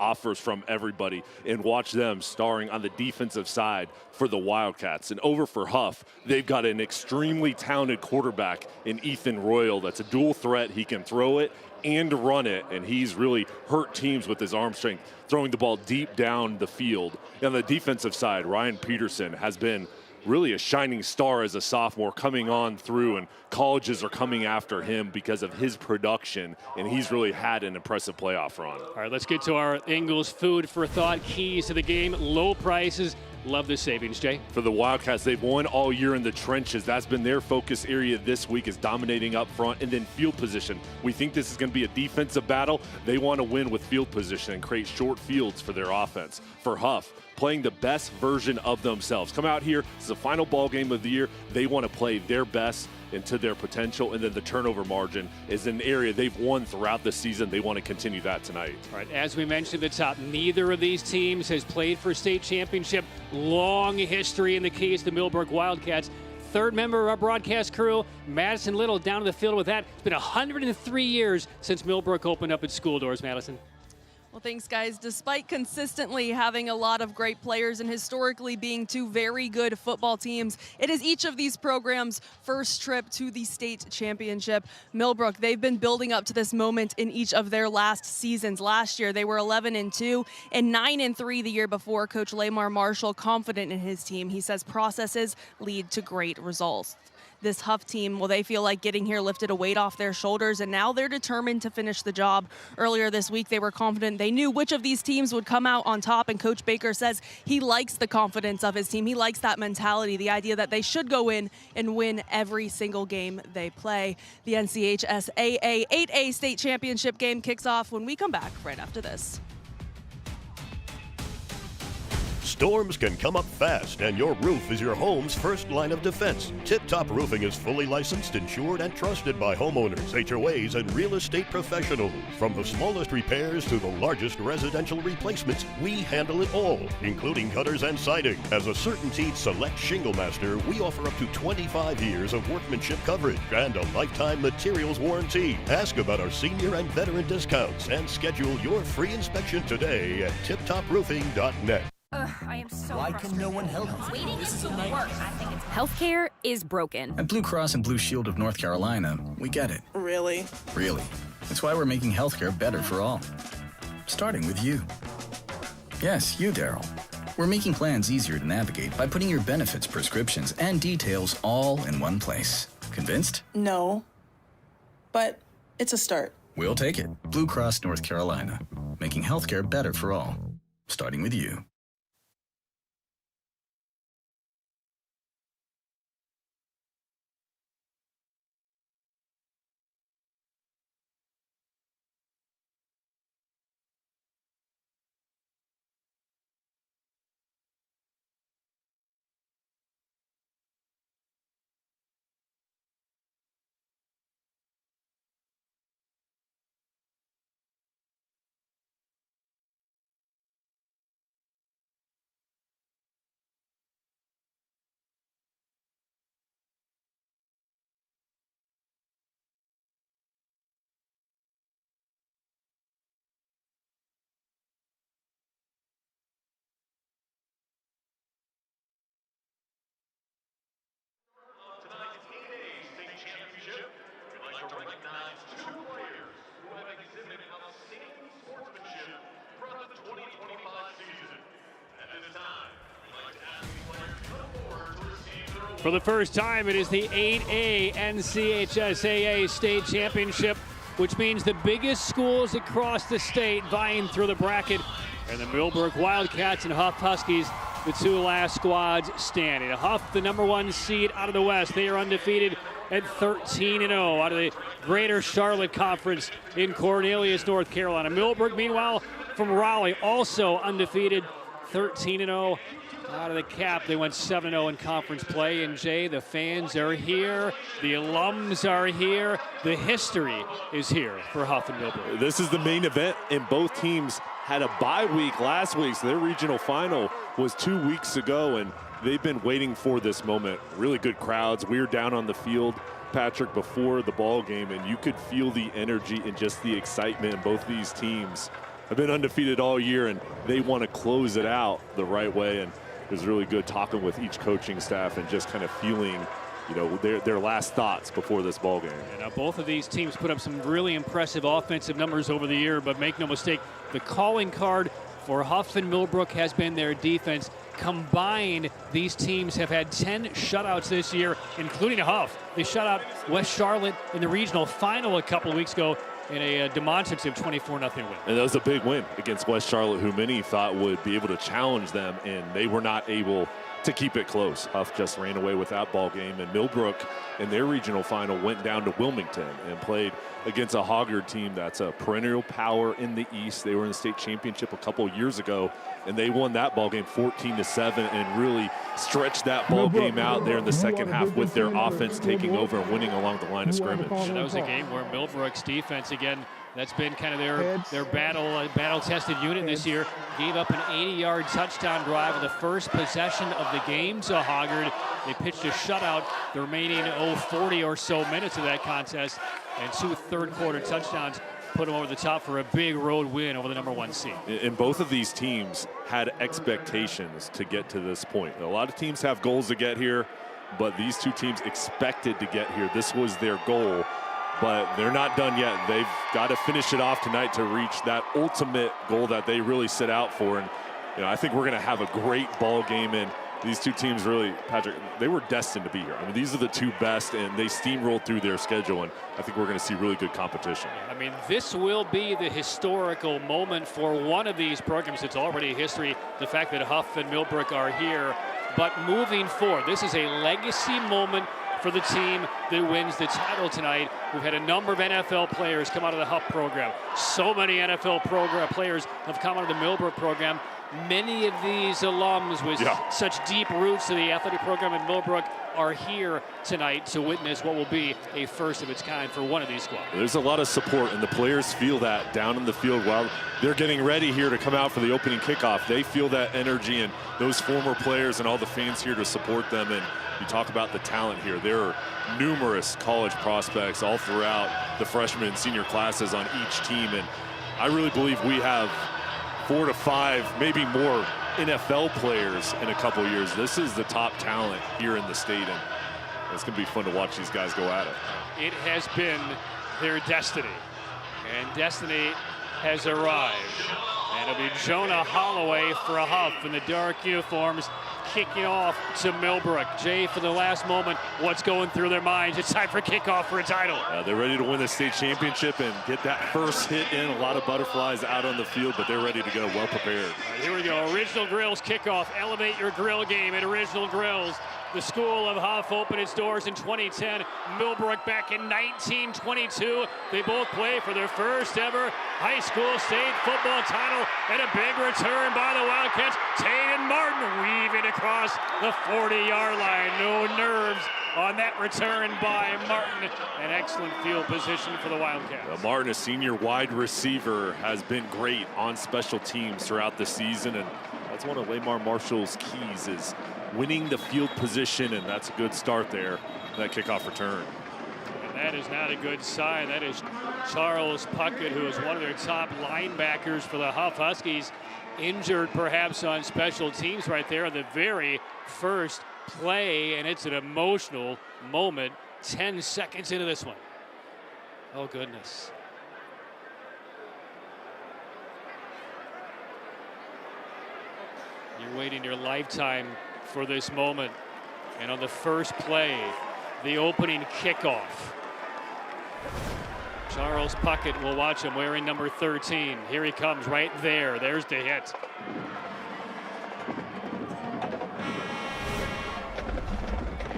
offers from everybody, and watch them starring on the defensive side for the Wildcats. And over for Huff, they've got an extremely talented quarterback in Ethan Royal that's a dual threat. He can throw it and run it, and he's really hurt teams with his arm strength, throwing the ball deep down the field. And on the defensive side, Ryan Peterson has been really a shining star as a sophomore coming on through, and colleges are coming after him because of his production, and he's really had an impressive playoff run. All right, let's get to our Ingles food for thought keys to the game. Low prices. Love the savings, Jay. For the Wildcats, they've won all year in the trenches. That's been their focus area this week, is dominating up front and then field position. We think this is going to be a defensive battle. They want to win with field position and create short fields for their offense. For Huff, playing the best version of themselves. Come out here, this is the final ball game of the year. They want to play their best into their potential, and then the turnover margin is an area they've won throughout the season. They want to continue that tonight. All right, as we mentioned at the top, neither of these teams has played for state championship. Long history in the case of the Millbrook Wildcats. Third member of our broadcast crew, Madison Little, down to the field with that. It's been 103 years since Millbrook opened up its school doors, Madison. Well, thanks, guys. Despite consistently having a lot of great players and historically being two very good football teams, it is each of these programs' first trip to the state championship. Millbrook, they've been building up to this moment in each of their last seasons. Last year, they were 11-2 and 9-3 the year before. Coach Lamar Marshall, confident in his team. He says processes lead to great results. This Huff team, well, they feel like getting here lifted a weight off their shoulders, and now they're determined to finish the job. Earlier this week, they were confident they knew which of these teams would come out on top, and Coach Baker says he likes the confidence of his team. He likes that mentality, the idea that they should go in and win every single game they play. The NCHSAA 8A state championship game kicks off when we come back right after this. Storms can come up fast, and your roof is your home's first line of defense. Tip Top Roofing is fully licensed, insured, and trusted by homeowners, HOAs, and real estate professionals. From the smallest repairs to the largest residential replacements, we handle it all, including gutters and siding. As a CertainTeed Select Shingle Master, we offer up to 25 years of workmanship coverage and a lifetime materials warranty. Ask about our senior and veteran discounts and schedule your free inspection today at tiptoproofing.net. I am so Why can no one help you? Waiting This is to a nightmare. work. I think it's healthcare is broken. At Blue Cross and Blue Shield of North Carolina, we get it. Really? Really. That's why we're making healthcare better for all. Starting with you. Yes, you, Daryl. We're making plans easier to navigate by putting your benefits, prescriptions, and details all in one place. Convinced? No. But it's a start. We'll take it. Blue Cross North Carolina. Making healthcare better for all. Starting with you. For the first time, it is the 8A NCHSAA State Championship, which means the biggest schools across the state vying through the bracket, and the Millbrook Wildcats and Huff Huskies, the two last squads standing. Huff, the #1 seed out of the West. They are undefeated at 13-0 out of the Greater Charlotte Conference in Cornelius, North Carolina. Millbrook, meanwhile, from Raleigh, also undefeated, 13-0. Out of the cap, they went 7-0 in conference play. And Jay, the fans are here, the alums are here, the history is here for Huff and Millbrook. This is the main event, and both teams had a bye week last week, so their regional final was 2 weeks ago, and they've been waiting for this moment. Really good crowds. We were down on the field, Patrick, before the ball game, and you could feel the energy and just the excitement in both these teams. have been undefeated all year, and they want to close it out the right way. And it was really good talking with each coaching staff and just kind of feeling, you know, their last thoughts before this ball game. And now both of these teams put up some really impressive offensive numbers over the year, but make no mistake, the calling card for Huff and Millbrook has been their defense. Combined, these teams have had 10 shutouts this year, including Huff. They shut out West Charlotte in the regional final a couple of weeks ago in a demonstrative 24-0 win. And that was a big win against West Charlotte, who many thought would be able to challenge them, and they were not able to keep it close. Huff just ran away with that ball game, and Millbrook in their regional final went down to Wilmington and played against a Hoggard team that's a perennial power in the East. They were in the state championship a couple years ago, and they won that ball game 14-7 and really stretched that ball game out there in the second half with their offense taking over and winning along the line of scrimmage. And that was a game where Millbrook's defense, again, that's been kind of their battle-tested unit this year. Gave up an 80-yard touchdown drive in the first possession of the game to Hoggard. They pitched a shutout the remaining 40 or so minutes of that contest, and 2 third-quarter touchdowns put them over the top for a big road win over the #1 seed. And both of these teams had expectations to get to this point. A lot of teams have goals to get here, but these two teams expected to get here. This was their goal. But they're not done yet. They've got to finish it off tonight to reach that ultimate goal that they really set out for. And you know, I think we're going to have a great ball game. And these two teams really, Patrick, they were destined to be here. I mean, these are the two best, and they steamrolled through their schedule. And I think we're going to see really good competition. I mean, this will be the historical moment for one of these programs. It's already history, the fact that Huff and Millbrook are here. But moving forward, this is a legacy moment for the team that wins the title tonight. We've had a number of NFL players come out of the Huff program. So many NFL players have come out of the Millbrook program. Many of these alums with such deep roots to the athletic program in Millbrook are here tonight to witness what will be a first of its kind for one of these squads. There's a lot of support, and the players feel that down in the field while they're getting ready here to come out for the opening kickoff. They feel that energy, and those former players and all the fans here to support them. And you talk about the talent here. There are numerous college prospects all throughout the freshman and senior classes on each team, and I really believe we have 4 to 5, maybe more NFL players in a couple years. This is the top talent here in the state, and it's going to be fun to watch these guys go at it. It has been their destiny, and destiny has arrived. And it'll be Jonah Holloway for a Huff in the dark uniforms, kicking off to Millbrook. Jay, for the last moment, what's going through their minds? It's time for kickoff for a title. They're ready to win the state championship and get that first hit in. A lot of butterflies out on the field, but they're ready to go, well prepared. Right, here we go. Original Grills kickoff. Elevate your grill game at Original Grills. The School of Huff opened its doors in 2010. Millbrook back in 1922. They both play for their first ever high school state football title, and a big return by the Wildcats. Taden Martin weaving across the 40-yard line. No nerves on that return by Martin. An excellent field position for the Wildcats. Martin, a senior wide receiver, has been great on special teams throughout the season, and that's one of Lamar Marshall's keys, is winning the field position, and that's a good start there, that kickoff return. And that is not a good sign. That is Charles Puckett, who is one of their top linebackers for the Huff Huskies, injured perhaps on special teams right there on the very first play, and it's an emotional moment 10 seconds into this one. Oh, goodness. You're waiting your lifetime for this moment. And on the first play, the opening kickoff, Charles Puckett, will watch him wearing number 13. Here he comes right there. There's the hit.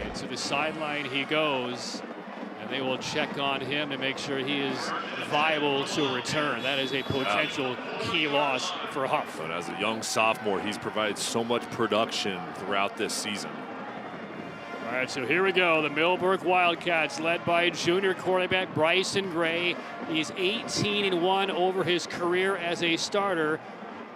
And to the sideline he goes, and they will check on him to make sure he is viable to return. That is a potential key loss for Huff. But as a young sophomore, he's provided so much production throughout this season. All right, so here we go. The Millbrook Wildcats, led by junior quarterback Bryson Gray. He's 18-1 over his career as a starter.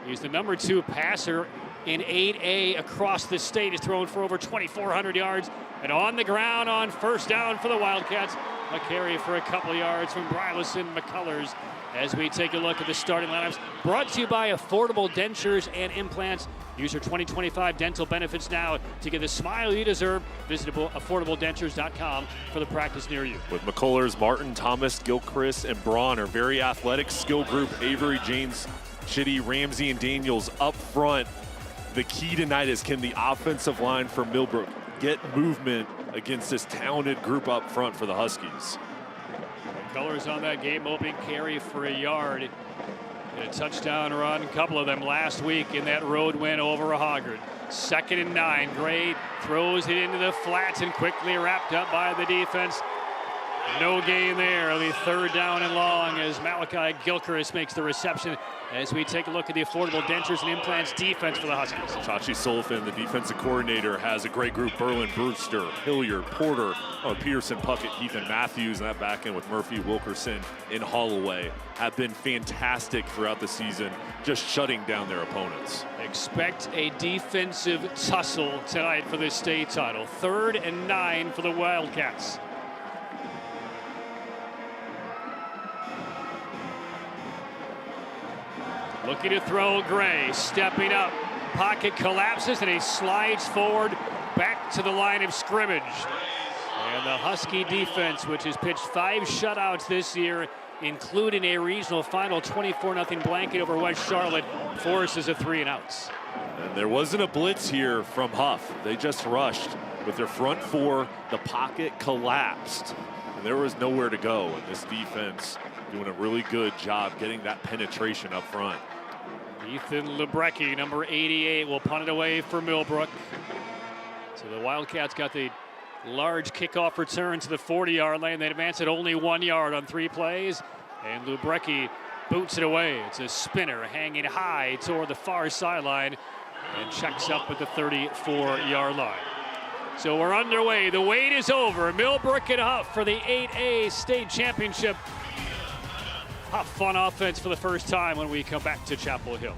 He's the number 2 passer in 8A across the state. He's thrown for over 2,400 yards. And on the ground on first down for the Wildcats, A carry for a couple yards from Bryleson McCullers as we take a look at the starting lineups. Brought to you by Affordable Dentures and Implants. Use your 2025 dental benefits now to get the smile you deserve. Visit AffordableDentures.com for the practice near you. With McCullers, Martin, Thomas, Gilchrist, and Braun are very athletic skill group. Avery, James, Chitty, Ramsey, and Daniels up front. The key tonight is, can the offensive line for Millbrook get movement against this talented group up front for the Huskies? Colors on that game-opening carry for a yard. And a touchdown run, a couple of them last week in that road win over Hoggard. 2nd and 9. Gray throws it into the flats and quickly wrapped up by the defense. No gain there. It'll be 3rd down and long as Malachi Gilchrist makes the reception as we take a look at the Affordable Dentures and Implants defense for the Huskies. Chachi Sullivan, the defensive coordinator, has a great group. Berlin, Brewster, Hilliard, Porter, Peterson, Puckett, Heath, and Matthews. And that back end with Murphy, Wilkerson, and Holloway have been fantastic throughout the season, just shutting down their opponents. Expect a defensive tussle tonight for the state title. 3rd and 9 for the Wildcats. Looking to throw, Gray stepping up. Pocket collapses and he slides forward back to the line of scrimmage. And the Husky defense, which has pitched 5 shutouts this year, including a regional final 24-0 blanket over West Charlotte, forces a 3 and outs. And there wasn't a blitz here from Huff. They just rushed with their front 4. The pocket collapsed and there was nowhere to go. And this defense doing a really good job getting that penetration up front. Ethan Lebrecki, number 88, will punt it away for Millbrook. So the Wildcats got the large kickoff return to the 40-yard line. They advance it only 1 yard on 3 plays. And Lebrecki boots it away. It's a spinner hanging high toward the far sideline and checks up at the 34-yard line. So we're underway. The wait is over. Millbrook and Hough for the 8A state championship. Huff on offense for the first time when we come back to Chapel Hill.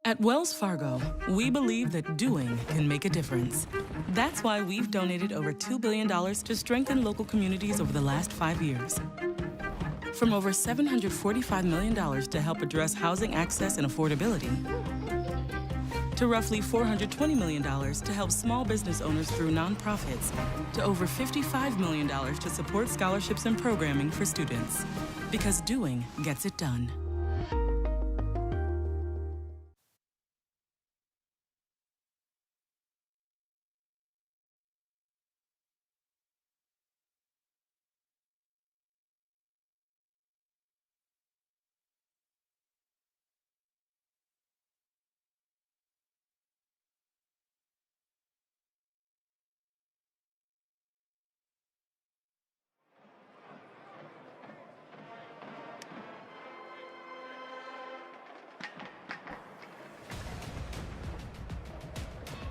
At Wells Fargo, we believe that doing can make a difference. That's why we've donated over $2 billion to strengthen local communities over the last 5 years. From over $745 million to help address housing access and affordability, to roughly $420 million to help small business owners through nonprofits, to over $55 million to support scholarships and programming for students. Because doing gets it done.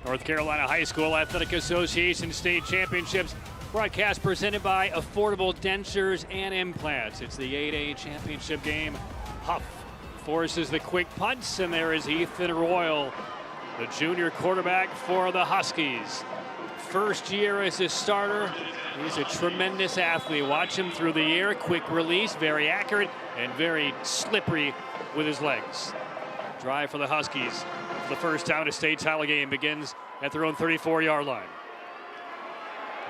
North Carolina High School Athletic Association State Championships broadcast presented by Affordable Dentures and Implants. It's the 8A championship game. Huff forces the quick punts, and there is Ethan Royal, the junior quarterback for the Huskies. First year as a starter. He's a tremendous athlete. Watch him through the air, quick release, very accurate and very slippery with his legs. Drive for the Huskies. The first down, a state title game begins at their own 34-yard line.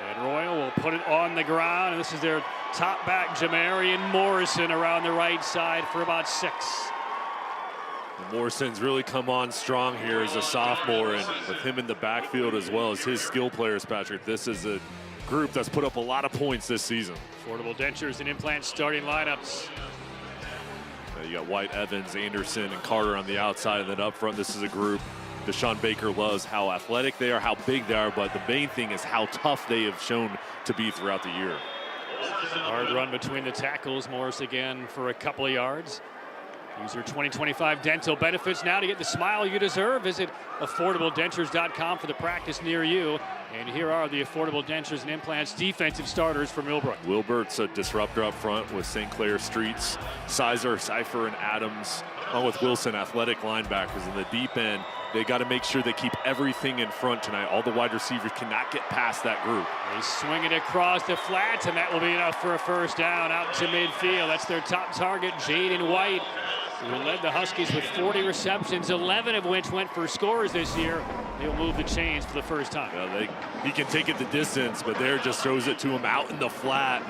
And Royal will put it on the ground, and this is their top back, Jamarian Morrison, around the right side for about 6. And Morrison's really come on strong here as a sophomore, and with him in the backfield as well as his skill players, Patrick, this is a group that's put up a lot of points this season. Affordable Dentures and Implants starting lineups. You got White, Evans, Anderson, and Carter on the outside, and then up front, this is a group Deshaun Baker loves how athletic they are, how big they are, but the main thing is how tough they have shown to be throughout the year. Hard run between the tackles. Morris again for a couple of yards. Use your 2025 dental benefits now to get the smile you deserve. Visit AffordableDentures.com for the practice near you. And here are the Affordable Dentures and Implants defensive starters for Millbrook. Wilbert's a disruptor up front with St. Clair Streets, Sizer, Cipher, and Adams, along with Wilson, athletic linebackers. In the deep end, They got to make sure they keep everything in front tonight. All the wide receivers cannot get past that group. They swing it across the flats, and that will be enough for a first down out to midfield. That's their top target, Jaden White, who led the Huskies with 40 receptions, 11 of which went for scores this year. He'll move the chains for the first time. He can take it the distance, but there just throws it to him out in the flat.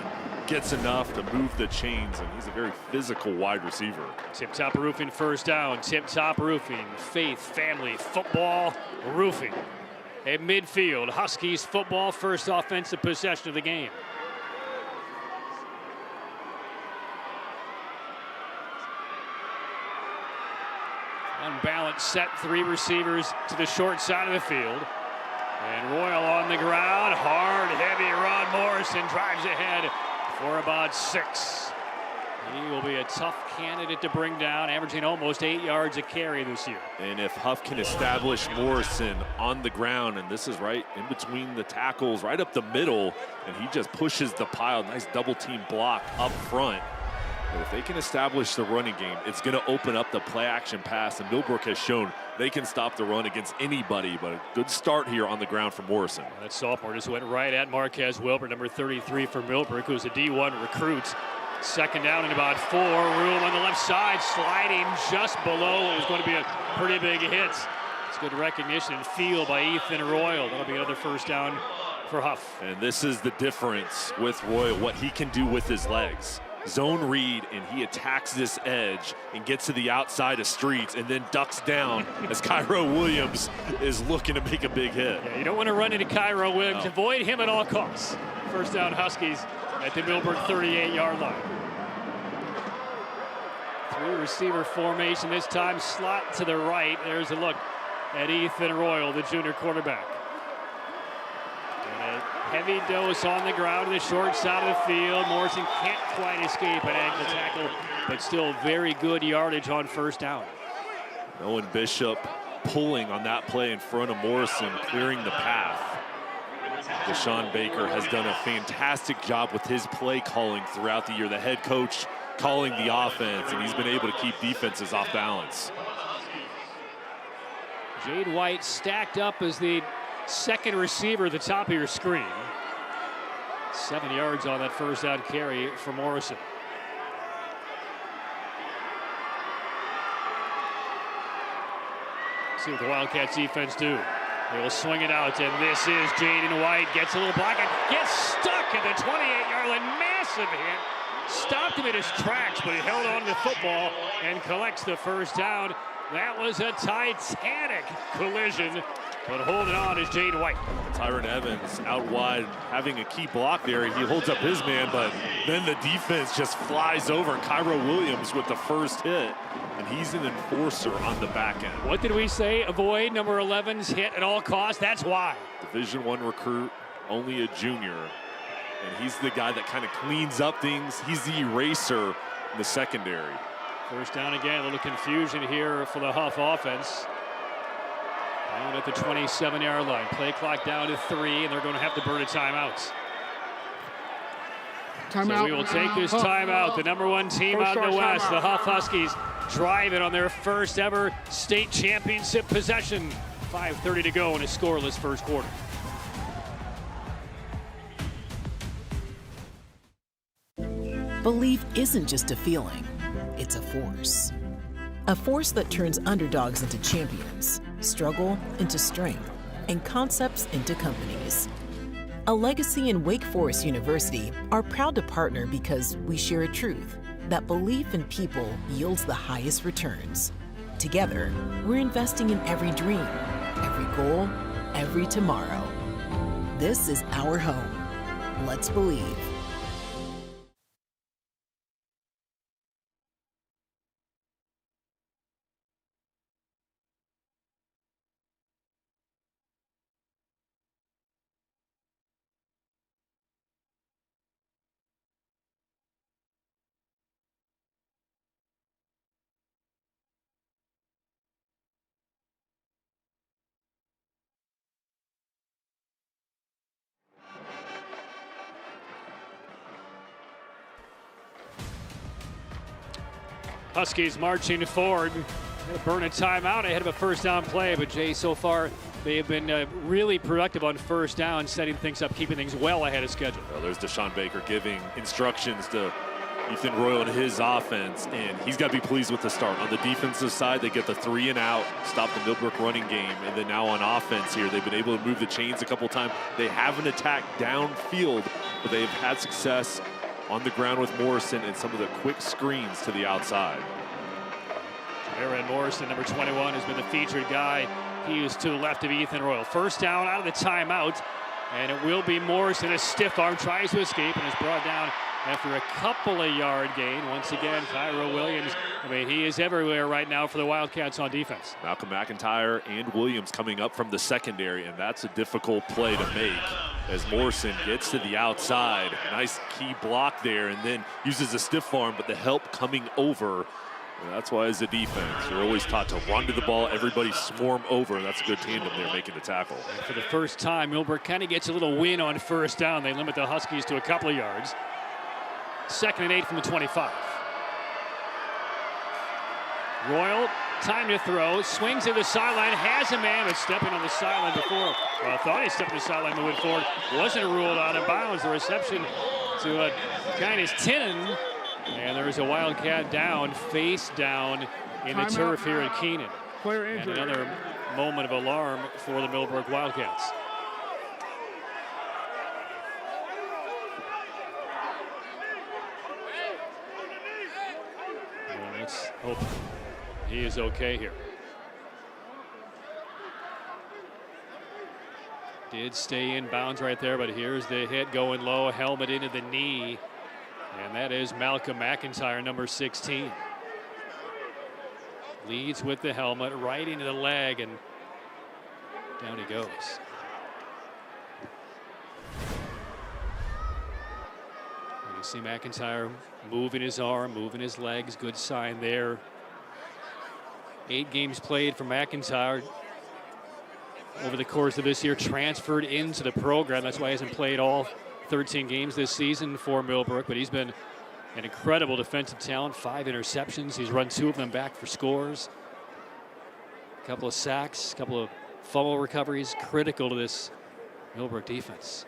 Gets enough to move the chains, and he's a very physical wide receiver. Tip Top Roofing first down. Tip Top Roofing, faith, family, football, roofing. At midfield, Huskies football, first offensive possession of the game. Unbalanced set, 3 receivers to the short side of the field. And Royal on the ground, hard, heavy run. Morrison drives ahead for about 6. He will be a tough candidate to bring down, averaging almost 8 yards a carry this year. And if Huff can establish Morrison on the ground, and this is right in between the tackles, right up the middle, and he just pushes the pile, nice double team block up front. But if they can establish the running game, it's going to open up the play action pass, and Millbrook has shown they can stop the run against anybody, but a good start here on the ground for Morrison. That sophomore just went right at Marquez Wilbur, number 33 for Millbrook, who's a D1 recruit. Second down and about 4. Room on the left side, sliding just below what was going to be a pretty big hit. It's good recognition and feel by Ethan Royal. That'll be another first down for Huff. And this is the difference with Royal, what he can do with his legs. Zone read, and he attacks this edge and gets to the outside of Streets and then ducks down as Cairo Williams is looking to make a big hit. Yeah, you don't want to run into Cairo Williams. No. Avoid him at all costs. First down Huskies at the Millbrook 38-yard line. 3 receiver formation this time, slot to the right. There's a look at Ethan Royal, the junior quarterback. And a heavy dose on the ground to the short side of the field. Morrison can't quite escape an ankle tackle, but still very good yardage on first down. Owen Bishop pulling on that play in front of Morrison, clearing the path. Deshaun Baker has done a fantastic job with his play calling throughout the year. The head coach calling the offense, and he's been able to keep defenses off balance. Jade White stacked up as the second receiver at the top of your screen. 7 yards on that first down carry for Morrison. See what the Wildcats defense do. They will swing it out, and this is Jaden White. Gets a little block and gets stuck at the 28-yard line. Massive hit. Stopped him in his tracks, but he held on to the football and collects the first down. That was a titanic collision, but holding on is Jaden White. Tyron Evans out wide, having a key block there. He holds up his man, but then the defense just flies over Cairo Williams with the first hit, and he's an enforcer on the back end. What did we say? Avoid number 11's hit at all costs. That's why. Division I recruit, only a junior, and he's the guy that kind of cleans up things. He's the eraser in the secondary. First down again, a little confusion here for the Huff offense. Down at the 27-yard line. Play clock down to 3, and they're going to have to burn a timeout. So we will take this timeout. The number 1 team out in the West, the Huff Huskies, driving on their first ever state championship possession. 5:30 to go in a scoreless first quarter. Belief isn't just a feeling, it's a force. A force that turns underdogs into champions, struggle into strength, and concepts into companies. A Legacy and Wake Forest University are proud to partner because we share a truth that belief in people yields the highest returns. Together, we're investing in every dream, every goal, every tomorrow. This is our home. Let's believe. Huskies marching forward Burn a timeout ahead of a first down play, but Jay, so far they have been really productive on first down, setting things up, keeping things well ahead of schedule. Well, there's Deshaun Baker giving instructions to Ethan Royal and his offense, and he's got to be pleased with the start. On the defensive side, they get the 3 and out, stop the Millbrook running game, and then now on offense here, they've been able to move the chains a couple times. They haven't attacked downfield, but they've had success on the ground with Morrison and some of the quick screens to the outside. Aaron Morrison, number 21, has been the featured guy. He is to the left of Ethan Royal. First down out of the timeout, and it will be Morrison. A stiff arm, tries to escape, and is brought down after a couple of yard gain. Once again, Cairo Williams, I mean, he is everywhere right now for the Wildcats on defense. Malcolm McIntyre and Williams coming up from the secondary, and that's a difficult play to make as Morrison gets to the outside. Nice key block there, and then uses a stiff arm, but the help coming over. And that's why as a defense, you're always taught to run to the ball, everybody swarm over, and that's a good tandem there making the tackle. And for the first time, Millbrook kind of gets a little win on first down. They limit the Huskies to a couple of yards. 2nd and 8 from the 25. Royal, time to throw, swings to the sideline, has a man, but stepping on the sideline before. Well, I thought he stepped on the sideline moving forward. Wasn't ruled out of bounds. The reception to Kenan Stadium. And there is a Wildcat down, face down in the turf here at Kenan. And another moment of alarm for the Millbrook Wildcats. Well, let's hope he is okay here. Did stay in bounds right there, but here's the hit going low, helmet into the knee. And that is Malcolm McIntyre, number 16. Leads with the helmet right into the leg, and down he goes. And you see McIntyre moving his arm, moving his legs. Good sign there. 8 games played for McIntyre over the course of this year. Transferred into the program. That's why he hasn't played all 13 games this season for Millbrook, but he's been an incredible defensive talent. 5 interceptions. He's run 2 of them back for scores. A couple of sacks, a couple of fumble recoveries, critical to this Millbrook defense.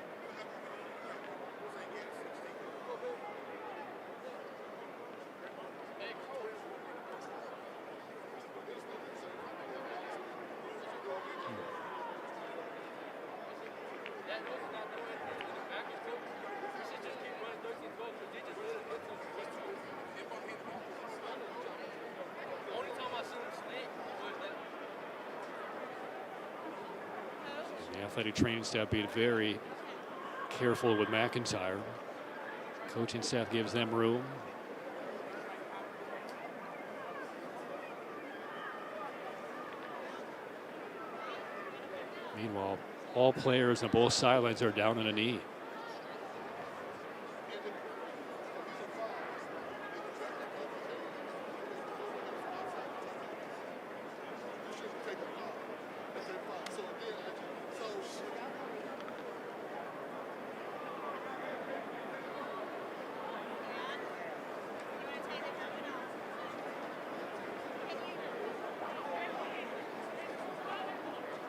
The athletic training staff being very careful with McIntyre. Coaching staff gives them room. Meanwhile, all players on both sidelines are down on a knee.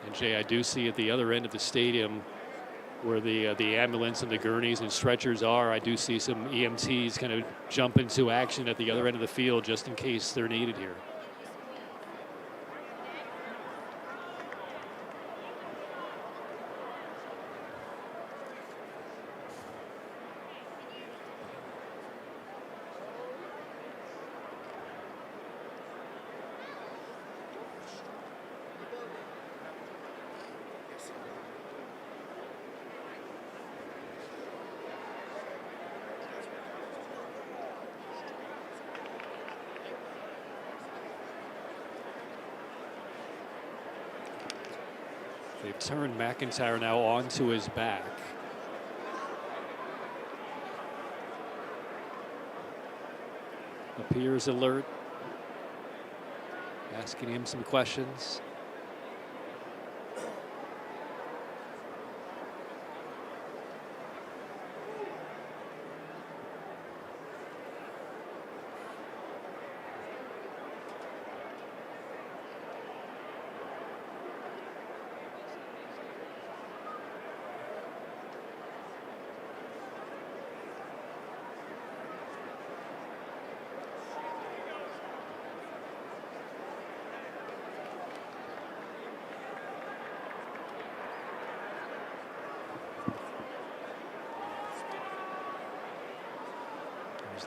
And Jay, I do see at the other end of the stadium where the ambulance and the gurneys and stretchers are, I do see some EMTs kind of jump into action at the other end of the field just in case they're needed here. They've turned McIntyre now onto his back. Appears alert. Asking him some questions.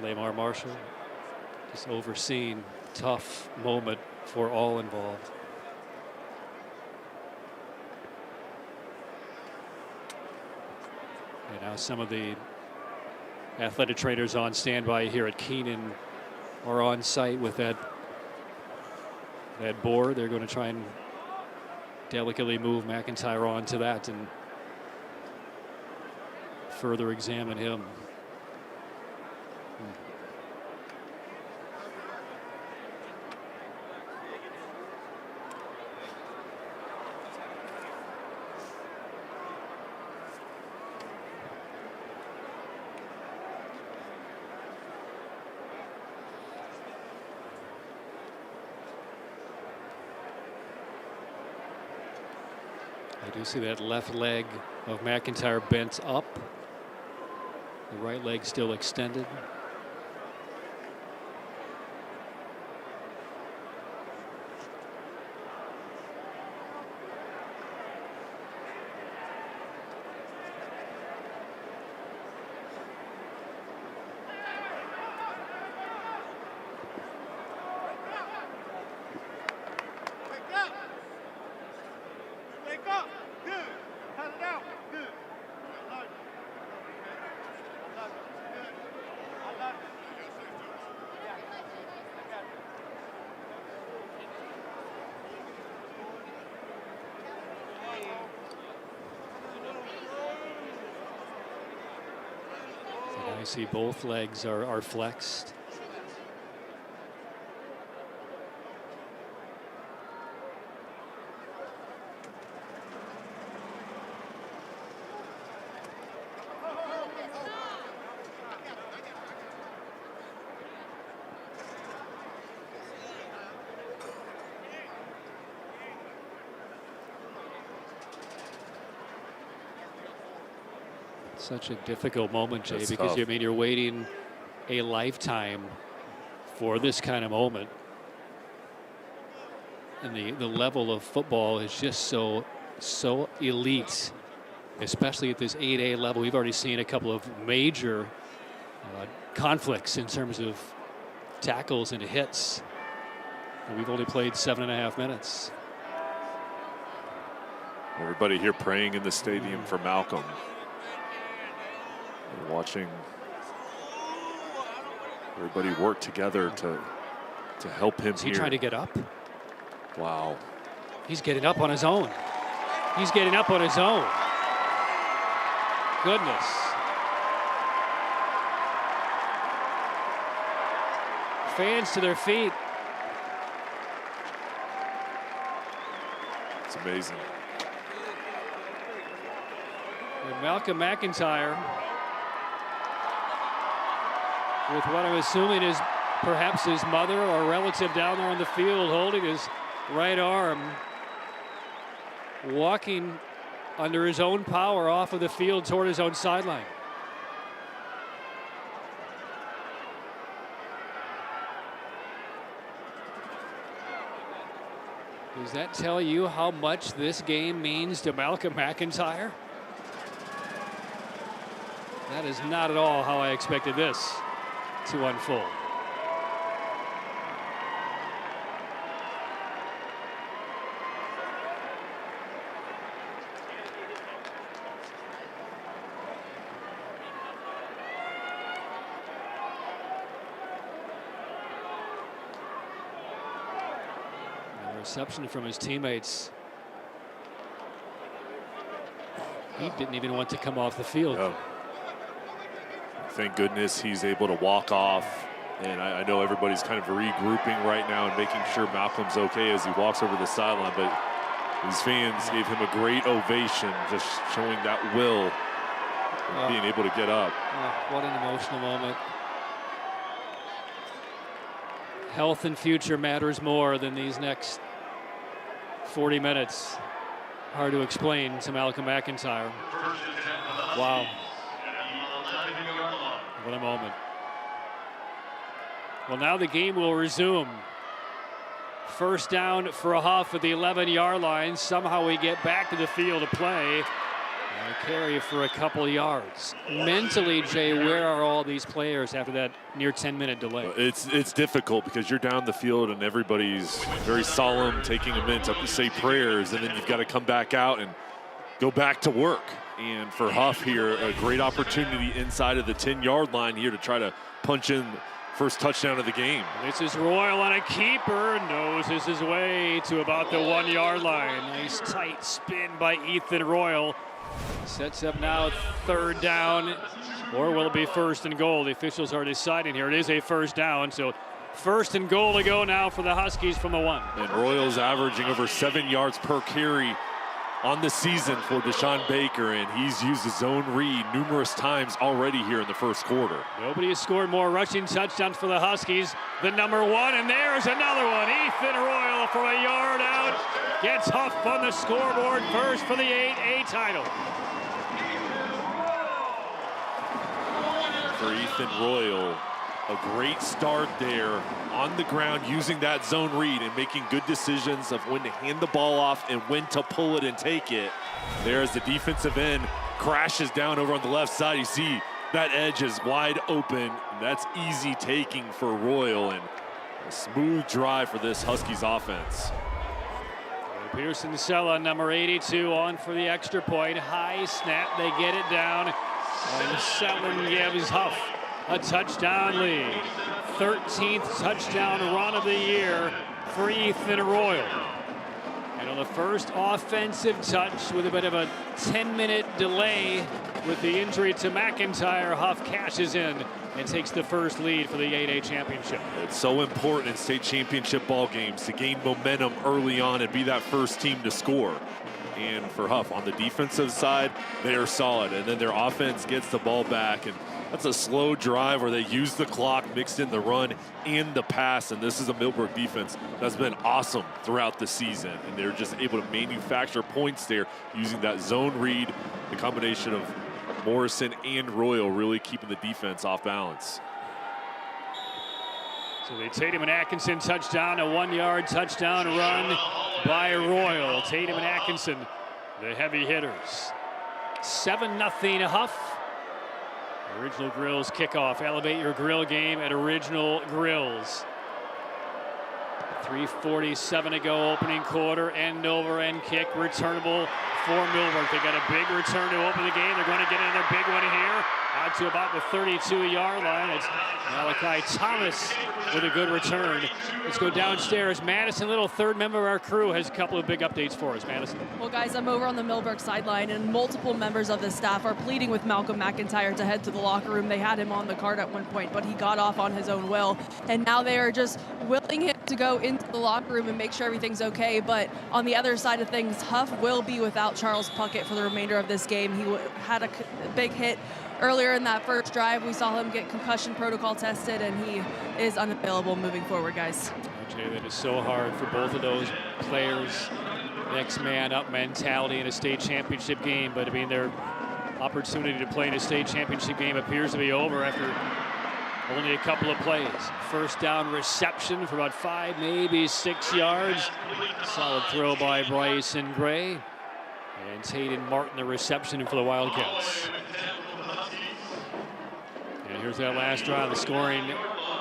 Lamar Marshall just overseeing tough moment for all involved. And now some of the athletic trainers on standby here at Kenan are on site with that board. They're going to try and delicately move McIntyre onto that and further examine him. I do see that left leg of McIntyre bent up. The right leg still extended. I see both legs are flexed. Such a difficult moment, Jay, That's because tough. I mean you're waiting a lifetime for this kind of moment, and the level of football is just so elite, especially at this 8A level. We've already seen a couple of major conflicts in terms of tackles and hits, and we've only played 7.5 minutes. Everybody here praying in the stadium for Malcolm. We're watching everybody work together to help him. Is he here. trying to get up? Wow. He's getting up on his own. He's getting up on his own. Goodness. Fans to their feet. It's amazing. And Malcolm McIntyre, with what I'm assuming is perhaps his mother or relative down there on the field holding his right arm, walking under his own power off of the field toward his own sideline. Does that tell you how much this game means to Malcolm McIntyre? That is not at all how I expected this to unfold. The reception from his teammates. He didn't even want to come off the field. Yeah. Thank goodness he's able to walk off. And I know everybody's kind of regrouping right now and making sure Malcolm's okay as he walks over the sideline. But his fans gave him a great ovation, just showing that will, being able to get up. What an emotional moment. Health and future matters more than these next 40 minutes. Hard to explain to Malcolm McIntyre. Wow. What a moment. Well, now the game will resume. First down for a Huff at the 11-yard line. Somehow we get back to the field to play. A carry for a couple yards. Mentally, Jay, where are all these players after that near 10-minute delay? It's difficult because you're down the field and everybody's very solemn, taking a minute to say prayers, and then you've got to come back out and go back to work. And for Huff here, a great opportunity inside of the 10-yard line here to try to punch in first touchdown of the game. This is Royal on a keeper, noses his way to about the 1-yard line. Nice tight spin by Ethan Royal. Sets up now 3rd down, or will it be 1st and goal? The officials are deciding here. It is a 1st down, so 1st and goal to go now for the Huskies from the 1. And Royal's averaging over 7 yards per carry on the season for Deshaun Baker, and he's used the zone read numerous times already here in the first quarter. Nobody has scored more rushing touchdowns for the Huskies than number 1, and there's another one. Ethan Royal from a yard out gets Huff on the scoreboard first for the 8A title. For Ethan Royal, a great start there on the ground using that zone read and making good decisions of when to hand the ball off and when to pull it and take it. There's the defensive end, crashes down over on the left side. You see that edge is wide open. That's easy taking for Royal, and a smooth drive for this Huskies offense. Pearson Sella, number 82, on for the extra point. High snap, they get it down, and Selland gives Huff a touchdown lead. 13th touchdown run of the year for Ethan Royal. And on the first offensive touch, with a bit of a 10-minute delay with the injury to McIntyre, Huff cashes in and takes the first lead for the 8A championship. It's so important in state championship ball games to gain momentum early on and be that first team to score. And for Huff, on the defensive side, they are solid. And then their offense gets the ball back, and that's a slow drive where they use the clock, mixed in the run and the pass. And this is a Millbrook defense that's been awesome throughout the season. And they're just able to manufacture points there using that zone read, the combination of Morrison and Royal really keeping the defense off balance. So the Tatum and Atkinson touchdown, a 1-yard touchdown run by Royal. Tatum and Atkinson, the heavy hitters. 7-0 Huff. Original Grills kickoff. Elevate your grill game at Original Grills. 3:47 to go, opening quarter, end over end kick, returnable for Millbrook. They got a big return to open the game. They're going to get another big one here, out to about the 32-yard line. It's Malachi Thomas with a good return. Let's go downstairs. Madison Little, third member of our crew, has a couple of big updates for us. Madison. Well, guys, I'm over on the Millbrook sideline, and multiple members of the staff are pleading with Malcolm McIntyre to head to the locker room. They had him on the card at one point, but he got off on his own will, and now they are just willing him to go into the locker room and make sure everything's okay. But on the other side of things, Huff will be without Charles Puckett for the remainder of this game. He had a big hit earlier in that first drive. We saw him get concussion protocol tested, and he is unavailable moving forward, guys. Okay, that is so hard for both of those players. Next man up mentality in a state championship game, but I mean, their opportunity to play in a state championship game appears to be over after only a couple of plays. First down reception for about 5, maybe 6 yards. Solid throw by Bryson Gray. And Hayden Martin, the reception for the Wildcats. And here's that last drive. The scoring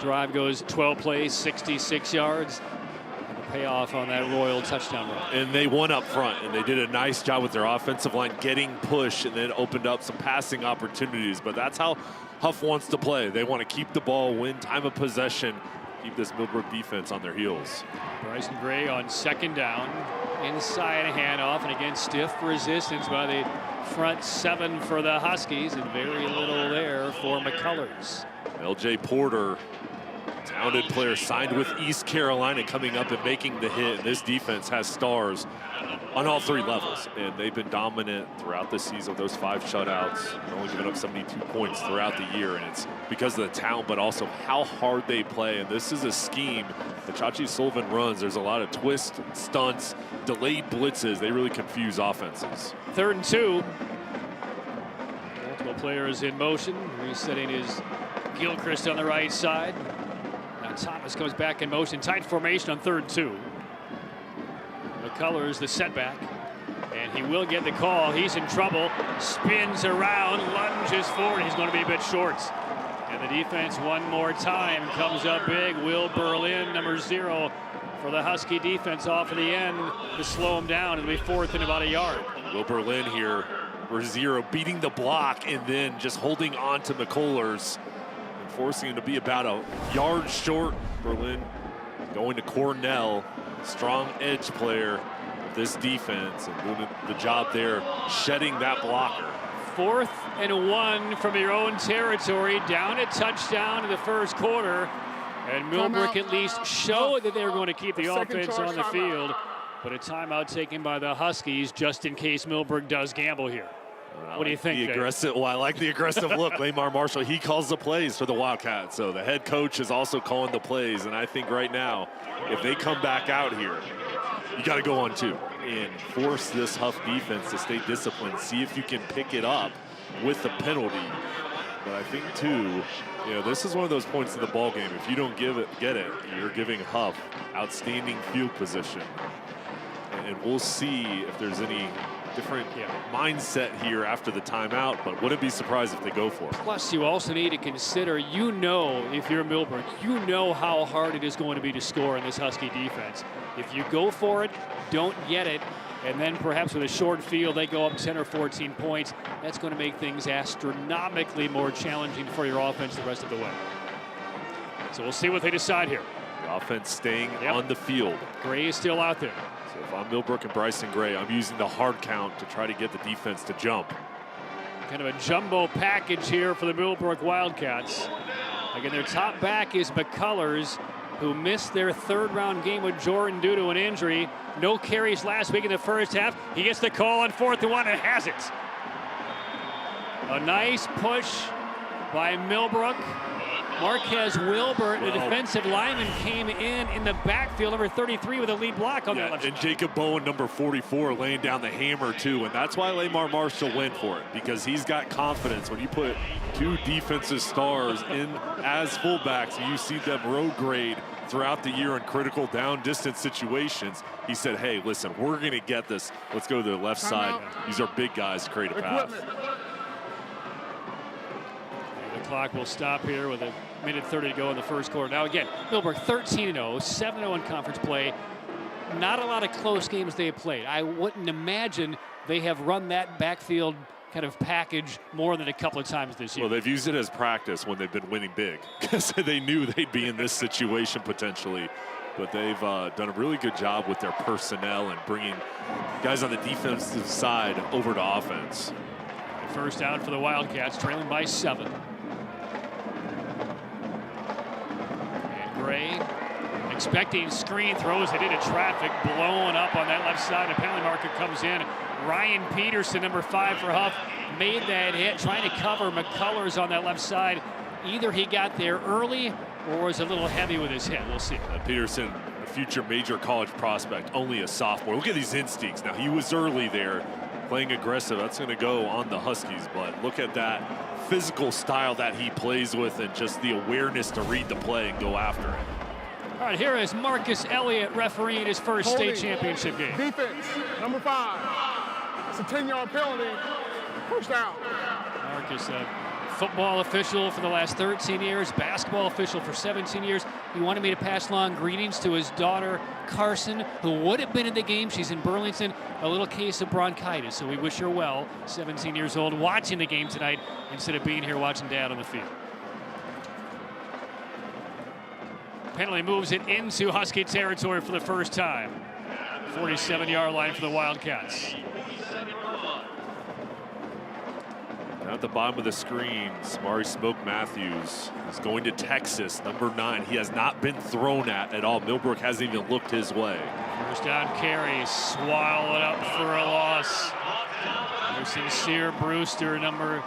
drive goes 12 plays, 66 yards. And the payoff on that Royal touchdown run. And they won up front, and they did a nice job with their offensive line getting push and then opened up some passing opportunities. But that's how Huff wants to play. They want to keep the ball, win time of possession, keep this Millbrook defense on their heels. Bryson Gray on second down. Inside a handoff, and again stiff resistance by the front 7 for the Huskies, and very little there for McCullers. LJ Porter, talented player, signed with East Carolina, coming up and making the hit. And this defense has stars on all 3 levels, and they've been dominant throughout the season with those 5 shutouts. They're only giving up 72 points throughout the year, and it's because of the talent, but also how hard they play. And this is a scheme that Chachi Sullivan runs. There's a lot of twists, stunts, delayed blitzes. They really confuse offenses. 3rd and 2. Multiple players in motion. Resetting is Gilchrist on the right side. Now Thomas comes back in motion. Tight formation on 3rd and 2. McCullers, the setback. And And he will get the call. He's in trouble. Spins around, lunges forward. He's going to be a bit short. And the defense one more time comes up big. Will Berlin, number 0 for the Husky defense off of the end to slow him down. It'll be 4th and about a yard. Will Berlin here for 0, beating the block and then just holding on to McCullers and forcing him to be about a yard short. Berlin going to Cornell, strong edge player of this defense, and doing the job there, shedding that blocker. 4th and 1 from your own territory, down a touchdown in the first quarter. And Millbrook at least showed that they were going to keep the offense on the field. But a timeout taken by the Huskies just in case Millbrook does gamble here. What do you think, Dave? Aggressive. Well, I like the aggressive look. Lamar Marshall, he calls the plays for the Wildcats. So the head coach is also calling the plays. And I think right now, if they come back out here, you got to go on 2 and force this Huff defense to stay disciplined. See if you can pick it up with the penalty. But I think, too, this is one of those points in the ball game. If you don't get it, you're giving Huff outstanding field position. And we'll see if there's any different mindset here after the timeout, but wouldn't be surprised if they go for it. Plus, you also need to consider, if you're Millbrook, you know how hard it is going to be to score in this Husky defense. If you go for it, don't get it, and then perhaps with a short field, they go up 10 or 14 points, that's going to make things astronomically more challenging for your offense the rest of the way. So we'll see what they decide here. The offense staying on the field. Gray is still out there. So if I'm Millbrook and Bryson Gray, I'm using the hard count to try to get the defense to jump. Kind of a jumbo package here for the Millbrook Wildcats. Again, their top back is McCullers, who missed their 3rd-round game with Jordan due to an injury. No carries last week in the first half. He gets the call on 4th and 1 and has it. A nice push by Millbrook. Marquez Wilbert, the defensive lineman, came in the backfield, number 33, with a lead block on that left side. And Jacob Bowen, number 44, laying down the hammer, too. And that's why Lamar Marshall went for it, because he's got confidence. When you put 2 defensive stars in as fullbacks, and you see them road grade throughout the year in critical down distance situations, he said, hey, listen, we're going to get this. Let's go to the left side. These are big guys to create a pass. The clock will stop here with a minute 30 to go in the first quarter. Now again, Millbrook 13-0, 7-0 in conference play. Not a lot of close games they have played. I wouldn't imagine they have run that backfield kind of package more than a couple of times this year. Well, they've used it as practice when they've been winning big, because they knew they'd be in this situation potentially. But they've done a really good job with their personnel and bringing guys on the defensive side over to offense. First down for the Wildcats, trailing by 7. And Gray expecting screen, throws it into traffic, blown up on that left side. The penalty marker comes in. Ryan Peterson, number 5 for Huff, made that hit, trying to cover McCullers on that left side. Either he got there early or was a little heavy with his hit. We'll see. Peterson, a future major college prospect, only a sophomore. Look at these instincts. Now, he was early there, playing aggressive. That's going to go on the Huskies, but look at that physical style that he plays with and just the awareness to read the play and go after it. All right, here is Marcus Elliott refereeing his first state championship game. Defense, number 5. It's a 10-yard penalty. First down. Marcus, a football official for the last 13 years, basketball official for 17 years. He wanted me to pass along greetings to his daughter, Carson, who would have been in the game. She's in Burlington, a little case of bronchitis, so we wish her well, 17 years old, watching the game tonight instead of being here watching Dad on the field. Penalty moves it into Husky territory for the first time. 47-yard line for the Wildcats. Now at the bottom of the screen, Samari Smoke Matthews is going to Texas, number 9. He has not been thrown at all. Millbrook hasn't even looked his way. First down carry, swallowed up for a loss. There's Sincere Brewster, number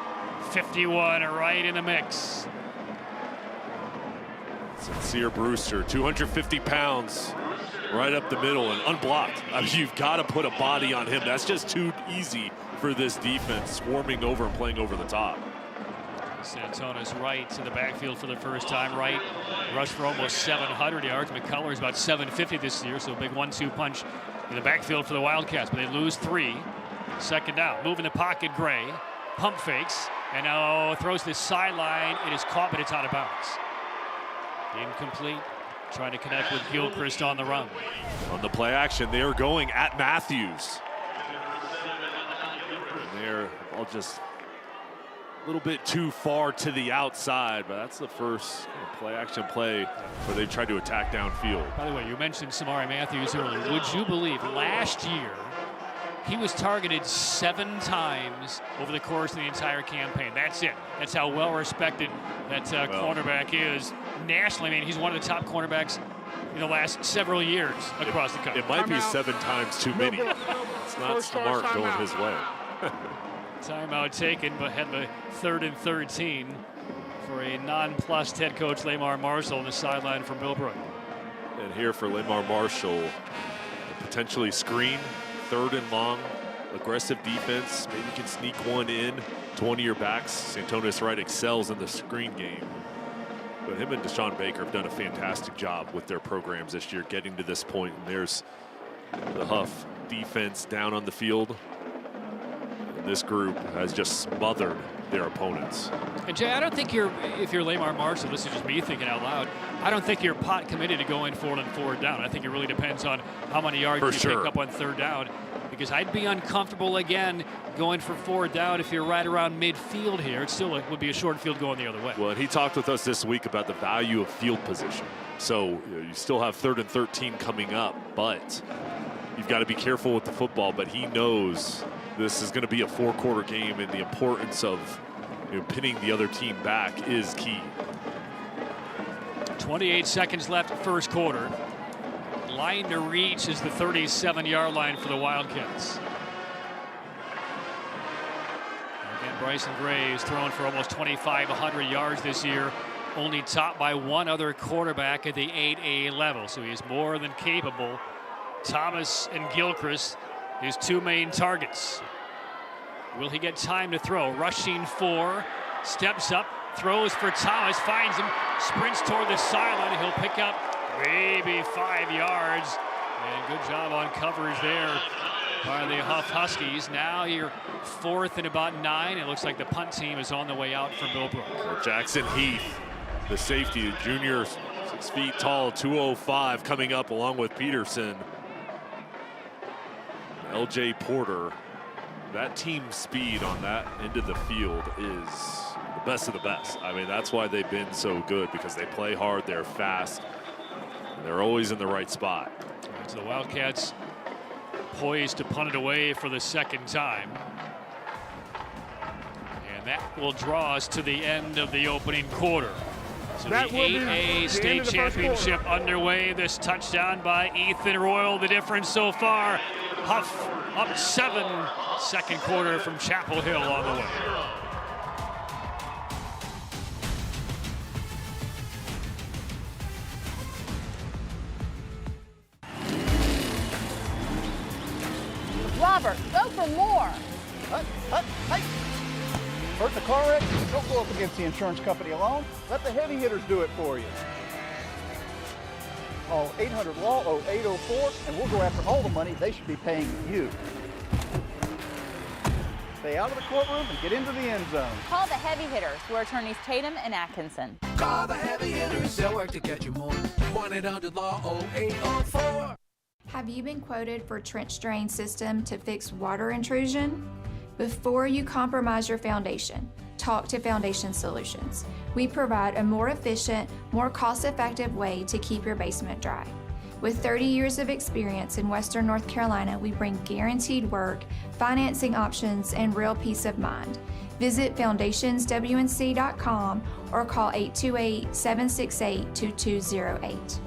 51, right in the mix. Sincere Brewster, 250 pounds, right up the middle and unblocked. I mean, you've got to put a body on him. That's just too easy for this defense, swarming over and playing over the top. Santona's right to the backfield for the first time. Right, rushed for almost 700 yards. McCullers about 750 this year, so a big 1-2 punch in the backfield for the Wildcats, but they lose 3. Second down, moving the pocket, Gray. Pump fakes, and now throws this sideline. It is caught, but it's out of bounds. Incomplete. Trying to connect with Gilchrist on the run. On the play action, they are going at Matthews. And they're all just a little bit too far to the outside, but that's the first play action play where they tried to attack downfield. By the way, you mentioned Samari Matthews earlier. Would you believe last year he was targeted 7 times over the course of the entire campaign? That's it. That's how well respected that cornerback is nationally. I mean, he's one of the top cornerbacks in the last several years across the country. It might be 7 times too many. It's not smart going his way. Timeout taken, but had the 3rd and 13 for a nonplussed head coach Lamar Marshall on the sideline for Millbrook. And here for Lamar Marshall, potentially screen, 3rd and long, aggressive defense. Maybe you can sneak one in to one of your backs. Santonis Wright excels in the screen game. But him and Deshaun Baker have done a fantastic job with their programs this year, getting to this point. And there's the Huff defense down on the field. And this group has just smothered their opponents. And Jay, I don't think if you're Lamar Marshall, this is just me thinking out loud, I don't think you're pot committed to going for it on 4th down. I think it really depends on how many yards you pick up on 3rd down. Because I'd be uncomfortable again going for 4th down if you're right around midfield here. It still would be a short field going the other way. Well, and he talked with us this week about the value of field position. So you still have 3rd and 13 coming up, but you've got to be careful with the football. But he knows this is going to be a 4-quarter game, and the importance of pinning the other team back is key. 28 seconds left, first quarter. Line to reach is the 37-yard line for the Wildcats. Again, Bryson Gray has thrown for almost 2,500 yards this year, only topped by one other quarterback at the 8A level, so he's more than capable. Thomas and Gilchrist, his 2 main targets. Will he get time to throw? Rushing 4, steps up, throws for Thomas, finds him, sprints toward the sideline. He'll pick up maybe 5 yards. And good job on coverage there by the Huff Huskies. Now you're 4th and about 9. It looks like the punt team is on the way out for Millbrook. Jackson Heath, the safety, junior, 6 feet tall, 205 coming up along with Peterson. LJ Porter, that team speed on that end of the field is the best of the best. I mean, that's why they've been so good, because they play hard, they're fast, and they're always in the right spot. Right, so the Wildcats poised to punt it away for the 2nd time. And that will draw us to the end of the opening quarter. So the 8A state championship underway. This touchdown by Ethan Royal, the difference so far. Huff up 7, 2nd quarter from Chapel Hill on the way. Robert, go for more. Hey. Hurt in the car wreck? Don't go up against the insurance company alone. Let the heavy hitters do it for you. Call 800-LAW-0804, and we'll go after all the money they should be paying you. Stay out of the courtroom and get into the end zone. Call the heavy hitters. We're attorneys Tatum and Atkinson. Call the heavy hitters. They'll work to get you more. 1-800-LAW-0804. Have you been quoted for trench drain system to fix water intrusion? Before you compromise your foundation, talk to Foundation Solutions. We provide a more efficient, more cost-effective way to keep your basement dry. With 30 years of experience in Western North Carolina, we bring guaranteed work, financing options, and real peace of mind. Visit foundationswnc.com or call 828-768-2208.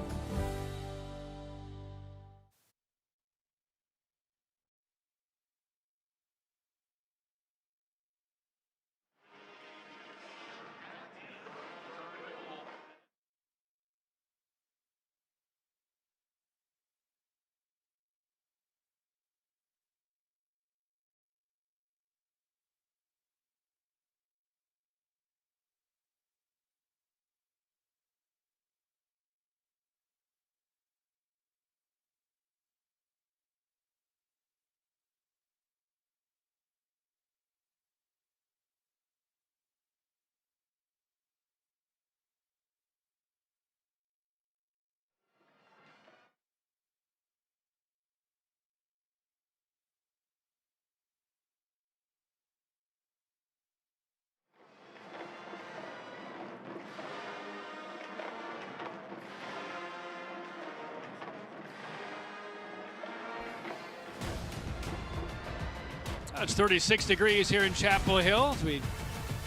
It's 36 degrees here in Chapel Hill as we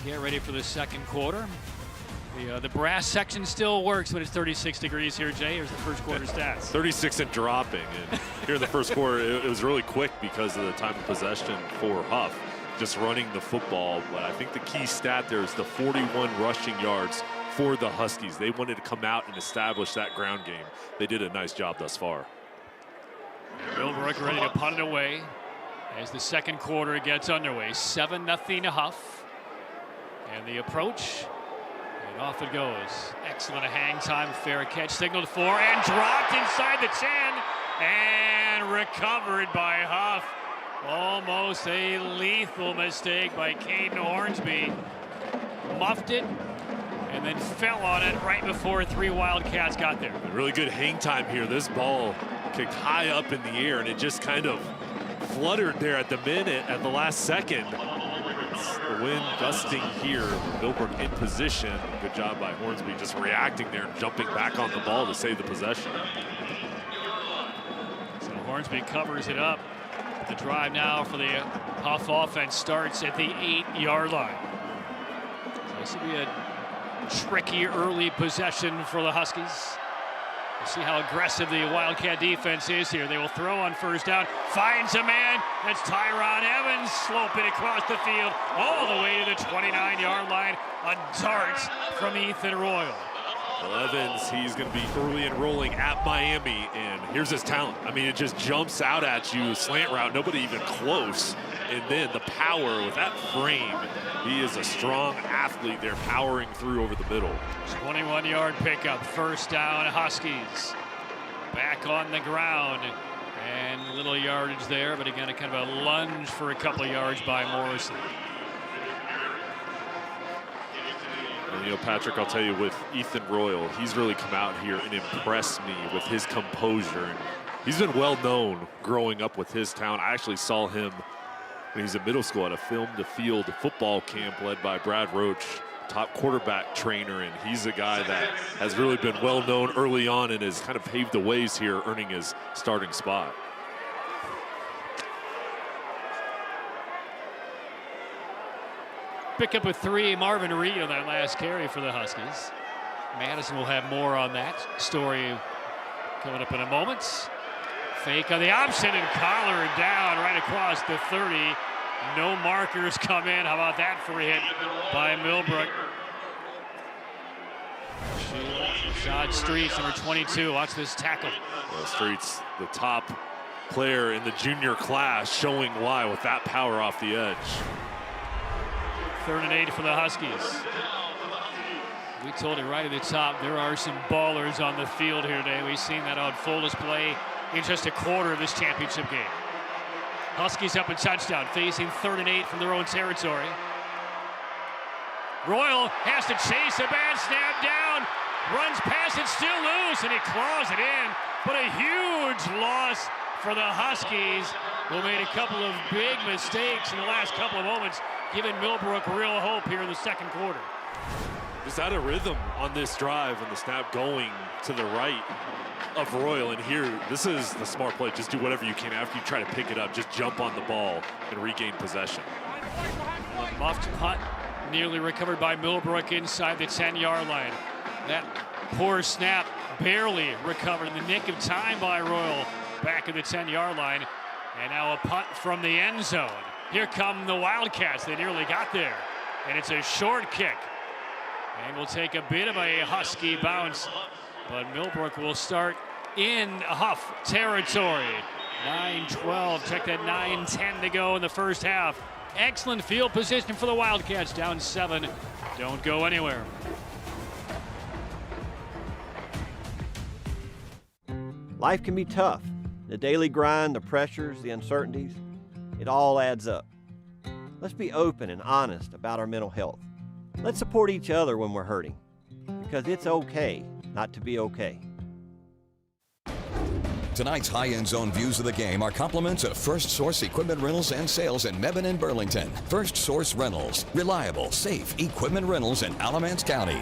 get ready for the second quarter. The brass section still works when it's 36 degrees here, Jay. Here's the first quarter stats. 36 and dropping. And here in the first quarter, it was really quick because of the time of possession for Huff, just running the football. But I think the key stat there is the 41 rushing yards for the Huskies. They wanted to come out and establish that ground game. They did a nice job thus far. Millbrook ready to punt it away as the second quarter gets underway. 7-0 Huff. And the approach. And off it goes. Excellent hang time, fair catch, signaled for, and dropped inside the 10, and recovered by Huff. Almost a lethal mistake by Caden Hornsby. Muffed it, and then fell on it right before 3 Wildcats got there. Really good hang time here. This ball kicked high up in the air, and it just kind of fluttered there at the last second. The wind gusting here. Millbrook in position. Good job by Hornsby just reacting there and jumping back on the ball to save the possession. So Hornsby covers it up. The drive now for the Huff offense starts at the 8-yard line. So this will be a tricky early possession for the Huskies. We'll see how aggressive the Wildcat defense is here. They will throw on first down. Finds a man. That's Tyron Evans sloping across the field all the way to the 29-yard line. A dart from Ethan Royal. Well, Evans, he's going to be early enrolling at Miami, and here's his talent. I mean, it just jumps out at you, slant route, nobody even close. And then the power with that frame. He is a strong athlete there, powering through over the middle. 21-yard pickup, first down Huskies. Back on the ground, and little yardage there, but again, a kind of a lunge for a couple of yards by Morrison. And, you know, Patrick, I'll tell you, with Ethan Royal, he's really come out here and impressed me with his composure. And he's been well known growing up with his town. I actually saw him when he was in middle school at a film-to-field football camp led by Brad Roach, top quarterback trainer, and he's a guy that has really been well known early on and has kind of paved the ways here, earning his starting spot. Pick up with 3, Marvin Reed on that last carry for the Huskies. Madison will have more on that story coming up in a moment. Fake on the option and collar down right across the 30. No markers come in. How about that for a hit by Millbrook? Shot Streets, number 22. Watch this tackle. Well, Streets, the top player in the junior class, showing why with that power off the edge. 3rd and 8 for the Huskies. We told you right at the top, there are some ballers on the field here today. We've seen that on full display in just a quarter of this championship game. Huskies up a touchdown, facing 3rd and 8 from their own territory. Royal has to chase a bad snap down, runs past it, still loose, and he claws it in. But a huge loss for the Huskies, who made a couple of big mistakes in the last couple of moments, giving Millbrook real hope here in the second quarter. Just out of rhythm on this drive, and the snap going to the right of Royal. And here, this is the smart play. Just do whatever you can after you try to pick it up. Just jump on the ball and regain possession. A muffed punt, nearly recovered by Millbrook inside the 10-yard line. That poor snap barely recovered in the nick of time by Royal back at the 10-yard line. And now a punt from the end zone. Here come the Wildcats. They nearly got there. And it's a short kick. And we'll take a bit of a Husky bounce. But Millbrook will start in Huff territory. 9-12. Check that 9-10 to go in the first half. Excellent field position for the Wildcats. Down 7. Don't go anywhere. Life can be tough. The daily grind, the pressures, the uncertainties, it all adds up. Let's be open and honest about our mental health. Let's support each other when we're hurting, because it's okay not to be okay. Tonight's high-end zone views of the game are compliments of First Source Equipment Rentals and Sales in Mebane and Burlington. First Source Rentals, reliable, safe equipment rentals in Alamance County.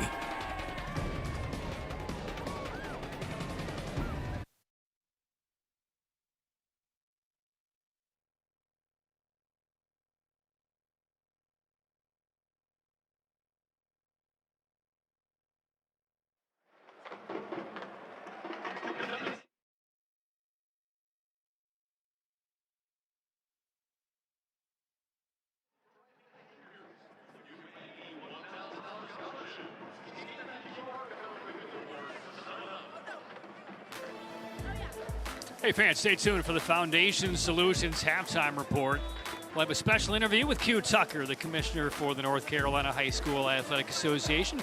Hey fans, stay tuned for the Foundation Solutions halftime report. We'll have a special interview with Q Tucker, the commissioner for the North Carolina High School Athletic Association.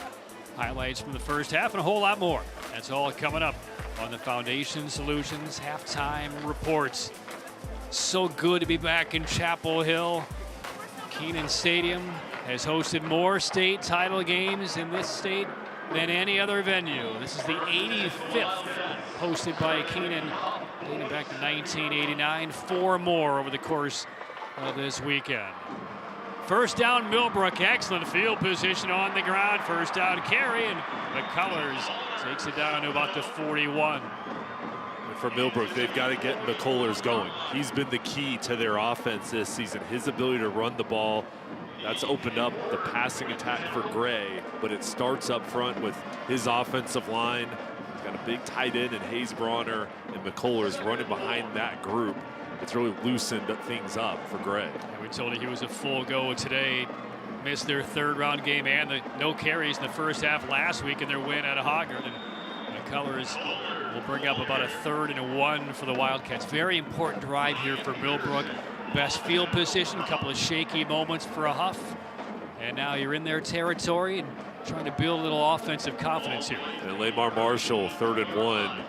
Highlights from the first half and a whole lot more. That's all coming up on the Foundation Solutions halftime reports. So good to be back in Chapel Hill. Kenan Stadium has hosted more state title games in this state than any other venue. This is the 85th hosted by Kenan, dating back to 1989. 4 more over the course of this weekend. First down, Millbrook. Excellent field position on the ground. First down carry, and McCullers takes it down to about the 41. And for Millbrook, they've got to get McCullers going. He's been the key to their offense this season. His ability to run the ball, that's opened up the passing attack for Gray, but it starts up front with his offensive line. He's got a big tight end in Hayes Bronner, and McCullers running behind that group. It's really loosened things up for Gray. Yeah, we told you he was a full go today. Missed their 3rd round game and the no carries in the first half last week in their win at Hoggard. And McCullers will bring up about a 3rd and a 1 for the Wildcats. Very important drive here for Millbrook. Best field position, a couple of shaky moments for a Huff. And now you're in their territory and trying to build a little offensive confidence here. And Lamar Marshall, 3rd and 1,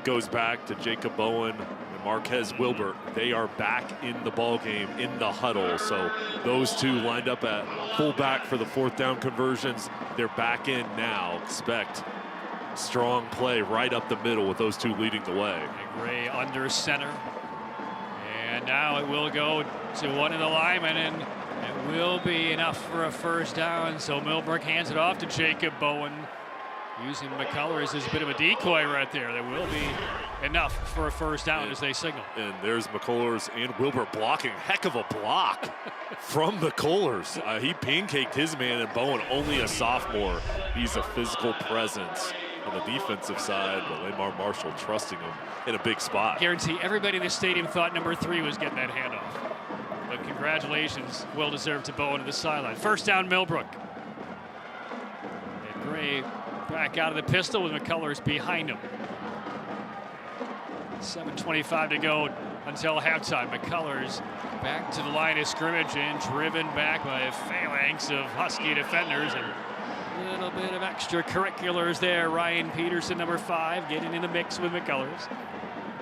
goes back to Jacob Bowen. Marquez Wilbert, they are back in the ball game in the huddle. So those two lined up at fullback for the 4th down conversions. They're back in now. Expect strong play right up the middle with those two leading the way. Gray under center. And now it will go to one of the linemen, and it will be enough for a first down. So Millbrook hands it off to Jacob Bowen, using McCullers as a bit of a decoy right there. There will be enough for a first down as they signal. And there's McCullers and Wilbert blocking. Heck of a block from McCullers. He pancaked his man, and Bowen, only a sophomore. He's a physical presence on the defensive side, but Lamar Marshall trusting him in a big spot. Guarantee everybody in the stadium thought number 3 was getting that handoff. But congratulations, well deserved to Bowen to the sideline. First down, Millbrook. And Gray back out of the pistol with McCullers behind him. 7:25 to go until halftime. McCullers back to the line of scrimmage and driven back by a phalanx of Husky defenders, and a little bit of extracurriculars there. Ryan Peterson, number 5, getting in the mix with McCullers.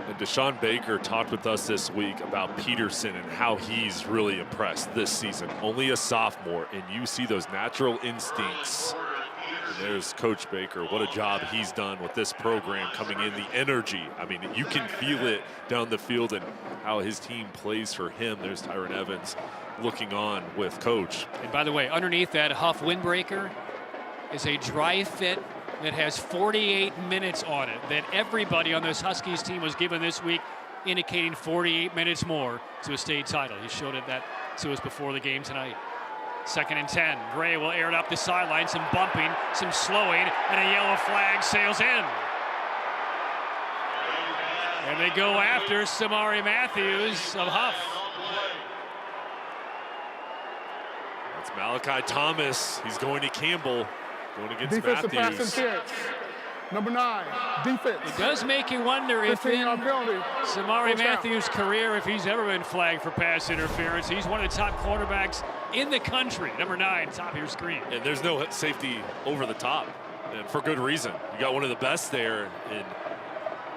And Deshaun Baker talked with us this week about Peterson and how he's really impressed this season. Only a sophomore, and you see those natural instincts. And there's Coach Baker. What a job he's done with this program coming in. The energy, I mean, you can feel it down the field and how his team plays for him. There's Tyron Evans looking on with Coach. And by the way, underneath that Huff windbreaker is a dry fit that has 48 minutes on it, that everybody on this Huskies team was given this week, indicating 48 minutes more to a state title. He showed it that to us before the game tonight. 2nd and 10. Gray will air it up the sideline. Some bumping, some slowing, and a yellow flag sails in. And they go after Samari Matthews of Huff. That's Malachi Thomas. He's going to Campbell, going against Defensive Matthews. pass interference. Number 9, defense. It does make you wonder if in Samari Matthews' career, if he's ever been flagged for pass interference. He's one of the top cornerbacks in the country. Number 9, top of your screen. And there's no safety over the top, and for good reason. You got one of the best there, and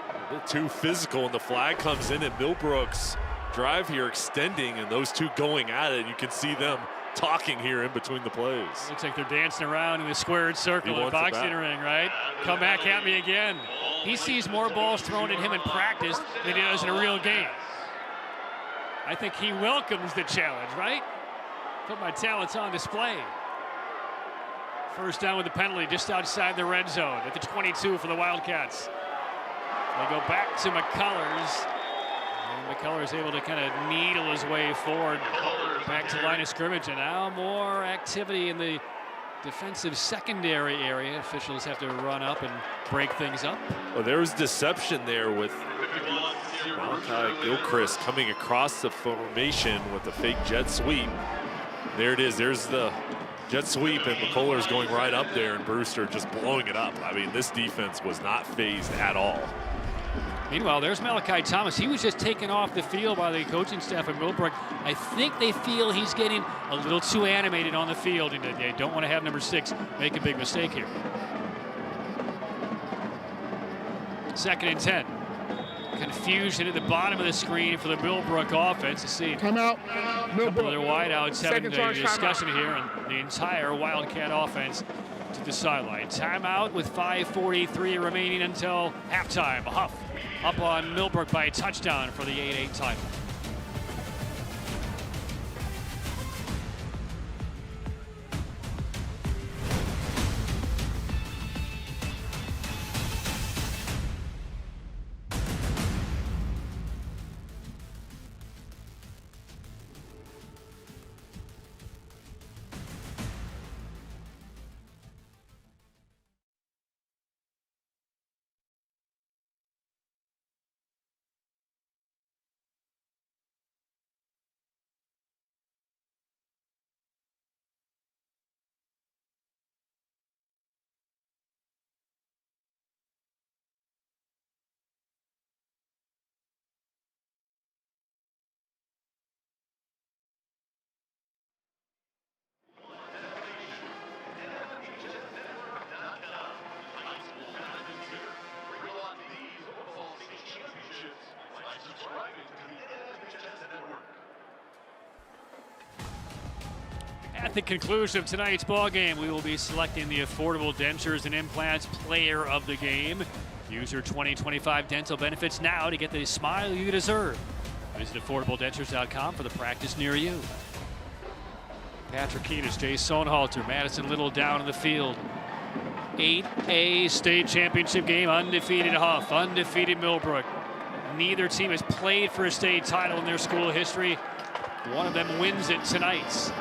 a bit too physical, and the flag comes in, and Millbrook's drive here extending, and those two going at it. You can see them talking here in between the plays. Looks like they're dancing around in the squared circle in the boxing ring, right? Come back at me again. He sees more balls thrown at him in practice than he does in a real game. I think he welcomes the challenge, right? Put my talents on display. First down with the penalty just outside the red zone at the 22 for the Wildcats. They go back to McCullers. And McCullers able to kind of needle his way forward back to line of scrimmage, and now more activity in the defensive secondary area. Officials have to run up and break things up. Well, there was deception there with Malachi Gilchrist coming across the formation with the fake jet sweep. There it is. There's the jet sweep, and McCullers going right up there, and Brewster just blowing it up. I mean, this defense was not phased at all. Meanwhile, there's Malachi Thomas. He was just taken off the field by the coaching staff at Millbrook. I think they feel he's getting a little too animated on the field, and they don't want to have number 6 make a big mistake here. 2nd and 10. Confusion at the bottom of the screen for the Millbrook offense. To see timeout. A couple of their wideouts having a discussion here, and the entire Wildcat offense to the sideline. Timeout with 5:43 remaining until halftime. Huff up on Millbrook by a touchdown for the 8-8 title. At the conclusion of tonight's ball game, we will be selecting the Affordable Dentures and Implants Player of the Game. Use your 2025 dental benefits now to get the smile you deserve. Visit AffordableDentures.com for the practice near you. Patrick Keenis, Jay Sonhalter, Madison Little down in the field. 8A state championship game, undefeated Huff, undefeated Millbrook. Neither team has played for a state title in their school history. One of them wins it tonight.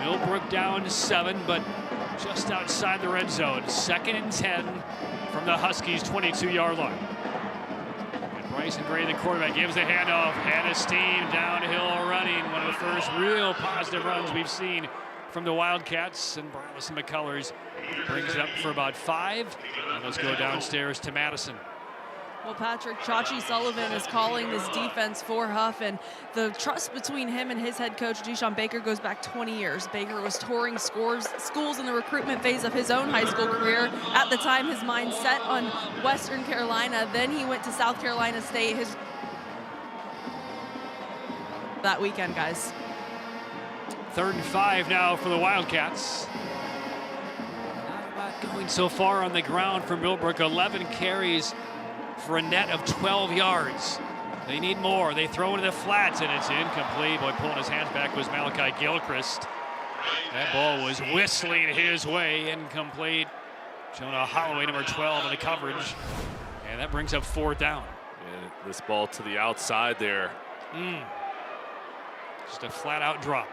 Millbrook down 7, but just outside the red zone. 2nd and 10 from the Huskies' 22-yard line. And Bryson Gray, the quarterback, gives the handoff. Hannah's team downhill running. One of the first real positive runs we've seen from the Wildcats. And Bryson McCullers brings it up for about 5. And let's go downstairs to Madison. Well, Patrick, Chachi Sullivan is calling this defense for Huff, and the trust between him and his head coach, Deshaun Baker, goes back 20 years. Baker was touring schools in the recruitment phase of his own high school career. At the time, his mind set on Western Carolina. Then he went to South Carolina State that weekend, guys. 3rd and 5 now for the Wildcats. Not going so far on the ground for Millbrook. 11 carries for a net of 12 yards. They need more. They throw into the flats, and it's incomplete. Boy, pulling his hands back was Malachi Gilchrist. That ball was whistling his way, incomplete. Jonah Holloway, number 12, in the coverage. And that brings up 4th down. And this ball to the outside there. Just a flat-out drop.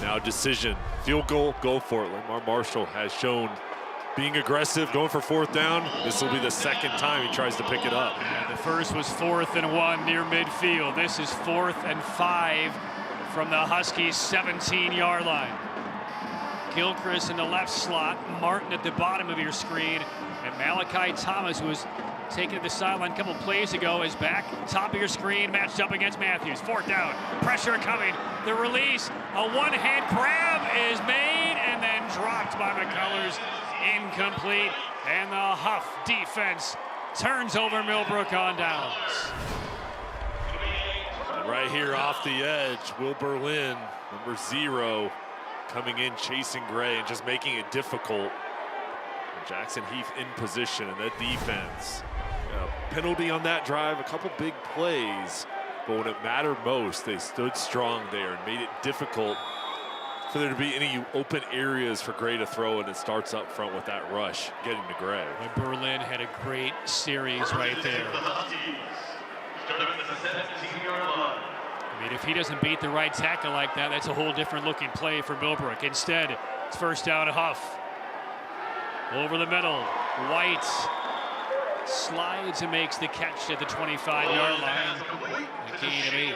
Now decision. Field goal, go for it. Lamar Marshall has shown being aggressive, going for 4th down. This will be the 2nd time he tries to pick it up. Yeah, the first was 4th and 1 near midfield. This is 4th and 5 from the Huskies' 17-yard line. Gilchrist in the left slot, Martin at the bottom of your screen, and Malachi Thomas, who was taken to the sideline a couple plays ago, is back top of your screen, matched up against Matthews. 4th down, pressure coming, the release, a one-hand grab is made and then dropped by McCullers. Incomplete, and the Huff defense turns over Millbrook on downs. And right here off the edge, Will Berlin, number 0, coming in, chasing Gray and just making it difficult. Jackson Heath in position, and that defense. Penalty on that drive, a couple big plays, but when it mattered most, they stood strong there and made it difficult for there to be any open areas for Gray to throw, and it starts up front with that rush getting to Gray. And Berlin had a great series right there. I mean, if he doesn't beat the right tackle like that, that's a whole different looking play for Millbrook. Instead, it's 1st down to Huff. Over the middle, White slides and makes the catch at the 25-yard line. A gain of 8.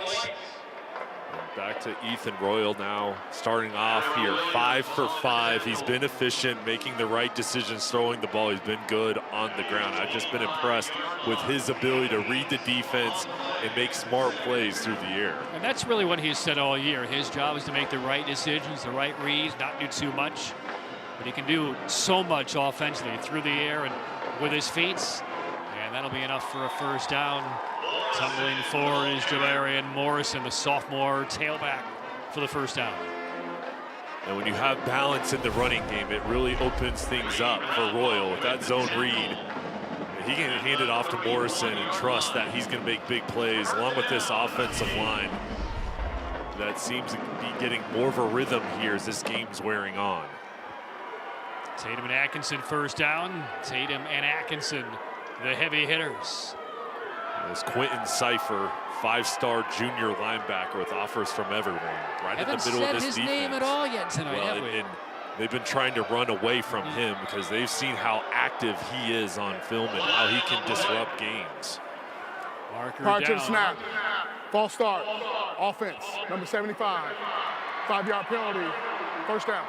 Back to Ethan Royal now, starting off here, 5 for 5. He's been efficient, making the right decisions, throwing the ball. He's been good on the ground. I've just been impressed with his ability to read the defense and make smart plays through the air. And that's really what he's said all year. His job is to make the right decisions, the right reads, not do too much. But he can do so much offensively through the air and with his feet. And that'll be enough for a first down. Tumbling forward is Javarian Morrison, the sophomore tailback, for the first down. And when you have balance in the running game, it really opens things up for Royal. With that zone read, he can hand it off to Morrison and trust that he's going to make big plays, along with this offensive line that seems to be getting more of a rhythm here as this game's wearing on. Tatum and Atkinson first down. Tatum and Atkinson, the heavy hitters. There's Quentin Cipher, 5-star junior linebacker with offers from everyone. Right in the middle of this defense. Haven't said his name at all yet tonight, have we? And they've been trying to run away from him because they've seen how active he is on film and how he can disrupt games. Prior to the snap, false start, offense, number 75, 5-yard penalty, first down.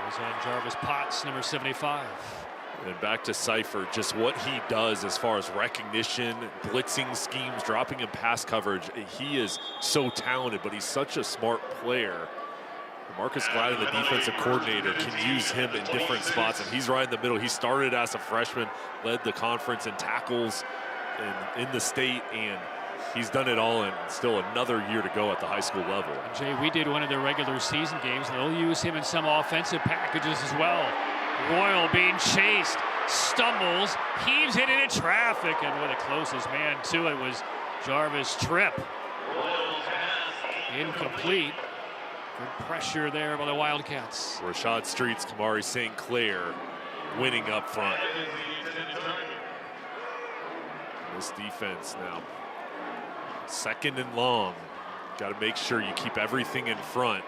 Goes on Jarvis Potts, number 75. And back to Cipher, just what he does as far as recognition, blitzing schemes, dropping in pass coverage. He is so talented, but he's such a smart player. Marcus Gladden, the defensive coordinator, can use him in different spots, and he's right in the middle. He started as a freshman, led the conference in tackles in the state, and he's done it all, and still another year to go at the high school level. And Jay, we did one of their regular season games, and they'll use him in some offensive packages as well. Royal being chased, stumbles, heaves it into traffic, and with the closest man to it was Jarvis Tripp. Incomplete. Good pressure there by the Wildcats. Rashad Streets, Kamari St. Clair winning up front. This defense now, 2nd and long. Got to make sure you keep everything in front.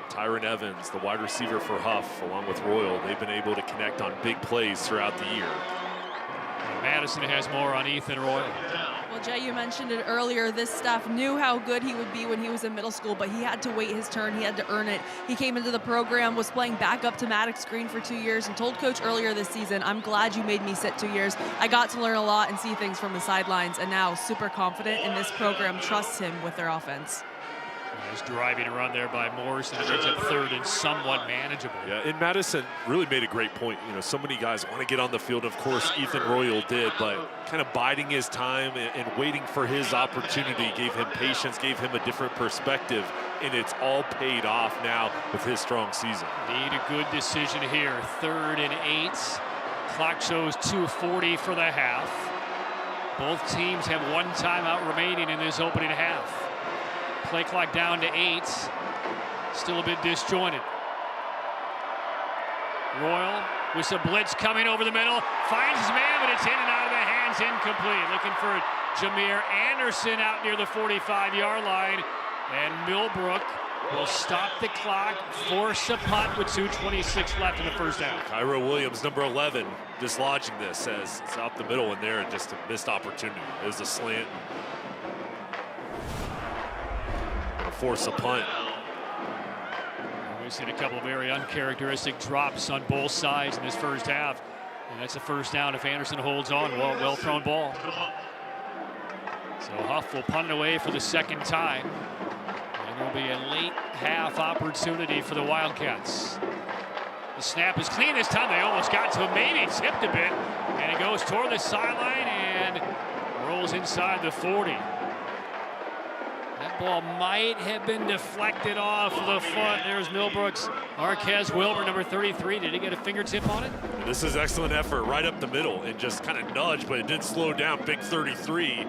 Tyron Evans, the wide receiver for Huff, along with Royal, they've been able to connect on big plays throughout the year. And Madison has more on Ethan Royal. Well, Jay, you mentioned it earlier. This staff knew how good he would be when he was in middle school, but he had to wait his turn. He had to earn it. He came into the program, was playing backup to Maddox Green for 2 years, and told coach earlier this season, I'm glad you made me sit 2 years. I got to learn a lot and see things from the sidelines, and now super confident, and this program trusts him with their offense. Nice driving run there by Morrison. It ends up 3rd and somewhat manageable. Yeah, and Madison really made a great point. You know, so many guys want to get on the field. Of course, Ethan Royal did, but kind of biding his time and waiting for his opportunity gave him patience, gave him a different perspective, and it's all paid off now with his strong season. Need a good decision here. 3rd and 8. Clock shows 2:40 for the half. Both teams have 1 timeout remaining in this opening half. Play clock down to 8. Still a bit disjointed. Royal with some blitz coming over the middle. Finds his man, but it's in and out of the hands, incomplete. Looking for Jameer Anderson out near the 45-yard line. And Millbrook will stop the clock, force a punt with 2:26 left in the first down. Cairo Williams, number 11, dislodging this as it's out the middle in there and just a missed opportunity. It was a slant. Force a punt. We've seen a couple of very uncharacteristic drops on both sides in this first half, and that's a first down if Anderson holds on. Well thrown ball. So Huff will punt it away for the 2nd time, and there'll be a late half opportunity for the Wildcats. The snap is clean this time. They almost got to him, maybe tipped a bit, and it goes toward the sideline and rolls inside the 40. That ball might have been deflected off the foot. There's Millbrook's Marquez Wilbur, number 33. Did he get a fingertip on it? This is excellent effort right up the middle and just kind of nudge, but it did slow down. Big 33.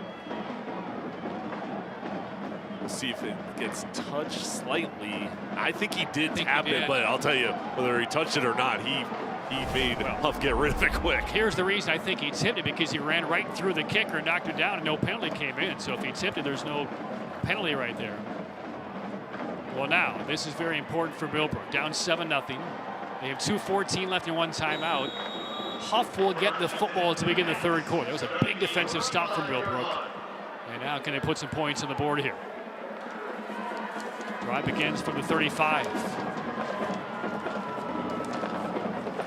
We'll see if it gets touched slightly. I think he did tap it, but I'll tell you, whether he touched it or not, he made Huff get rid of it quick. Here's the reason I think he tipped it, because he ran right through the kicker and knocked it down, and no penalty came in. So if he tipped it, there's no penalty right there. Well, now this is very important for Millbrook. Down 7-0. They have 2:14 left and 1 timeout. Huff will get the football to begin the 3rd quarter. That was a big defensive stop from Millbrook. And now can they put some points on the board here? Drive begins from the 35.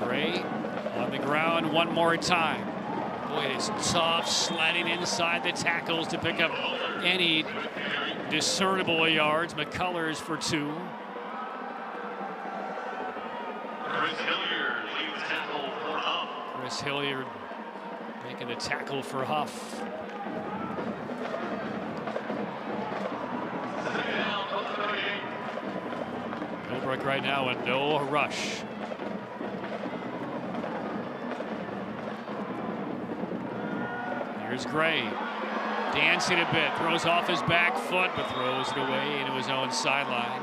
Gray on the ground one more time. Boy, it is tough sledding inside the tackles to pick up any discernible yards. McCullers for 2. Chris Hilliard making the tackle for Huff. Millbrook right now in no rush. Here's Gray, dancing a bit, throws off his back foot, but throws it away into his own sideline.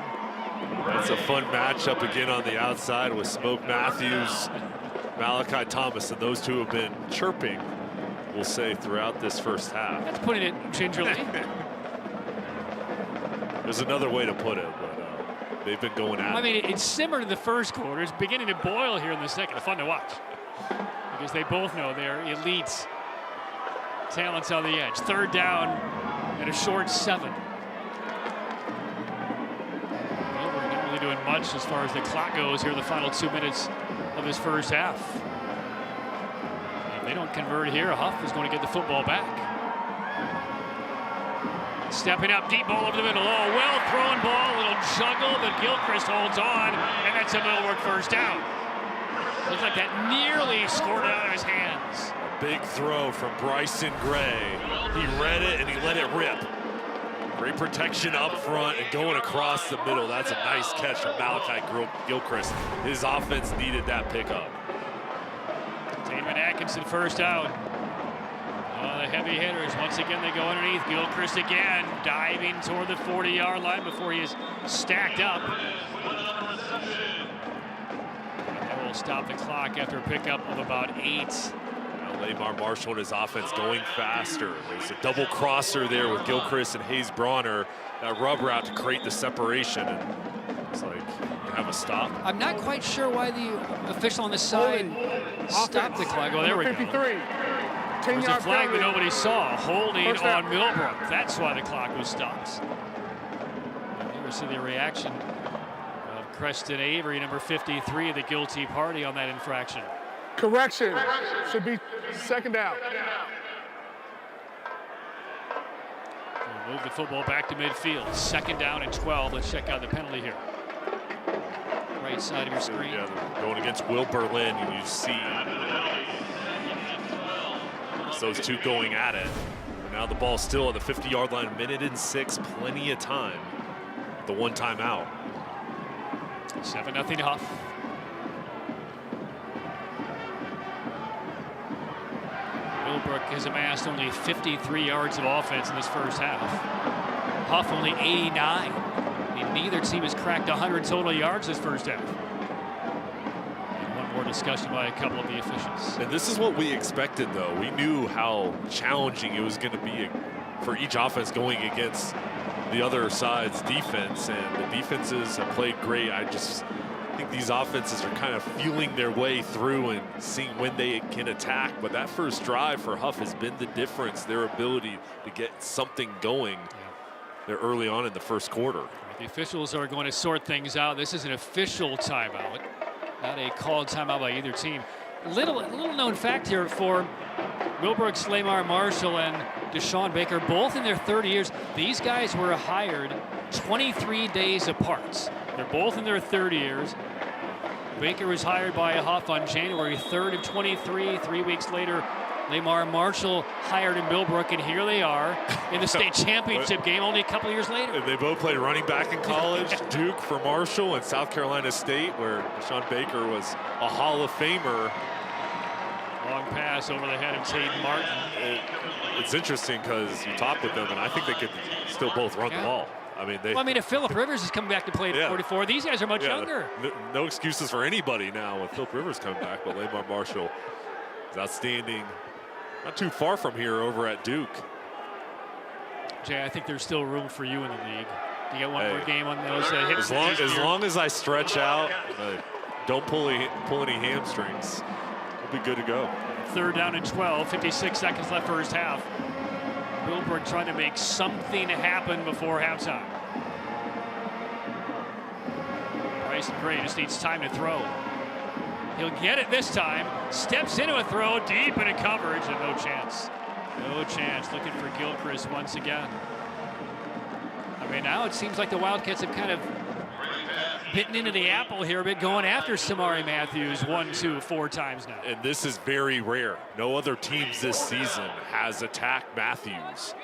That's a fun matchup again on the outside with Smoke Matthews, Malachi Thomas, and those two have been chirping, we'll say, throughout this first half. That's putting it gingerly. There's another way to put it, but they've been going at it. I mean, it simmered in the first quarter. It's beginning to boil here in the second. Fun to watch because they both know they're elite talents on the edge. 3rd down and a short 7. Well, we're not really doing much as far as the clock goes here in the final 2 minutes of this first half. If they don't convert here, Huff is going to get the football back. Stepping up, deep ball over the middle. Oh, well thrown ball, a little juggle, but Gilchrist holds on, and that's a Millbrook first down. Looks like that nearly scored out of his hands. Big throw from Bryson Gray. He read it and he let it rip. Great protection up front and going across the middle. That's a nice catch from Malachi Gilchrist. His offense needed that pickup. David Atkinson first down. The heavy hitters, once again, they go underneath. Gilchrist again, diving toward the 40-yard line before he is stacked up. That will stop the clock after a pickup of about 8. Lamar Marshall and his offense going faster. There's a double crosser there with Gilchrist and Hayes Bronner. That rub route to create the separation. And it's like, you have a stop. I'm not quite sure why the official on the side stopped the clock. Oh, there we go. 53. There's a flag that nobody saw. Holding on Millbrook. That's why the clock was stopped. You never see the reaction of Creston Avery, number 53, the guilty party on that infraction. Correction. Should be 2nd down. We'll move the football back to midfield. 2nd down and 12. Let's check out the penalty here. Right side of your screen. Yeah, going against Will Berlin, and you see those two going at it. Now the ball still at the 50-yard line, 1:06, plenty of time. The one timeout. 7-0 Huff. Millbrook has amassed only 53 yards of offense in this first half. Huff only 89. And neither team has cracked 100 total yards this first half. And one more discussion by a couple of the officials. And this is what we expected, though. We knew how challenging it was going to be for each offense going against the other side's defense, and the defenses have played great. I think these offenses are kind of feeling their way through and seeing when they can attack. But that first drive for Huff has been the difference, their ability to get something going there early on in the first quarter. The officials are going to sort things out. This is an official timeout, not a called timeout by either team. Little known fact here for Millbrook's Lamar Marshall and Deshaun Baker, both in their 30 years. These guys were hired 23 days apart. They're both in their 30 years. Baker was hired by Huff on January 3rd of 23. 3 weeks later, Lamar Marshall hired in Millbrook, and here they are in the state championship game only a couple years later. And they both played running back in college. Duke for Marshall and South Carolina State, where Deshaun Baker was a Hall of Famer. Long pass over the head of Tate Martin. It's interesting because you talk with them, and I think they could still both run the ball. I mean, if Phillip Rivers is coming back to play at 44, these guys are much younger. No excuses for anybody now with Phillip Rivers coming back, but Lamar Marshall is outstanding. Not too far from here over at Duke. Jay, I think there's still room for you in the league. You get one more game on those hips. As long as I stretch out, don't pull any hamstrings, we'll be good to go. 3rd down and 12, 56 seconds left first half. Millbrook trying to make something happen before halftime. Bryson Gray just needs time to throw. He'll get it this time. Steps into a throw, deep into coverage, and no chance. No chance. Looking for Gilchrist once again. I mean, now it seems like the Wildcats have kind of bitten into the apple here a bit, going after Samari Matthews 1, 2, 4 times now. And this is very rare. No other teams this season has attacked Matthews.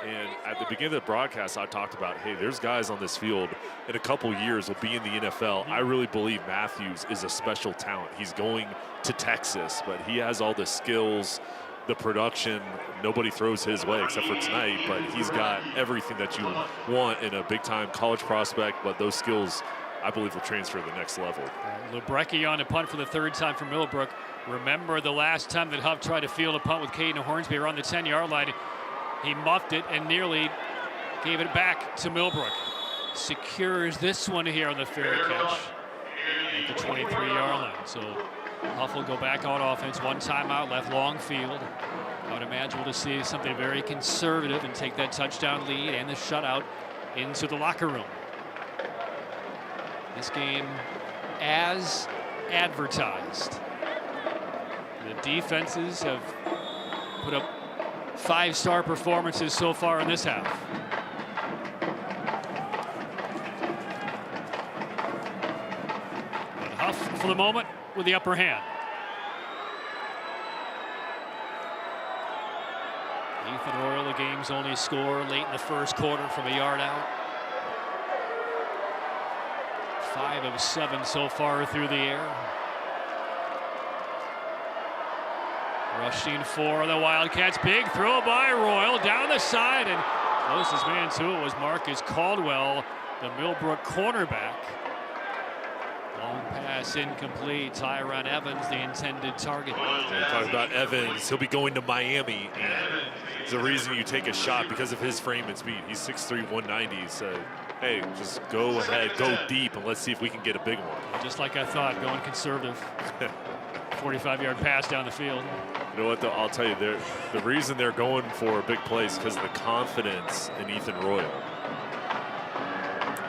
And at the beginning of the broadcast, I talked about, hey, there's guys on this field in a couple years will be in the NFL. I really believe Matthews is a special talent. He's going to Texas, but he has all the skills, the production. Nobody throws his way except for tonight, but he's got everything that you want in a big-time college prospect, but those skills, I believe, will transfer to the next level. Lebrecki on a punt for the 3rd time for Millbrook. Remember the last time that Huff tried to field a punt with Caden Hornsby around the 10-yard line. He muffed it and nearly gave it back to Millbrook. Secures this one here on the fair catch at the 23-yard line. So Huff will go back on offense. 1 timeout left, long field. I would imagine we'll just see something very conservative and take that touchdown lead and the shutout into the locker room. This game as advertised. The defenses have put up 5-star performances so far in this half. But Huff, for the moment, with the upper hand. Ethan Royal, the game's only score late in the 1st quarter from a yard out. 5 of 7 so far through the air. Rushing for the Wildcats. Big throw by Royal down the side, and closest man to it was Marcus Caldwell, the Millbrook cornerback. Long pass incomplete. Tyron Evans, the intended target. Talking about Evans, he'll be going to Miami. And there's a reason you take a shot because of his frame and speed. He's 6'3", 190. So, hey, just go ahead, go deep, and let's see if we can get a big one. Just like I thought, going conservative. 45-yard pass down the field. You know what, though? I'll tell you, the reason they're going for a big play is because of the confidence in Ethan Royal.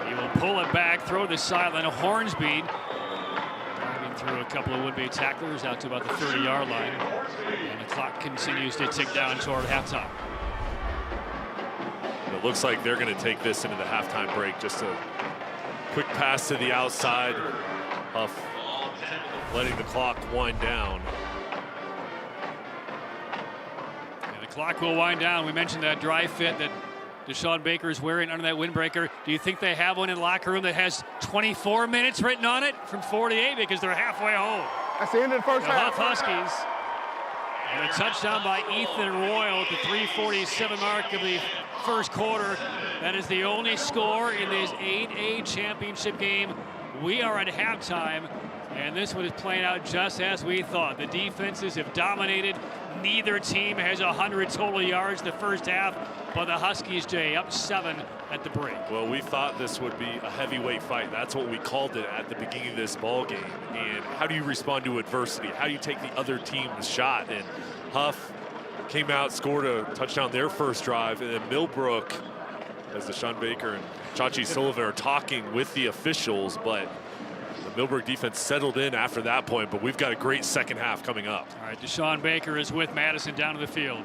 He will pull it back, throw the sideline. Hornsby driving through a couple of would-be tacklers out to about the 30-yard line. And the clock continues to tick down toward halftime. It looks like they're going to take this into the halftime break. Just a quick pass to the outside. Huff letting the clock wind down. And the clock will wind down. We mentioned that dry fit that Deshaun Baker is wearing under that windbreaker. Do you think they have one in the locker room that has 24 minutes written on it from 48 because they're halfway home? That's the end of the first half. Huff Huskies. And a touchdown by Ethan Royal at the 3:47 mark of the 1st quarter. That is the only score in this 8A championship game. We are at halftime, and this one is playing out just as we thought. The defenses have dominated. Neither team has 100 total yards the first half, but the Huskies, Jay, up 7 at the break. Well, we thought this would be a heavyweight fight. That's what we called it at the beginning of this ball game. And how do you respond to adversity? How do you take the other team's shot? And Huff came out, scored a touchdown their first drive, and then Millbrook, as Deshaun Baker and Chachi Sullivan are talking with the officials, but the Millbrook defense settled in after that point, but we've got a great second half coming up. All right, Deshaun Baker is with Madison down to the field.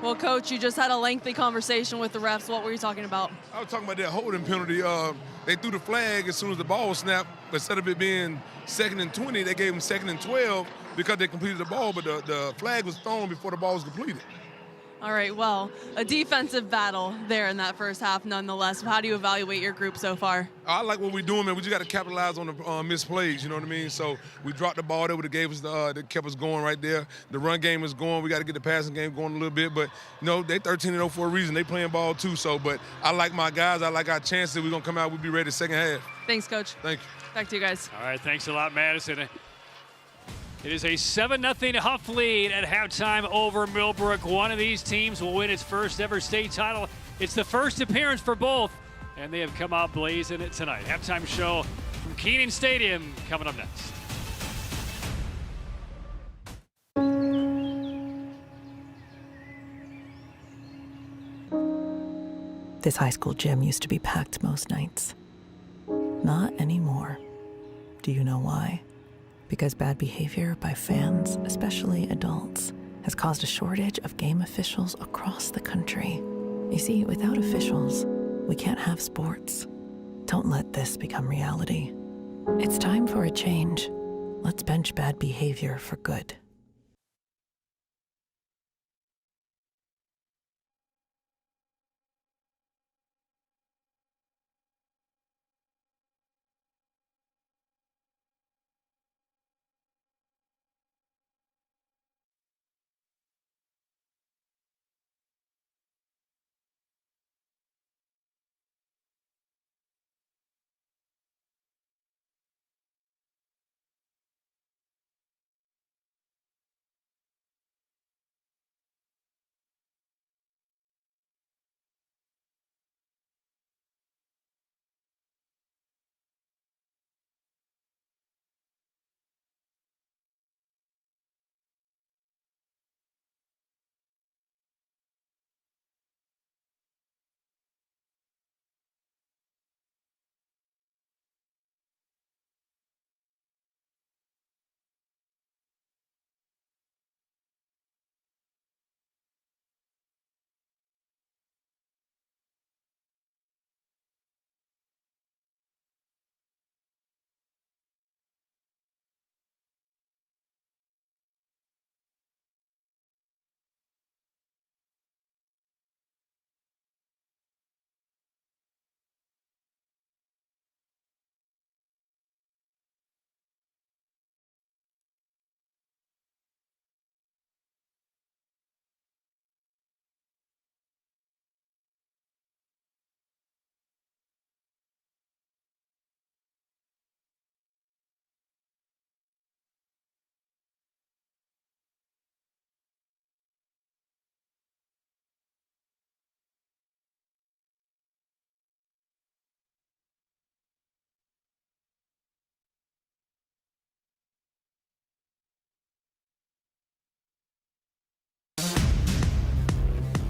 Well, Coach, you just had a lengthy conversation with the refs. What were you talking about? I was talking about that holding penalty. They threw the flag as soon as the ball was snapped. Instead of it being 2nd and 20, they gave them 2nd and 12 because they completed the ball, but the flag was thrown before the ball was completed. All right, well, a defensive battle there in that first half nonetheless. How do you evaluate your group so far? I like what we're doing, man. We just got to capitalize on the missed plays, you know what I mean? So we dropped the ball. That would have gave us that kept us going right there. The run game is going. We got to get the passing game going a little bit. But, you know, they 13-0 for a reason. They playing ball too. So, but I like my guys. I like our chances. We're going to come out. We'll be ready second half. Thanks, Coach. Thank you. Back to you guys. All right, thanks a lot, Madison. It is a 7-0 Huff lead at halftime over Millbrook. One of these teams will win its first ever state title. It's the first appearance for both, and they have come out blazing it tonight. Halftime show from Kenan Stadium coming up next. This high school gym used to be packed most nights. Not anymore. Do you know why? Because bad behavior by fans, especially adults, has caused a shortage of game officials across the country. You see, without officials, we can't have sports. Don't let this become reality. It's time for a change. Let's bench bad behavior for good.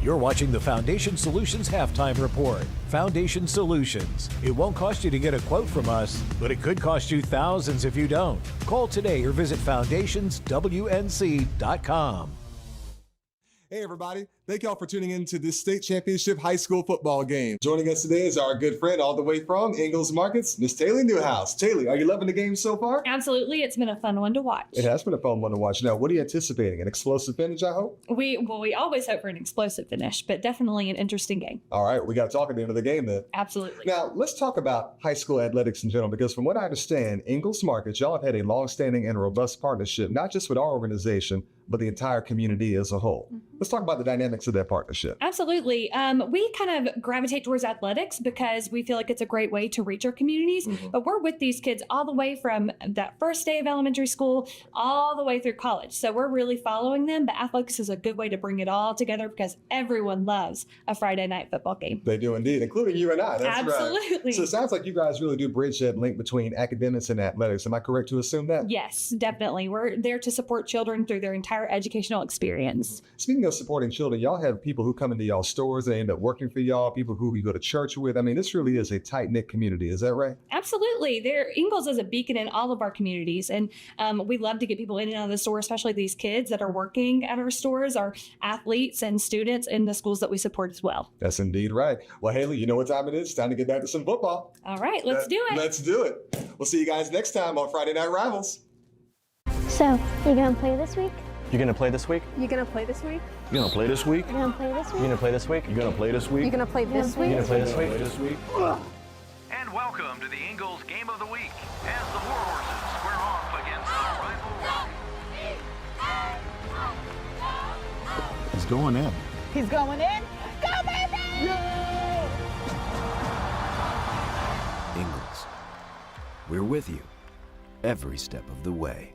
You're watching the Foundation Solutions Halftime Report. Foundation Solutions. It won't cost you to get a quote from us, but it could cost you thousands if you don't. Call today or visit foundationswnc.com. Hey everybody, thank y'all for tuning in to this state championship high school football game. Joining us today is our good friend all the way from Ingalls Markets, Miss Taylor Newhouse. Taylor, are you loving the game so far? Absolutely, it's been a fun one to watch. It has been a fun one to watch. Now, what are you anticipating? An explosive finish, I hope? We always hope for an explosive finish, but definitely an interesting game. All right, we got to talk at the end of the game then. Absolutely. Now, let's talk about high school athletics in general, because from what I understand, Ingalls Markets, y'all have had a long-standing and robust partnership, not just with our organization, but the entire community as a whole. Let's talk about the dynamics of that partnership. Absolutely. We kind of gravitate towards athletics because we feel like it's a great way to reach our communities. But we're with these kids all the way from that first day of elementary school all the way through college. So we're really following them. But athletics is a good way to bring it all together because everyone loves a Friday night football game. They do indeed, including you and I. That's Absolutely. Right. So it sounds like you guys really do bridge that link between academics and athletics. Am I correct to assume that? Yes, definitely. We're there to support children through their entire educational experience. Speaking of supporting children, y'all have people who come into y'all stores and end up working for y'all, people who you go to church with. I mean, this really is a tight-knit community. Is that right? Absolutely. Ingalls is a beacon in all of our communities. And we love to get people in and out of the store, especially these kids that are working at our stores, our athletes and students in the schools that we support as well. That's indeed right. Well, Haley, you know what time it is. It's time to get back to some football. All right, let's do it. Let's do it. We'll see you guys next time on Friday Night Rivals. So, you gonna play this week? You gonna play this week? You gonna play this week? You gonna play this week? You gonna play this You week? gonna play this week? You gonna play this week? You gonna play this week? You gonna play this week? And welcome to the Ingalls Game of the Week as the War Horses square off against the rival Rock. He's going in. He's going in. Go, baby! Ingalls, we're with you every step of the way.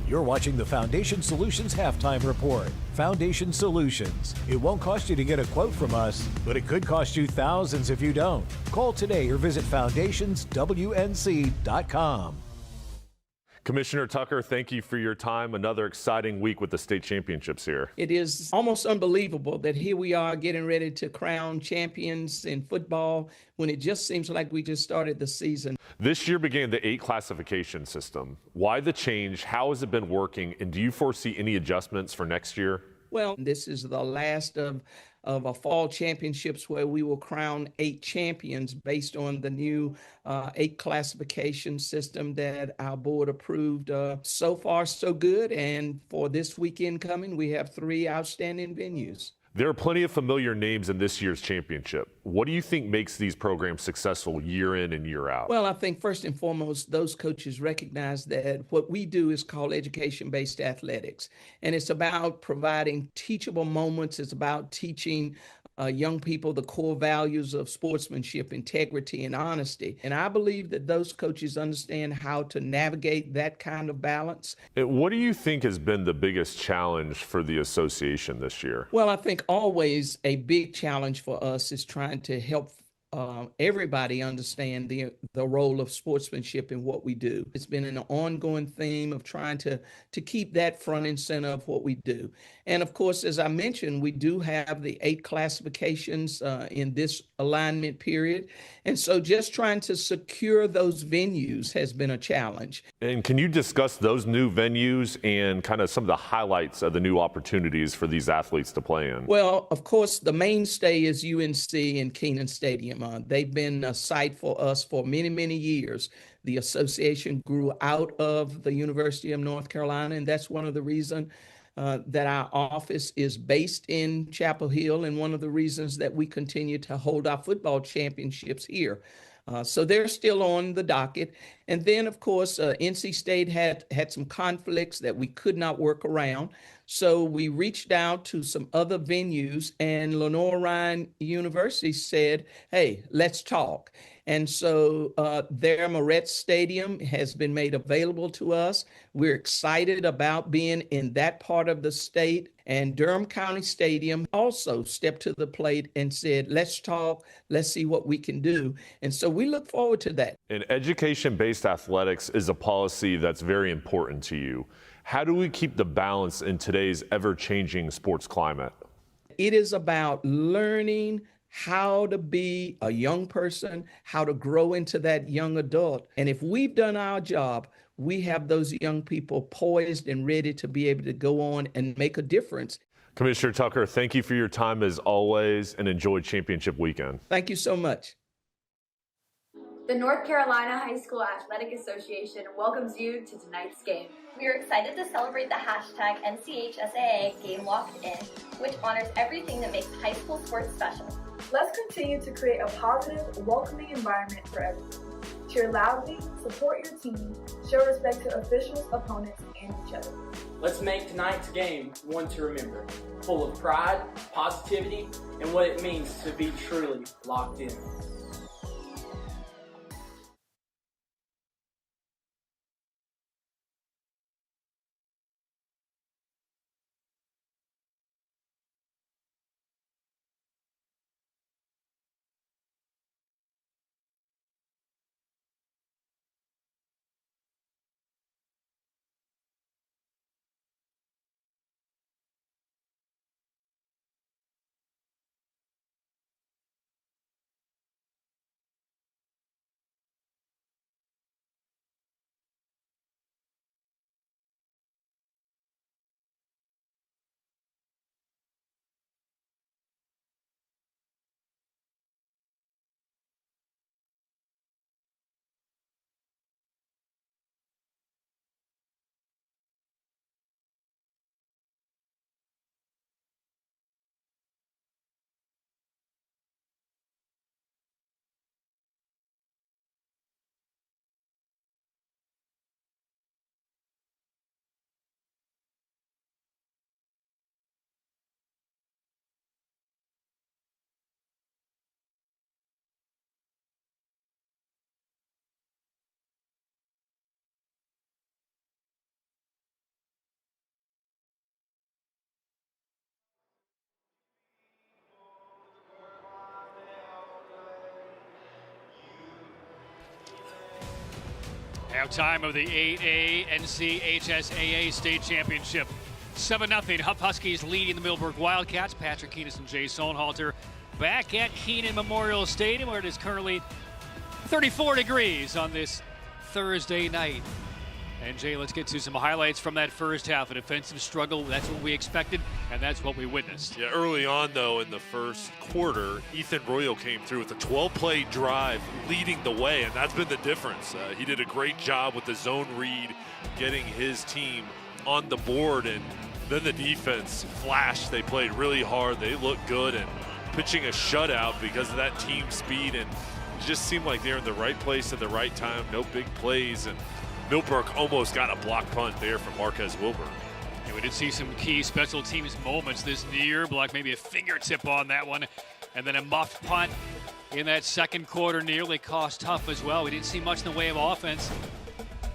You're watching the Foundation Solutions Halftime Report. Foundation Solutions. It won't cost you to get a quote from us, but it could cost you thousands if you don't. Call today or visit foundationswnc.com. Commissioner Tucker, thank you for your time. Another exciting week with the state championships here. It is almost unbelievable that here we are getting ready to crown champions in football when it just seems like we just started the season. This year began the 8 classification system. Why the change? How has it been working? And do you foresee any adjustments for next year? Well, this is the last of a fall championships where we will crown 8 champions based on the new 8 classification system that our board approved. So far, so good. And for this weekend coming, we have 3 outstanding venues. There are plenty of familiar names in this year's championship. What do you think makes these programs successful year in and year out? Well, I think first and foremost, those coaches recognize that what we do is called education-based athletics. And it's about providing teachable moments. It's about teaching young people the core values of sportsmanship, integrity, and honesty. And I believe that those coaches understand how to navigate that kind of balance. What do you think has been the biggest challenge for the association this year? Well, I think always a big challenge for us is trying to help everybody understand the role of sportsmanship in what we do. It's been an ongoing theme of trying to keep that front and center of what we do. And of course, as I mentioned, we do have the 8 classifications in this alignment period. And so just trying to secure those venues has been a challenge. And can you discuss those new venues and kind of some of the highlights of the new opportunities for these athletes to play in? Well, of course, the mainstay is UNC and Kenan Stadium. They've been a site for us for many, many years. The association grew out of the University of North Carolina, and that's one of the reasons that our office is based in Chapel Hill, and one of the reasons that we continue to hold our football championships here. So they're still on the docket. And then, of course, NC State had some conflicts that we could not work around. So we reached out to some other venues, and Lenore Ryan University said, hey, let's talk. And so their Moretz Stadium has been made available to us. We're excited about being in that part of the state. And Durham County Stadium also stepped to the plate and said, let's talk, let's see what we can do. And so we look forward to that. And education-based athletics is a policy that's very important to you. How do we keep the balance in today's ever-changing sports climate? It is about learning how to be a young person, how to grow into that young adult. And if we've done our job, we have those young people poised and ready to be able to go on and make a difference. Commissioner Tucker, thank you for your time as always, and enjoy championship weekend. Thank you so much. The North Carolina High School Athletic Association welcomes you to tonight's game. We are excited to celebrate the hashtag NCHSAA Game Locked In, which honors everything that makes high school sports special. Let's continue to create a positive, welcoming environment for everyone. Cheer loudly, support your team, show respect to officials, opponents, and each other. Let's make tonight's game one to remember, full of pride, positivity, and what it means to be truly locked in. Halftime of the 8A NCHSAA State Championship. 7-0, Huff Huskies leading the Millbrook Wildcats. Patrick Keenis and Jay Sohnhalter back at Kenan Memorial Stadium, where it is currently 34 degrees on this Thursday night. And Jay, let's get to some highlights from that first half. A defensive struggle, that's what we expected, and that's what we witnessed. Yeah, early on, though, in the first quarter, Ethan Royal came through with a 12-play drive leading the way, and that's been the difference. He did a great job with the zone read, getting his team on the board, and then the defense flashed. They played really hard. They looked good, and pitching a shutout because of that team speed, and it just seemed like they're in the right place at the right time. No big plays, and Millbrook almost got a block punt there from Marquez Wilbur. Yeah, we did see some key special teams moments this near block, maybe a fingertip on that one, and then a muffed punt in that second quarter nearly cost Huff as well. We didn't see much in the way of offense.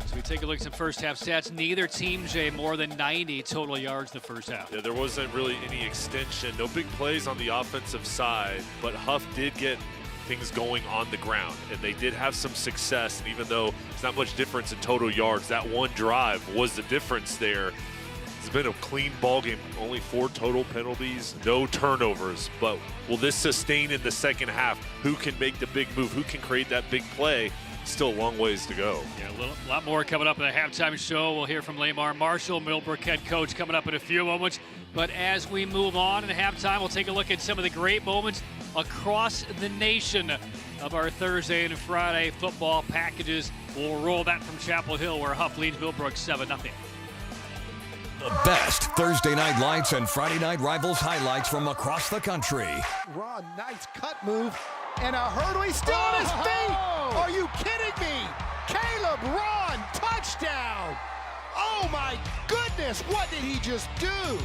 So we take a look at some first half stats. Neither team, Jay, more than 90 total yards in the first half. Yeah, there wasn't really any extension. No big plays on the offensive side, but Huff did get things going on the ground, and they did have some success. And even though it's not much difference in total yards, that one drive was the difference there. It's been a clean ball game, only 4 total penalties, no turnovers. But will this sustain in the second half? Who can make the big move? Who can create that big play? Still a long ways to go. Yeah, a lot more coming up in the halftime show. We'll hear from Lamar Marshall, Millbrook head coach, coming up in a few moments. But as we move on in halftime, we'll take a look at some of the great moments across the nation of our Thursday and Friday football packages. We'll roll that from Chapel Hill, where Huff leads Millbrook 7-0. The best Thursday night lights and Friday night rivals highlights from across the country. Ron, nice cut move and a hurdle. He's still on his feet. Are you kidding me? Caleb Ron, touchdown. Oh my goodness, what did he just do?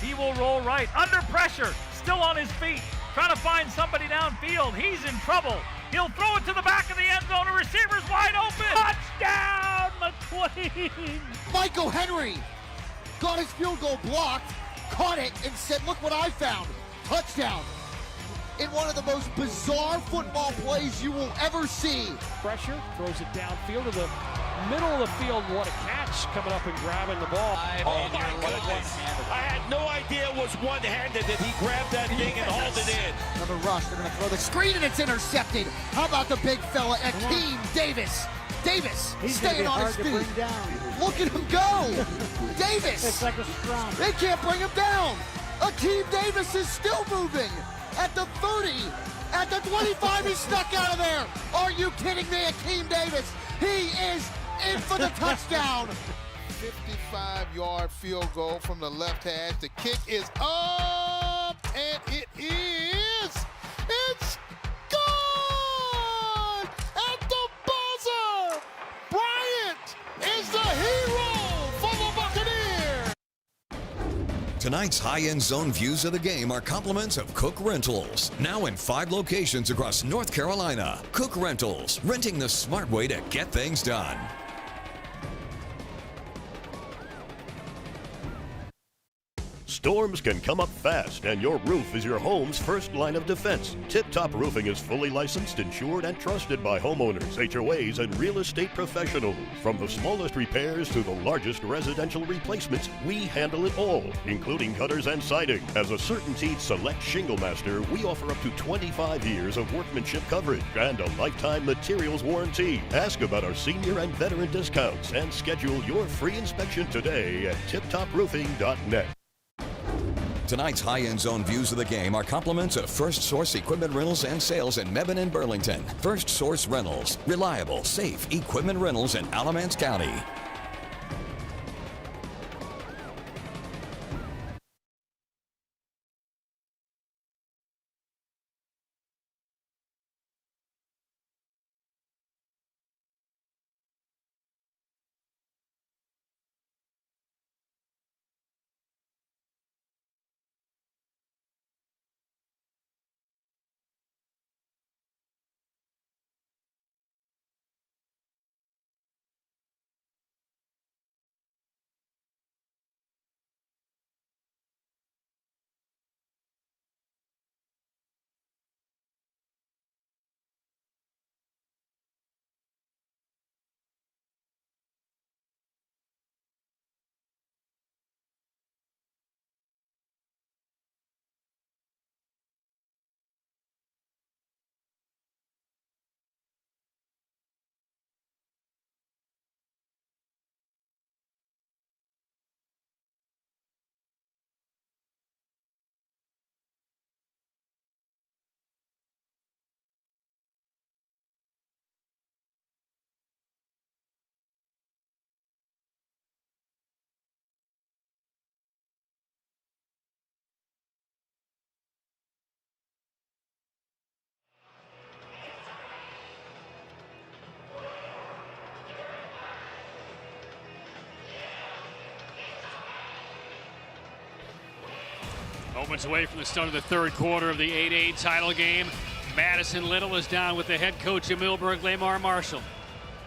He will roll right, under pressure, still on his feet, trying to find somebody downfield. He's in trouble. He'll throw it to the back of the end zone. The receiver's wide open. Touchdown, McQueen. Michael Henry got his field goal blocked, caught it, and said, look what I found. Touchdown. In one of the most bizarre football plays you will ever see. Pressure, throws it downfield to the middle of the field. What a catch, coming up and grabbing the ball. Oh my goodness. I had no idea it was one-handed that he grabbed that thing and hauled it in. Another rush, they're gonna throw the screen and it's intercepted. How about the big fella, Akeem Davis? Davis staying on his feet. Look at him go. Davis. It's like a scrum. They can't bring him down. Akeem Davis is still moving. At the 30, at the 25, he's stuck out of there. Are you kidding me, Akeem Davis? He is in for the touchdown. 55-yard field goal from the left hash. The kick is up, and it is. It's good at the buzzer. Bryant is the hero for the Buccaneers. Tonight's high-end zone views of the game are compliments of Cook Rentals. Now in 5 locations across North Carolina. Cook Rentals, renting the smart way to get things done. Storms can come up fast, and your roof is your home's first line of defense. Tip Top Roofing is fully licensed, insured, and trusted by homeowners, HOAs, and real estate professionals. From the smallest repairs to the largest residential replacements, we handle it all, including gutters and siding. As a CertainTeed Select Shingle Master, we offer up to 25 years of workmanship coverage and a lifetime materials warranty. Ask about our senior and veteran discounts and schedule your free inspection today at tiptoproofing.net. Tonight's high-end zone views of the game are compliments of First Source Equipment Rentals and Sales in Mebane and Burlington. First Source Rentals, reliable, safe equipment rentals in Alamance County. Moments away from the start of the third quarter of the 8A title game. Madison Little is down with the head coach of Millbrook, Lamar Marshall.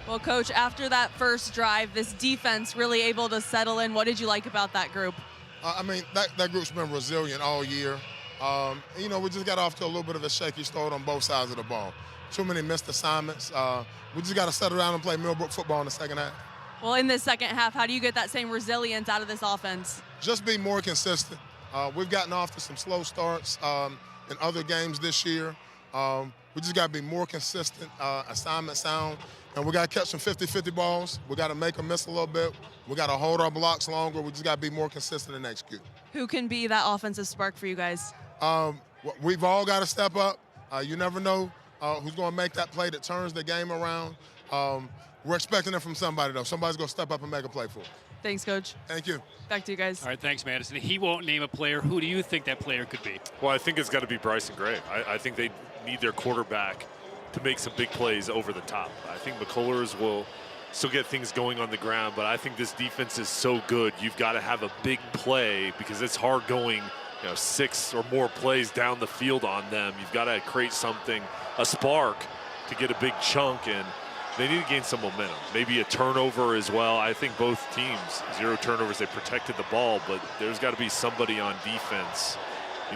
Well, Coach, after that first drive, this defense really able to settle in. What did you like about that group? That group's been resilient all year. We just got off to a little bit of a shaky start on both sides of the ball. Too many missed assignments. We just got to settle down and play Millbrook football in the second half. Well, in this second half, how do you get that same resilience out of this offense? Just be more consistent. We've gotten off to some slow starts in other games this year. We just got to be more consistent, assignment sound, and we got to catch some 50-50 balls. We got to make them miss a little bit. We got to hold our blocks longer. We just got to be more consistent and execute. Who can be that offensive spark for you guys? We've all got to step up. You never know who's going to make that play that turns the game around. We're expecting it from somebody, though. Somebody's going to step up and make a play for us. Thanks, Coach. Thank you. Back to you guys. All right, thanks, Madison. He won't name a player. Who do you think that player could be? Well, I think it's got to be Bryson Gray. I think they need their quarterback to make some big plays over the top. I think McCullers will still get things going on the ground, but I think this defense is so good. You've got to have a big play because it's hard going 6 or more plays down the field on them. You've got to create something, a spark, to get a big chunk, and they need to gain some momentum. Maybe a turnover as well. I think both teams, 0 turnovers, they protected the ball, but there's got to be somebody on defense.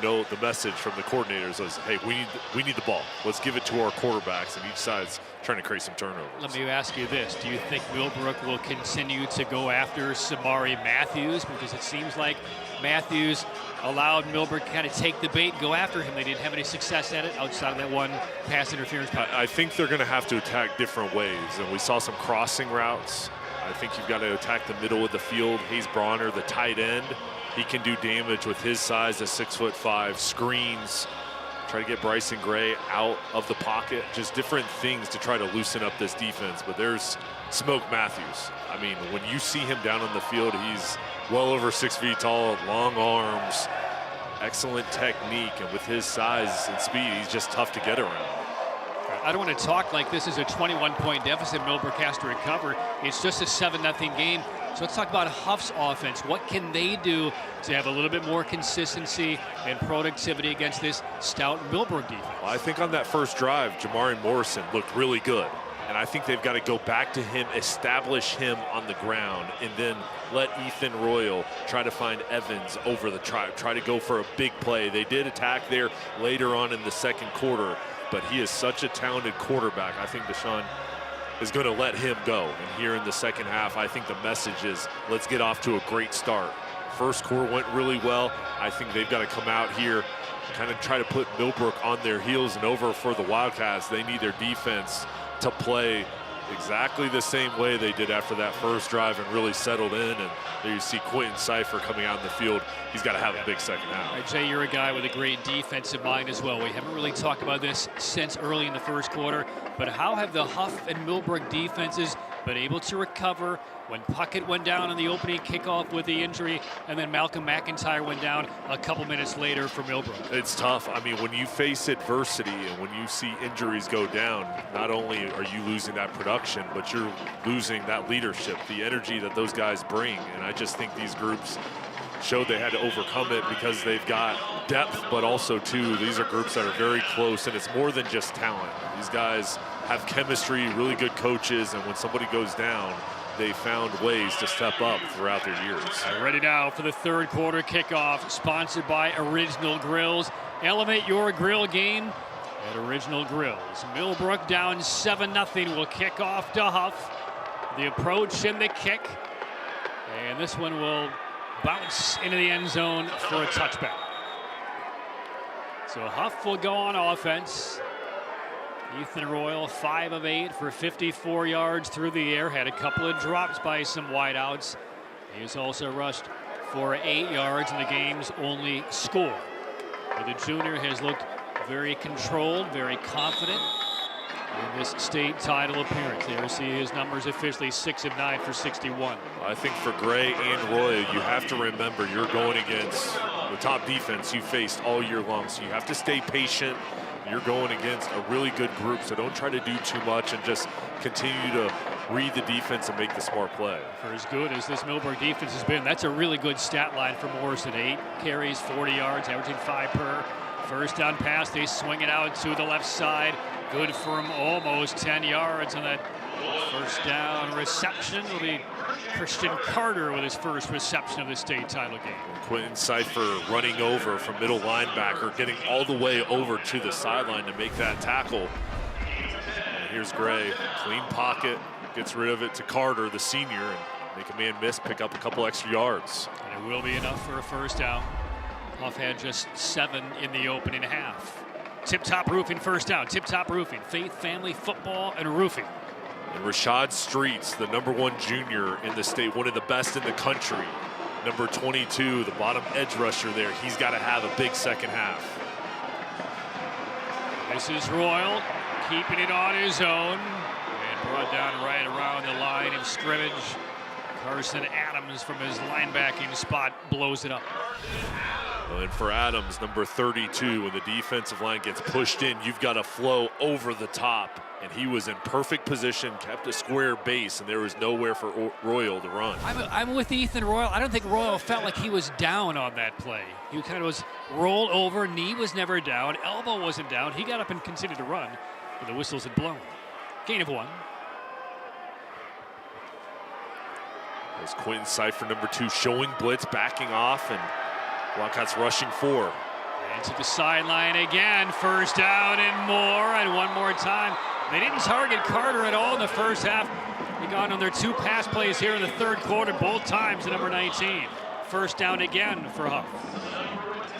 The message from the coordinators was, hey, we need the ball. Let's give it to our quarterbacks, and each side's trying to create some turnovers. Let me ask you this. Do you think Millbrook will continue to go after Samari Matthews? Because it seems like Matthews allowed Millbrook to kind of take the bait and go after him. They didn't have any success at it outside of that one pass interference. I think they're going to have to attack different ways, and we saw some crossing routes. I think you've got to attack the middle of the field. Hayes Bronner, the tight end, he can do damage with his size, the 6'5", screens, try to get Bryson Gray out of the pocket, just different things to try to loosen up this defense. But there's Smoke Matthews. I mean, when you see him down on the field, he's well over 6 feet tall, long arms, excellent technique, and with his size and speed, he's just tough to get around. I don't want to talk like this is a 21-point deficit Millbrook has to recover. It's just a 7-0 game. So let's talk about Huff's offense. What can they do to have a little bit more consistency and productivity against this stout Millbrook defense? Well, I think on that first drive, Jamari Morrison looked really good. And I think they've got to go back to him, establish him on the ground, and then let Ethan Royal try to find Evans over the try to go for a big play. They did attack there later on in the second quarter, but he is such a talented quarterback. I think Deshaun is going to let him go. And here in the second half, I think the message is let's get off to a great start. First quarter went really well. I think they've got to come out here, kind of try to put Millbrook on their heels, and over for the Wildcats, they need their defense to play exactly the same way they did after that first drive and really settled in. And there you see Quentin Cipher coming out in the field. He's got to have a big second half. All right, Jay, you're a guy with a great defensive mind as well. We haven't really talked about this since early in the first quarter, but how have the Huff and Millbrook defenses been able to recover when Puckett went down on the opening kickoff with the injury, and then Malcolm McIntyre went down a couple minutes later for Millbrook? It's tough. I mean, when you face adversity and when you see injuries go down, not only are you losing that production, but you're losing that leadership, the energy that those guys bring. And I just think these groups showed they had to overcome it because they've got depth, but also, too, these are groups that are very close, and it's more than just talent. These guys have chemistry, really good coaches, and when somebody goes down, they found ways to step up throughout their years. Ready now for the third quarter kickoff, sponsored by Original Grills. Elevate your grill game at Original Grills. Millbrook down 7-0 will kick off to Huff. The approach and the kick. And this one will bounce into the end zone for a touchback. So Huff will go on offense. Ethan Royal, 5 of 8 for 54 yards through the air. Had a couple of drops by some wideouts. He's also rushed for 8 yards in the game's only score. But the junior has looked very controlled, very confident in this state title appearance. There you see his numbers officially 6 of 9 for 61. I think for Gray and Royal, you have to remember you're going against the top defense you faced all year long. So you have to stay patient. You're going against a really good group, so don't try to do too much and just continue to read the defense and make the smart play. For as good as this Millbrook defense has been, that's a really good stat line for Morrison. 8 carries, 40 yards, averaging 5 per. First down pass, they swing it out to the left side. Good for him, almost 10 yards on that first down reception. Will be Christian Carter with his first reception of the state title game. Quentin Cipher running over from middle linebacker, getting all the way over to the sideline to make that tackle. And here's Gray, clean pocket, gets rid of it to Carter, the senior, and make a man miss, pick up a couple extra yards. And it will be enough for a first down. Huff had just 7 in the opening half. Tip Top Roofing first down. Tip Top Roofing, faith, family, football, and roofing. And Rashad Streets, the #1 junior in the state, one of the best in the country. Number 22, the bottom edge rusher there. He's got to have a big second half. This is Royal keeping it on his own and brought down right around the line of scrimmage. Carson Adams from his linebacking spot blows it up. And for Adams, number 32, when the defensive line gets pushed in, you've got to flow over the top. And he was in perfect position, kept a square base, and there was nowhere for Royal to run. I'm with Ethan Royal. I don't think Royal felt like he was down on that play. He kind of was rolled over, knee was never down, elbow wasn't down. He got up and continued to run, but the whistles had blown. Gain of 1. There's Quentin Cipher, number 2, showing blitz, backing off, and Wildcats rushing 4. And to the sideline again, first down and more, and one more time. They didn't target Carter at all in the first half. They got on their 2 pass plays here in the third quarter, both times to number 19. First down again for Huff.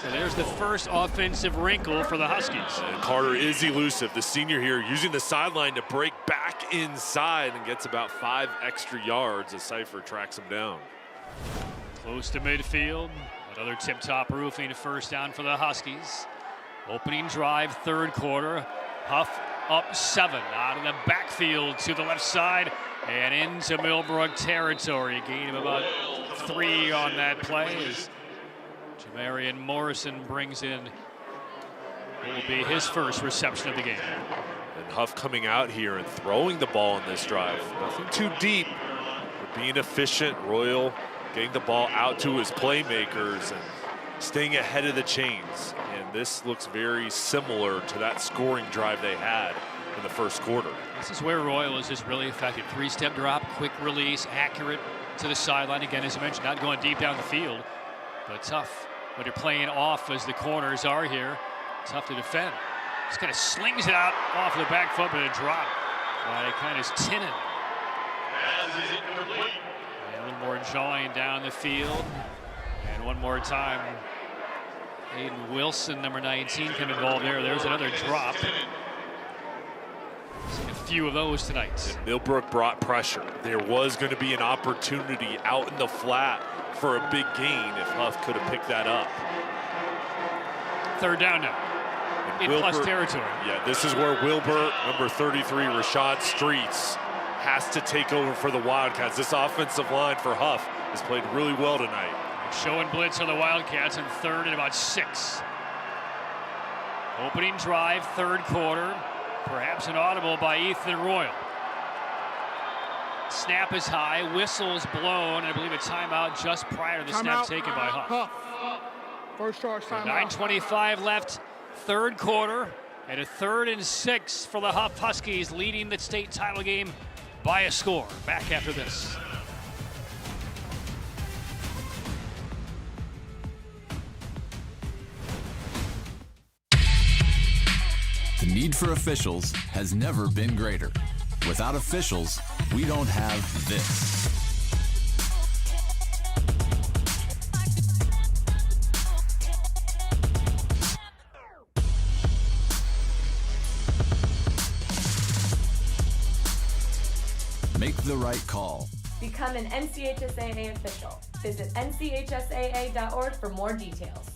So there's the first offensive wrinkle for the Huskies. And Carter is elusive. The senior here using the sideline to break back inside and gets about 5 extra yards as Cipher tracks him down. Close to midfield. Another Tip Top Roofing first down for the Huskies. Opening drive, third quarter. Huff up 7 out of the backfield to the left side and into Millbrook territory. A gain of about 3 on that play as Jamarian Morrison brings in what will be his first reception of the game. And Huff coming out here and throwing the ball in this drive. Nothing too deep, but being efficient. Royal getting the ball out to his playmakers and staying ahead of the chains. And this looks very similar to that scoring drive they had in the first quarter. This is where Royal is just really effective. 3-step drop, quick release, accurate to the sideline. Again, as I mentioned, not going deep down the field, but tough when you're playing off as the corners are here. Tough to defend. Just kind of slings it out off the back foot, but a drop by kind of Tinnen. And one more jawing down the field. And one more time, Aiden Wilson, number 19, come involved there. There's another drop. Seen a few of those tonight. And Millbrook brought pressure. There was going to be an opportunity out in the flat for a big gain if Huff could have picked that up. Third down now. In plus territory. Yeah, this is where Wilbur, number 33, Rashad Streets, has to take over for the Wildcats. This offensive line for Huff has played really well tonight. Showing blitz on the Wildcats in third and about 6. Opening drive, third quarter. Perhaps an audible by Ethan Royal. Snap is high, whistles blown, and I believe a timeout just prior to the snap taken by Huff. First charge timeout. 9:25 left, third quarter, and a 3rd and 6 for the Huff Huskies, leading the state title game by a score. Back after this. The need for officials has never been greater. Without officials, we don't have this. Make the right call. Become an NCHSAA official. Visit NCHSAA.org for more details.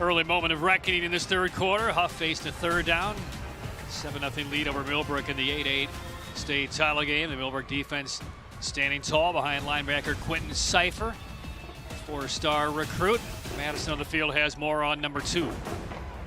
Early moment of reckoning in this third quarter. Huff faced a third down. 7-0 lead over Millbrook in the 8-8 state title game. The Millbrook defense standing tall behind linebacker Quentin Cipher, 4-star recruit. Madison on the field has more on number 2.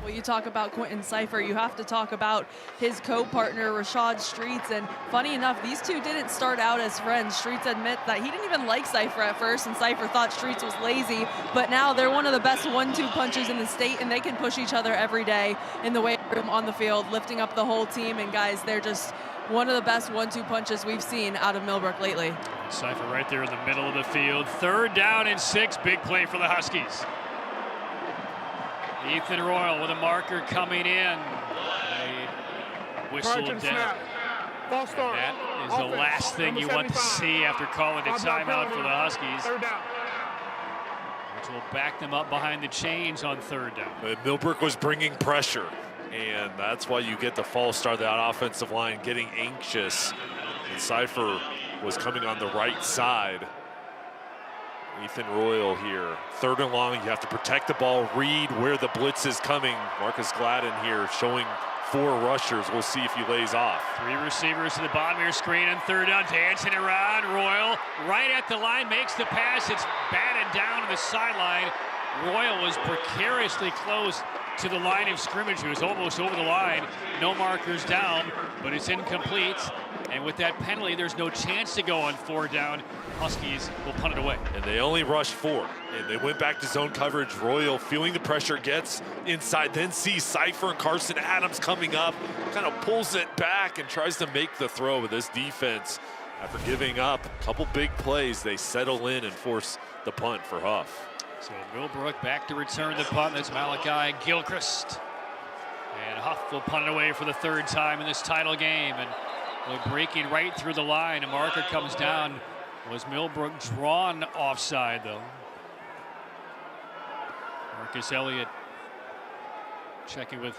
Well, you talk about Quentin Cipher, you have to talk about his co-partner Rashad Streets, and funny enough, these two didn't start out as friends. Streets admit that he didn't even like Cipher at first, and Cipher thought Streets was lazy, but now they're one of the best 1-2 punches in the state, and they can push each other every day in the weight room, on the field, lifting up the whole team, and guys, they're just one of the best 1-2 punches we've seen out of Millbrook lately. Cipher right there in the middle of the field. 3rd down and 6, big play for the Huskies. Ethan Royal with a marker coming in. They whistled down. That is the last thing you want to see after calling a timeout for the Huskies, which will back them up behind the chains on 3rd down. Millbrook was bringing pressure, and that's why you get the false start. That offensive line getting anxious. And Cipher was coming on the right side. Ethan Royal here. 3rd and long, you have to protect the ball, read where the blitz is coming. Marcus Gladden here showing 4 rushers. We'll see if he lays off. 3 receivers to the bottom of your screen, and 3rd down, dancing around. Royal right at the line, makes the pass. It's batted down to the sideline. Royal was precariously close to the line of scrimmage. He was almost over the line. No markers down, but it's incomplete. And with that penalty, there's no chance to go on 4 down. Huskies will punt it away. And they only rushed 4, and they went back to zone coverage. Royal feeling the pressure, gets inside, then sees Cipher and Carson Adams coming up, kind of pulls it back and tries to make the throw. With this defense, after giving up a couple big plays, they settle in and force the punt for Huff. So Millbrook back to return the punt. That's Malachi Gilchrist. And Huff will punt it away for the 3rd time in this title game. And we're breaking right through the line. A marker comes down. Was Millbrook drawn offside, though? Marcus Elliott checking with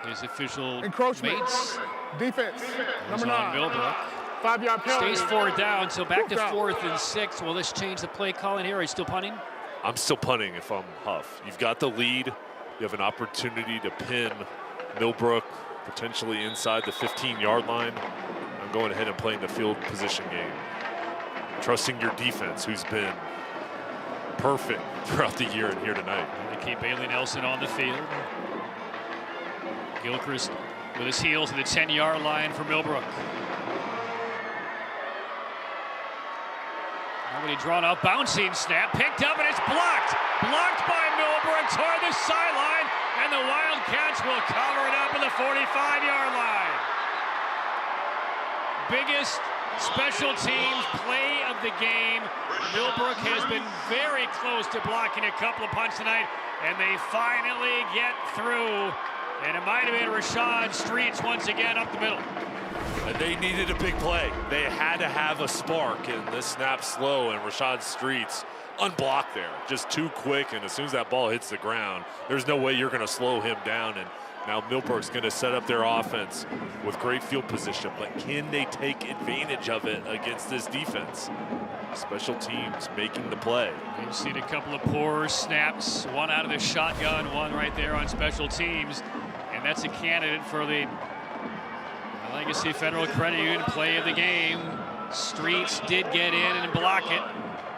his official encroachment. Mates. Defense. Number 9. Millbrook. 5-yard penalty. Stays 4 down, so back to 4th and 6. Will this change the play calling here? Are you still punting? I'm still punting if I'm Huff. You've got the lead. You have an opportunity to pin Millbrook potentially inside the 15-yard line. I'm going ahead and playing the field position game. Trusting your defense, who's been perfect throughout the year and here tonight. They keep Bailey Nelson on the field. Gilchrist with his heels to the 10-yard line for Millbrook. Nobody drawn up, bouncing snap, picked up, and it's blocked. Blocked by Millbrook toward the sideline, and the Wildcats will cover it up at the 45-yard line. Biggest special teams play of the game. Millbrook has been very close to blocking a couple of punts tonight, and they finally get through. And it might have been Rashad Streets once again up the middle. And they needed a big play. They had to have a spark, and this snap slow, and Rashad Streets unblocked there. Just too quick, and as soon as that ball hits the ground, there's no way you're going to slow him down. And now Millbrook's going to set up their offense with great field position, but can they take advantage of it against this defense? Special teams making the play. We've seen a couple of poor snaps, one out of the shotgun, one right there on special teams, and that's a candidate for the Legacy Federal Credit Union play of the game. Streets did get in and block it,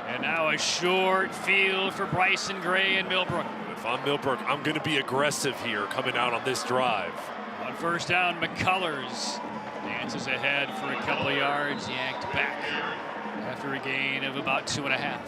and now a short field for Bryson Gray and Millbrook. If I'm Millbrook, I'm going to be aggressive here coming out on this drive. On 1st down, McCullers dances ahead for a couple of yards, yanked back after a gain of about 2.5.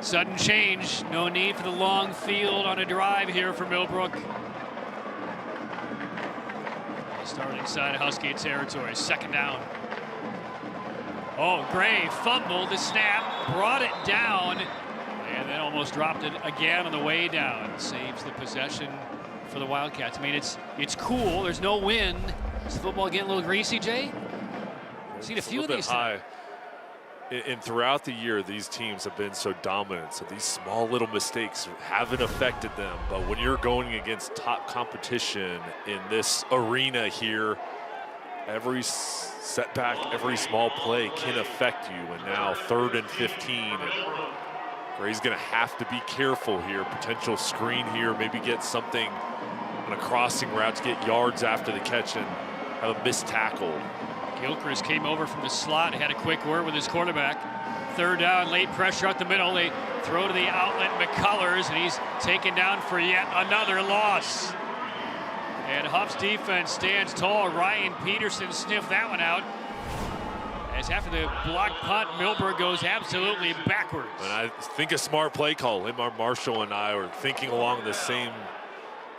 Sudden change, no need for the long field on a drive here for Millbrook. They start inside Husky territory, 2nd down. Oh, Gray fumbled the snap, brought it down, and then almost dropped it again on the way down. Saves the possession for the Wildcats. I mean, it's cool, there's no wind. Is the football getting a little greasy, Jay? I've seen a few of these. High. And throughout the year, these teams have been so dominant, so these small little mistakes haven't affected them. But when you're going against top competition in this arena here, every setback, every small play can affect you. And now 3rd and 15. And Gray's going to have to be careful here. Potential screen here, maybe get something on a crossing route to get yards after the catch and have a missed tackle. Gilchrist came over from the slot and had a quick word with his quarterback. 3rd down, late pressure up the middle. They throw to the outlet, McCullers, and he's taken down for yet another loss. And Huff's defense stands tall. Ryan Peterson sniffed that one out. As after the block punt, Millbrook goes absolutely backwards. And I think a smart play call. Lamar Marshall and I were thinking along the same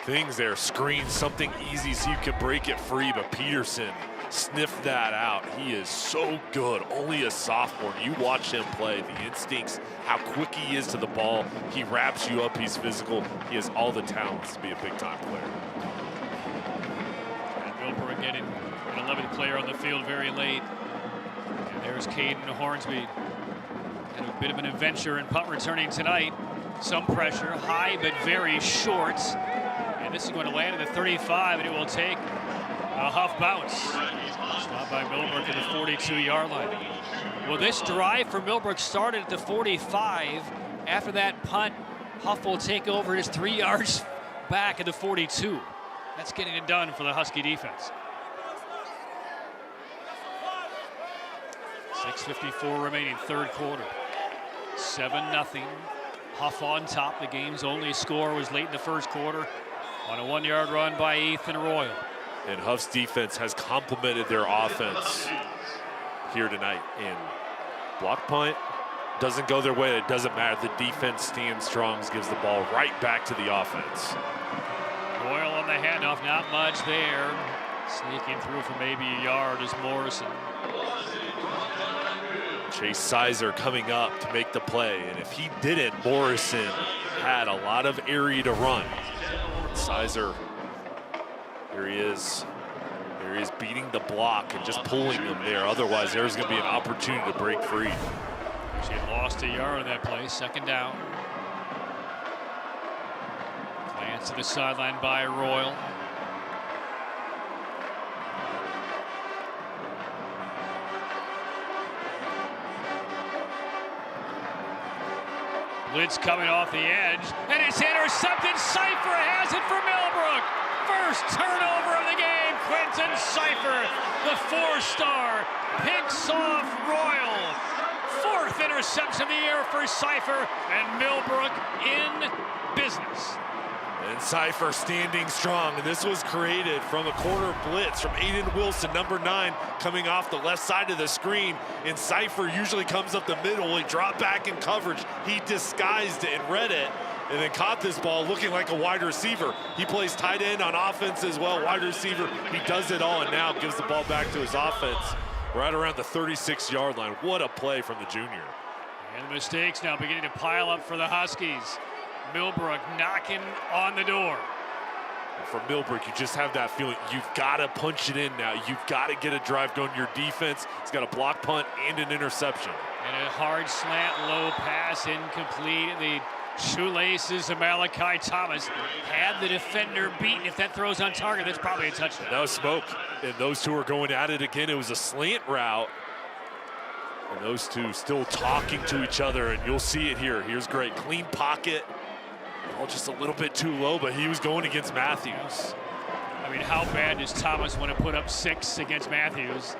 things there. Screen something easy so you can break it free, but Peterson sniffed that out. He is so good, only a sophomore. You watch him play, the instincts, how quick he is to the ball. He wraps you up, he's physical. He has all the talents to be a big-time player. And Millbrook getting an 11th player on the field very late. And there's Caden Hornsby. And a bit of an adventure in punt returning tonight. Some pressure, high but very short. And this is going to land at the 35, and it will take a Huff bounce. Stopped by Millbrook at the 42-yard line. Well, this drive for Millbrook started at the 45. After that punt, Huff will take over his 3 yards back at the 42. That's getting it done for the Husky defense. 6:54 remaining, 3rd quarter. 7-0. Huff on top. The game's only score was late in the 1st quarter on a 1-yard run by Ethan Royal. And Huff's defense has complemented their offense here tonight. And block punt doesn't go their way. It doesn't matter. The defense stands strong, gives the ball right back to the offense. Royal on the handoff, not much there. Sneaking through for maybe a yard is Morrison. Chase Sizer coming up to make the play. And if he didn't, Morrison had a lot of area to run. Sizer, here he is. Here he is beating the block and just pulling them there. Otherwise, there's going to be an opportunity to break free. She had lost a yard on that play. 2nd down. Glance to the sideline by Royal. Blitz coming off the edge, and it's intercepted. Cypher has it for Millbrook. First turnover of the game. Quentin Cypher, the 4-star, picks off Royal. 4th interception of the year for Cypher, and Millbrook in business. And Cypher standing strong. And this was created from a corner blitz from Aiden Wilson, number 9, coming off the left side of the screen. And Cypher usually comes up the middle. He dropped back in coverage. He disguised it and read it, and then caught this ball looking like a wide receiver. He plays tight end on offense as well, wide receiver. He does it all and now gives the ball back to his offense right around the 36-yard line. What a play from the junior. And the mistakes now beginning to pile up for the Huskies. Millbrook knocking on the door. For Millbrook, you just have that feeling you've got to punch it in now. You've got to get a drive going. Your defense has got a block punt and an interception. And a hard slant, low pass, incomplete. The shoelaces of Malachi Thomas had the defender beaten. If that throws on target, that's probably a touchdown. No smoke. And those two are going at it again. It was a slant route. And those two still talking to each other, and you'll see it here. Here's great. Clean pocket. Ball just a little bit too low, but he was going against Matthews. I mean, how bad does Thomas want to put up 6 against Matthews?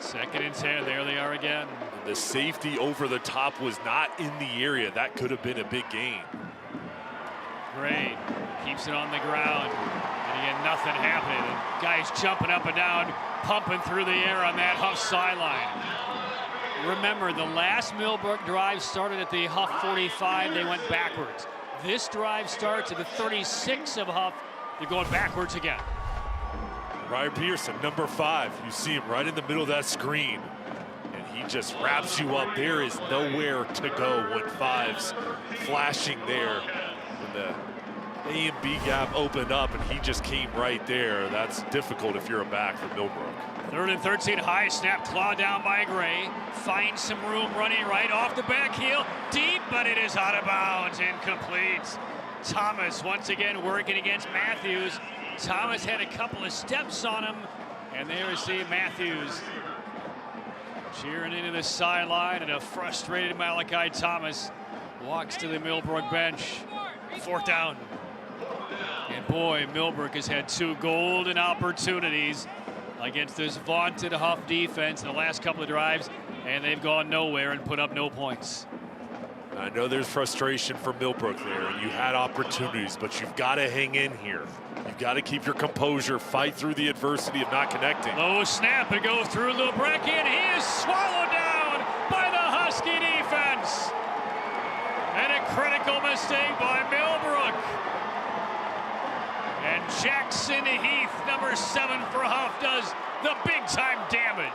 2nd and 10, there they are again. The safety over the top was not in the area. That could have been a big gain. Gray keeps it on the ground, and again, nothing happening. And guys jumping up and down, pumping through the air on that Huff sideline. Remember, the last Millbrook drive started at the Huff 45. They went backwards. This drive starts at the 36 of Huff. They're going backwards again. Ryan Pearson, number 5. You see him right in the middle of that screen. And he just wraps you up. There is nowhere to go when 5's flashing there. When the A and B gap opened up and he just came right there. That's difficult if you're a back for Millbrook. 3rd and 13, high snap, claw down by Gray. Finds some room running right off the back heel. Deep, but it is out of bounds, incomplete. Thomas once again working against Matthews. Thomas had a couple of steps on him, and there we see Matthews cheering into the sideline, and a frustrated Malachi Thomas walks to the Millbrook bench. 4th down. And boy, Millbrook has had 2 golden opportunities against this vaunted Huff defense in the last couple of drives, and they've gone nowhere and put up no points. I know there's frustration for Millbrook there, and you had opportunities, but you've got to hang in here. You've got to keep your composure, fight through the adversity of not connecting. Low snap, it goes through Lebrecki, and he is swallowed down by the Husky defense. And a critical mistake by Millbrook. And Jackson Heath, number 7 for Huff, does the big-time damage.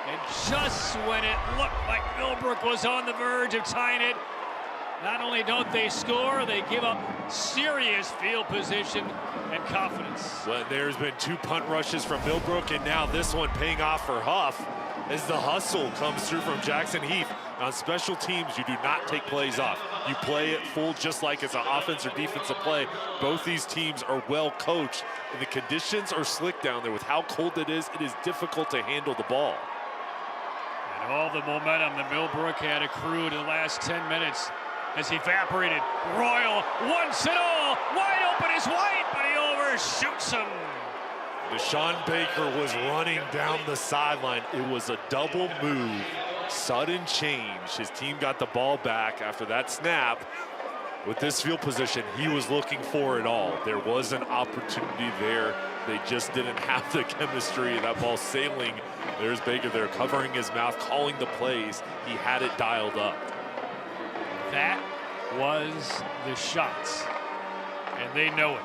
And just when it looked like Millbrook was on the verge of tying it, not only don't they score, they give up serious field position and confidence. Well, there's been 2 punt rushes from Millbrook, and now this one paying off for Huff as the hustle comes through from Jackson Heath. On special teams, you do not take plays off. You play it full just like it's an offense or defensive play. Both these teams are well coached, and the conditions are slick down there. With how cold it is difficult to handle the ball. And all the momentum that Millbrook had accrued in the last 10 minutes has evaporated. Royal once and all, wide open is White, but he overshoots him. Deshaun Baker was running down the sideline. It was a double move, sudden change. His team got the ball back after that snap. With this field position, he was looking for it all. There was an opportunity there. They just didn't have the chemistry. That ball sailing. There's Baker there covering his mouth, calling the plays. He had it dialed up. That was the shots, and they know it.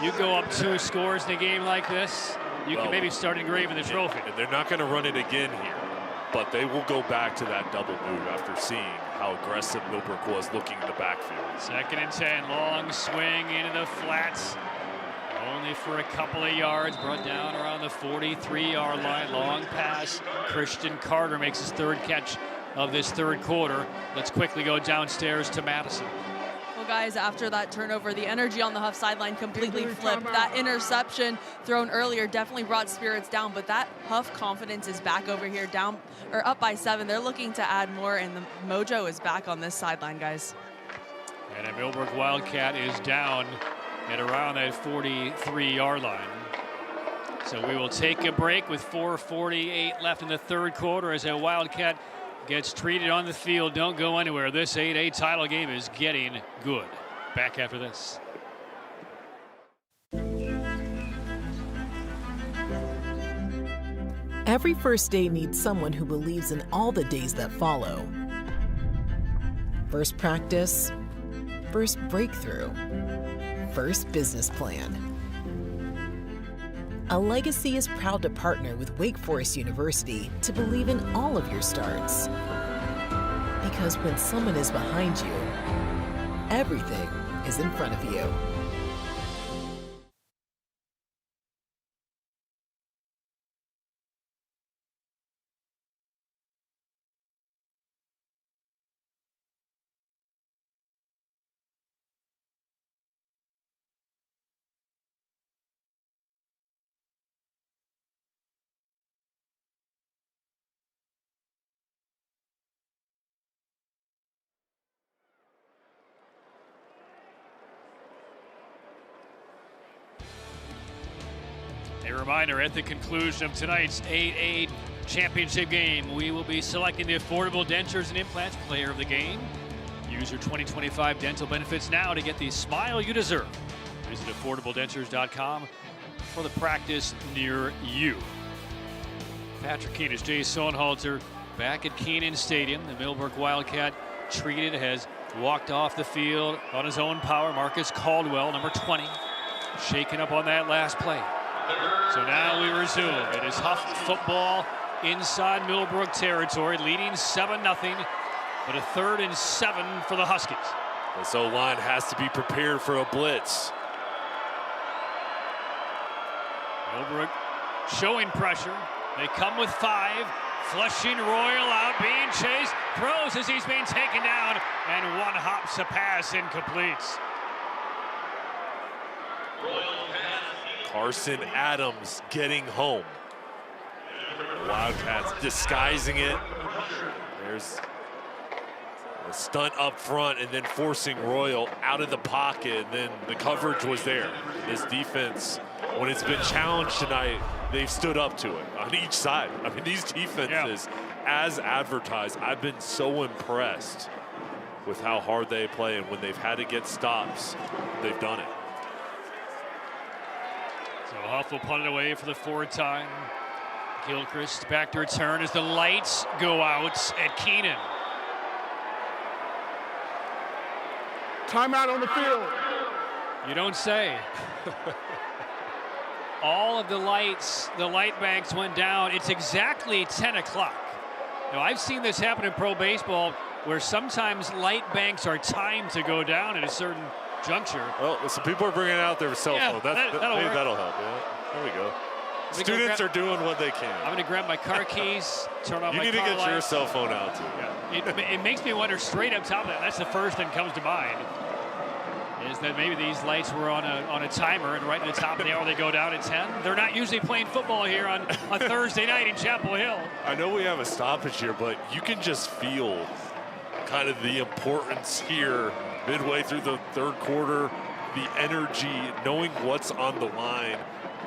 You go up 2 scores in a game like this, you can maybe start engraving the trophy. And they're not going to run it again here, but they will go back to that double move after seeing how aggressive Millbrook was looking in the backfield. 2nd and 10, long swing into the flats. Only for a couple of yards, brought down around the 43-yard line. Long pass. Christian Carter makes his 3rd catch of this 3rd quarter. Let's quickly go downstairs to Madison. Well, guys, after that turnover, the energy on the Huff sideline completely flipped. That interception thrown earlier definitely brought spirits down, but that Huff confidence is back over here, down or up by 7. They're looking to add more, and the mojo is back on this sideline, guys. And a Millbrook Wildcat is down at around that 43-yard line. So we will take a break with 4:48 left in the 3rd quarter as a Wildcat gets treated on the field. Don't go anywhere. This 8A title game is getting good. Back after this. Every first day needs someone who believes in all the days that follow. First practice, first breakthrough, first business plan. A Legacy is proud to partner with Wake Forest University to believe in all of your starts. Because when someone is behind you, everything is in front of you. A reminder, at the conclusion of tonight's 8A championship game, we will be selecting the Affordable Dentures and Implants Player of the Game. Use your 2025 dental benefits now to get the smile you deserve. Visit affordabledentures.com for the practice near you. Patrick Keenan, Jay Sohnhalter back at Kenan Stadium. The Millbrook Wildcat treated has walked off the field on his own power. Marcus Caldwell, number 20, shaken up on that last play. So now we resume. It is Huff football inside Millbrook territory, leading 7-0, but a 3rd and 7 for the Huskies. This O-line has to be prepared for a blitz. Millbrook showing pressure. They come with 5. Flushing Royal out, being chased. Throws as he's being taken down. And one hops a pass, incomplete. Carson Adams getting home. The Wildcats disguising it. There's a stunt up front and then forcing Royal out of the pocket. And then the coverage was there. This defense, when it's been challenged tonight, they've stood up to it on each side. I mean, these defenses, as advertised, I've been so impressed with how hard they play. And when they've had to get stops, they've done it. So Huff will punt it away for the 4th time. Gilchrist back to return as the lights go out at Kenan. Timeout on the field. You don't say. All of the lights, the light banks went down. It's exactly 10 o'clock. Now, I've seen this happen in pro baseball where sometimes light banks are timed to go down at a certain juncture. Well, some people are bringing out their cell phone. That'll help. Yeah, there we go. Students are doing what they can. I'm going to grab my car keys, turn on my car lights. You need to get your cell phone out, too. Yeah. It makes me wonder straight up top of that. That's the first thing that comes to mind. Is that maybe these lights were on a timer, and right at the top of the hour they go down at 10. They're not usually playing football here on a Thursday night in Chapel Hill. I know we have a stoppage here, but you can just feel kind of the importance here midway through the 3rd quarter, the energy, knowing what's on the line.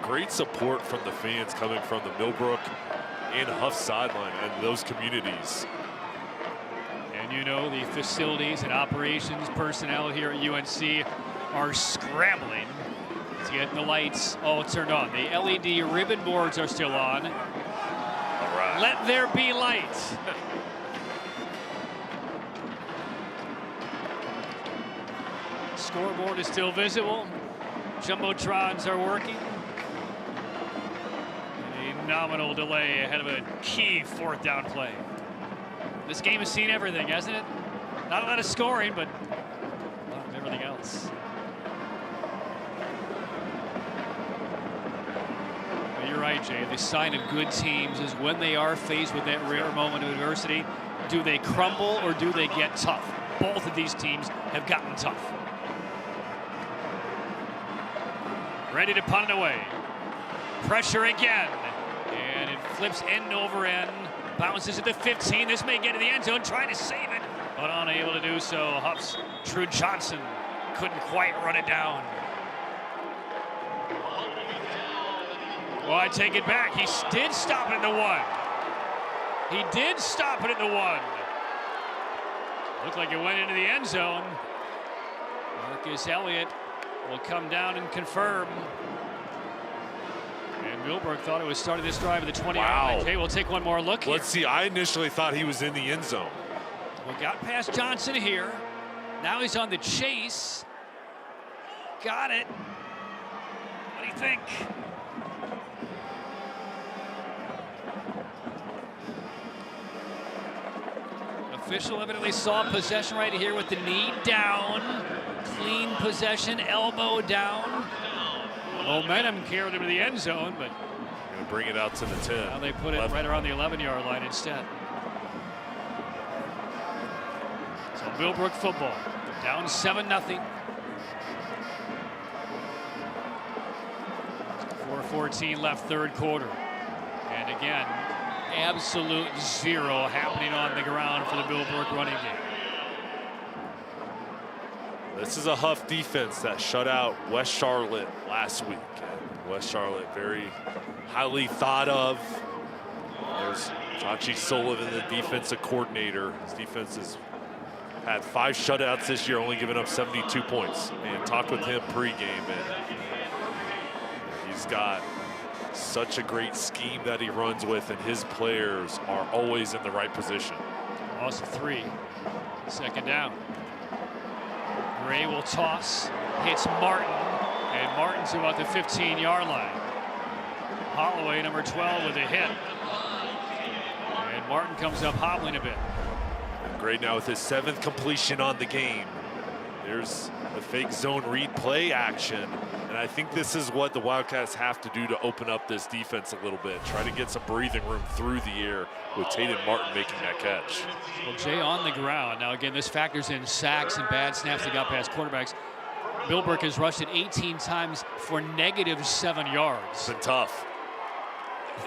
Great support from the fans coming from the Millbrook and Huff sideline and those communities. And you know, the facilities and operations personnel here at UNC are scrambling to get the lights all turned on. The LED ribbon boards are still on. All right. Let there be light. Scoreboard is still visible. Jumbotrons are working. A nominal delay ahead of a key 4th down play. This game has seen everything, hasn't it? Not a lot of scoring, but a lot of everything else. But you're right, Jay. The sign of good teams is when they are faced with that rare moment of adversity, do they crumble or do they get tough? Both of these teams have gotten tough. Ready to punt it away. Pressure again. And it flips end over end. Bounces at the 15. This may get to the end zone, trying to save it, but unable to do so. Huff's Drew Johnson couldn't quite run it down. Well, I take it back. He did stop it at the 1. He did stop it at the 1. Looked like it went into the end zone. Marcus Elliott will come down and confirm. And Millbrook thought it was starting this drive at the 20-yard line. Okay, we'll take one more look here. Let's see. I initially thought he was in the end zone. We got past Johnson here. Now he's on the chase. Got it. What do you think? Official evidently saw possession right here with the knee down. Clean possession, elbow down. Momentum carried him to the end zone, but going to bring it out to the 10. Now they put it right around the 11-yard line instead. So Millbrook football down 7-0. 4:14 left, 3rd quarter. And again, absolute zero happening on the ground for the Millbrook running game. This is a Huff defense that shut out West Charlotte last week. And West Charlotte, very highly thought of. There's Chachi Sullivan, the defensive coordinator. His defense has had 5 shutouts this year, only giving up 72 points. And talked with him pregame, and he's got such a great scheme that he runs with, and his players are always in the right position. Loss of 3. 2nd down. Gray will toss, hits Martin, and Martin's about the 15-yard line. Holloway, number 12, with a hit. And Martin comes up hobbling a bit. Gray now with his 7th completion on the game. There's a fake zone read play action. And I think this is what the Wildcats have to do to open up this defense a little bit. Try to get some breathing room through the air with Tatum Martin making that catch. Well, Jay on the ground. Now, again, this factors in sacks and bad snaps that got past quarterbacks. Millbrook has rushed it 18 times for -7 yards. It's been tough.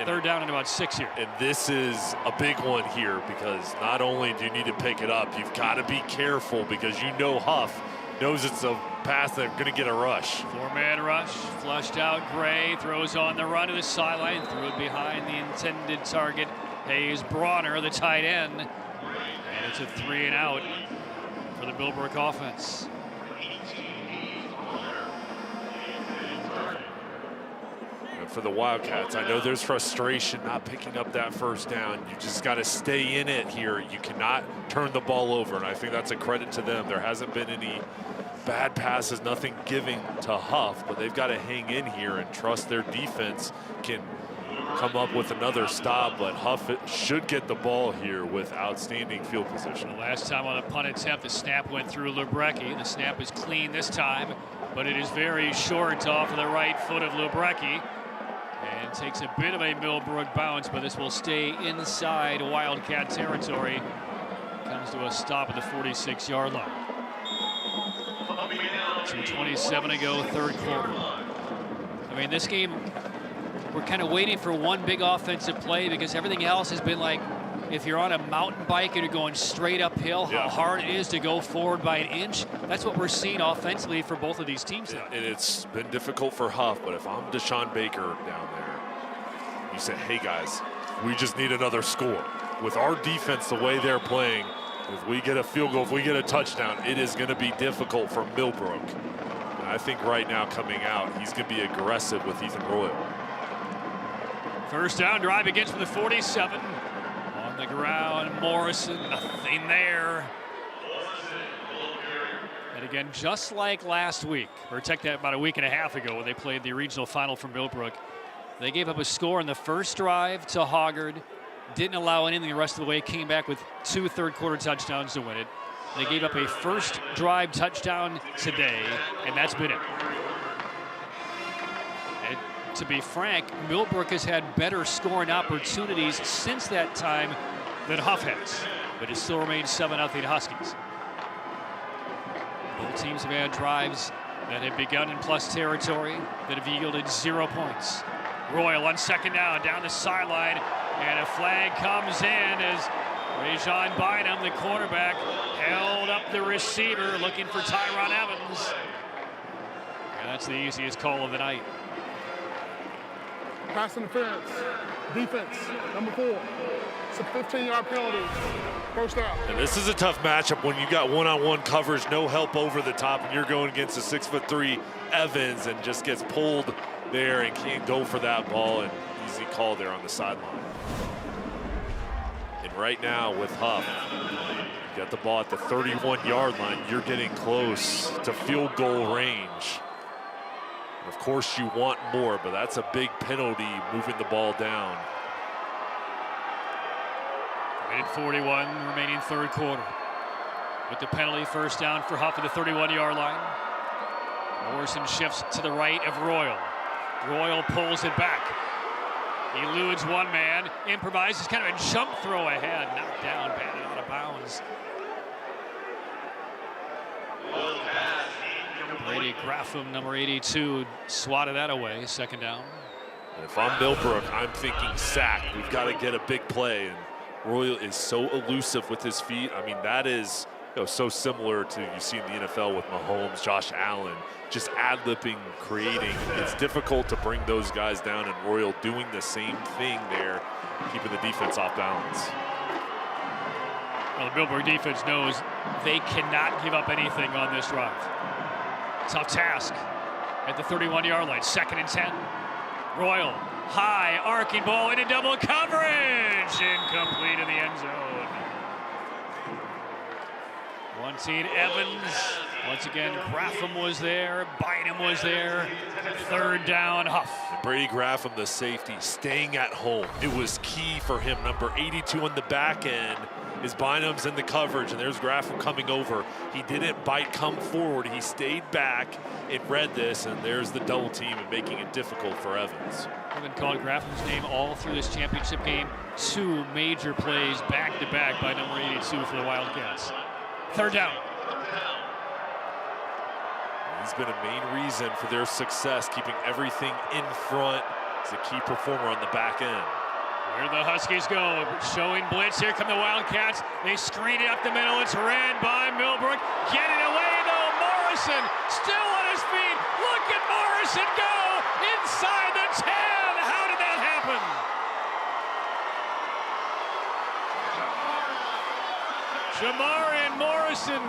Third down and about 6 here. And this is a big one here because not only do you need to pick it up, you've got to be careful because you know Huff knows it's a pass that's going to get a rush. Four-man rush, flushed out. Gray throws on the run to the sideline, threw it behind the intended target. Hayes Bronner, the tight end. And it's a 3-and-out for the Millbrook offense. For the Wildcats, I know there's frustration not picking up that first down. You just got to stay in it here. You cannot turn the ball over, and I think that's a credit to them. There hasn't been any bad passes, nothing giving to Huff, but they've got to hang in here and trust their defense can come up with another stop, but Huff should get the ball here with outstanding field position. The last time on a punt attempt, the snap went through Lebrecki. The snap is clean this time, but it is very short off of the right foot of Lebrecki. And takes a bit of a Millbrook bounce, but this will stay inside Wildcat territory. Comes to a stop at the 46-yard line. 2:27 to go, third quarter. I mean, this game, we're kind of waiting for one big offensive play because everything else has been like, if you're on a mountain bike and you're going straight uphill, how hard it is to go forward by an inch. That's what we're seeing offensively for both of these teams now. And it's been difficult for Huff, but if I'm Deshaun Baker down there, you say, hey guys, we just need another score. With our defense the way they're playing, if we get a field goal, if we get a touchdown, it is going to be difficult for Millbrook. And I think right now coming out, he's going to be aggressive with Ethan Royal. First down drive begins from the 47. On the ground, Morrison, nothing there. And again, just like last week, or check that about a week and a half ago when they played the regional final for Millbrook, they gave up a score in the first drive to Hoggard, didn't allow anything the rest of the way, came back with 2 third-quarter touchdowns to win it. They gave up a first drive touchdown today, and that's been it. And to be frank, Millbrook has had better scoring opportunities since that time than Huff has, but it still remains 7-0 Huskies. Both teams have had drives that have begun in plus territory that have yielded 0 points. Royal on second down the sideline, and a flag comes in as Rajon Bynum, the quarterback, held up the receiver looking for Tyron Evans. And that's the easiest call of the night. Pass interference, defense, number 4. It's a 15-yard penalty, first down. And this is a tough matchup when you got one-on-one coverage, no help over the top, and you're going against a 6'3" Evans and just gets pulled there and can't go for that ball, and easy call there on the sideline. And right now with Huff, you got the ball at the 31-yard line. You're getting close to field goal range. Of course you want more, but that's a big penalty moving the ball down. Minute 41 remaining third quarter. With the penalty, first down for Huff at the 31-yard line. Morrison shifts to the right of Royal. Royal pulls it back. Eludes one man, improvises kind of a jump throw ahead, knocked down, batted out of bounds. Brady Graffam, number 82, swatted that away, second down. And if I'm Millbrook, I'm thinking sack. We've got to get a big play, and Royal is so elusive with his feet. I mean, that is so similar to you see in the NFL with Mahomes, Josh Allen, just ad-libbing, creating. It's difficult to bring those guys down, and Royal doing the same thing there, keeping the defense off balance. Well, the Millbrook defense knows they cannot give up anything on this drive. Tough task at the 31-yard line, 2nd and 10. Royal, high, arcing ball into double coverage, incomplete in the end zone. Wanting Evans, once again, Graffam was there, Bynum was there, third down, Huff. And Brady Graffam, the safety, staying at home. It was key for him, number 82 on the back end, is Bynum's in the coverage, and there's Graffam coming over. He didn't come forward. He stayed back and read this, and there's the double team and making it difficult for Evans. Evan called Graffam's name all through this championship game. 2 major plays back-to-back by number 82 for the Wildcats. 3rd down. He's been a main reason for their success, keeping everything in front. He's a key performer on the back end. Where the Huskies go, showing blitz. Here come the Wildcats. They screen it up the middle. It's ran by Millbrook. Get it away though. Morrison still on his feet. Look at Morrison go inside the 10. How did that happen? Jamarian Morrison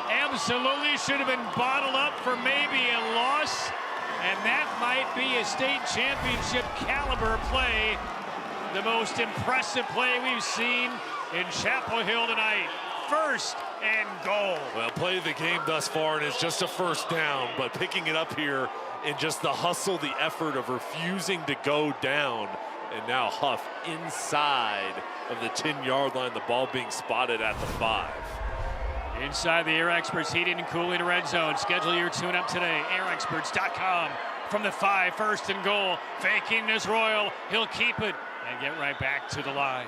absolutely should have been bottled up for maybe a loss. And that might be a state championship caliber play. The most impressive play we've seen in Chapel Hill tonight. 1st and goal. Well, play of the game thus far, and it's just a 1st down, but picking it up here and just the hustle, the effort of refusing to go down. And now Huff inside of the 10-yard line, the ball being spotted at the 5. Inside the Air Experts heating and cooling red zone. Schedule your tune-up today, airexperts.com. From the 5, 1st and goal. Faking is Royal. He'll keep it and get right back to the line.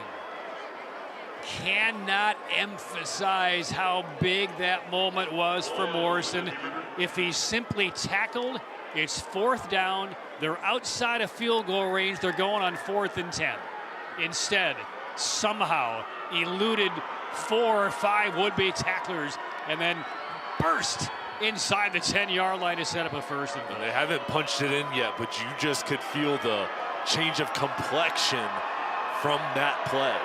Cannot emphasize how big that moment was for Morrison. If he's simply tackled, it's 4th down. They're outside of field goal range. They're going on 4th and 10. Instead, somehow eluded 4 or 5 would-be tacklers and then burst inside the 10-yard line to set up a 1st and goal. They haven't punched it in yet, but you just could feel the change of complexion from that play.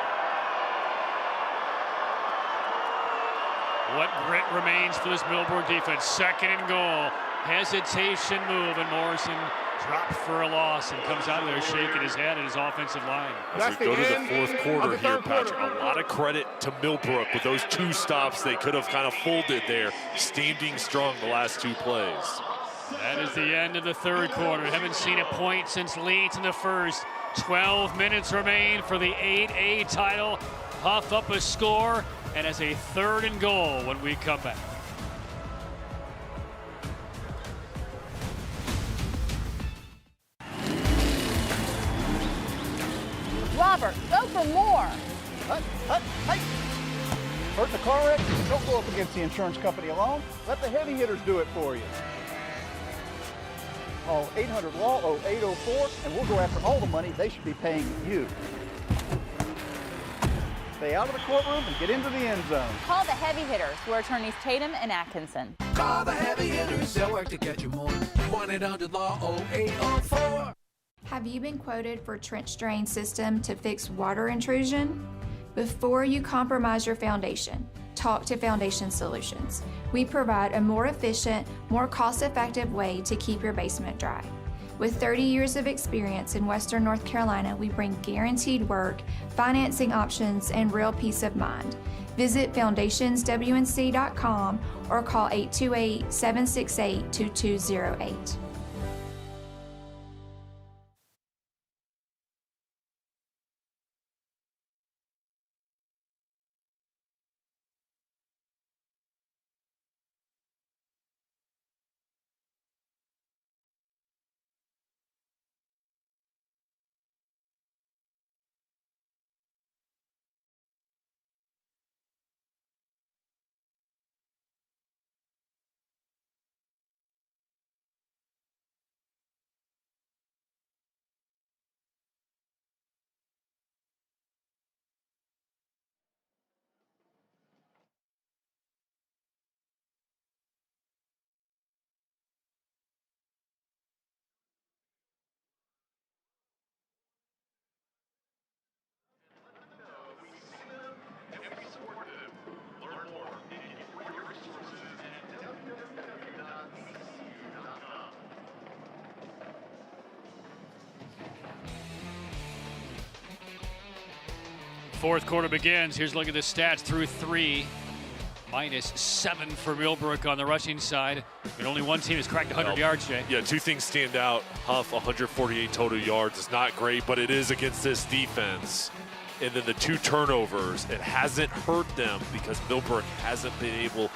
What grit remains for this Millbrook defense? 2nd and goal. Hesitation move, and Morrison dropped for a loss and comes out of there shaking his head at his offensive line. As we go to the 4th quarter here, Patrick, a lot of credit to Millbrook with those 2 stops. They could have kind of folded there, standing strong the last 2 plays. That is the end of the 3rd quarter. Haven't seen a point since late in the 1st. 12 minutes remain for the 8A title. Huff up a score, and as a 3rd and goal when we come back. Robert, go for more. Hey! Hurt in a car wreck? Don't go up against the insurance company alone. Let the heavy hitters do it for you. Call 800-LAW-0804, and we'll go after all the money they should be paying you. Stay out of the courtroom and get into the end zone. Call the heavy hitters. We're attorneys Tatum and Atkinson. Call the heavy hitters. They'll work to get you more. 1-800-LAW-0804. Have you been quoted for trench drain system to fix water intrusion? Before you compromise your foundation, talk to Foundation Solutions. We provide a more efficient, more cost-effective way to keep your basement dry. With 30 years of experience in Western North Carolina, we bring guaranteed work, financing options, and real peace of mind. Visit foundationswnc.com or call 828-768-2208. Fourth quarter begins. Here's a look at the stats through 3. -7 for Millbrook on the rushing side. But only one team has cracked 100 yards, Jay. Yeah, 2 things stand out. Huff, 148 total yards. It's not great, but it is against this defense. and then the 2 turnovers, it hasn't hurt them because Millbrook hasn't been able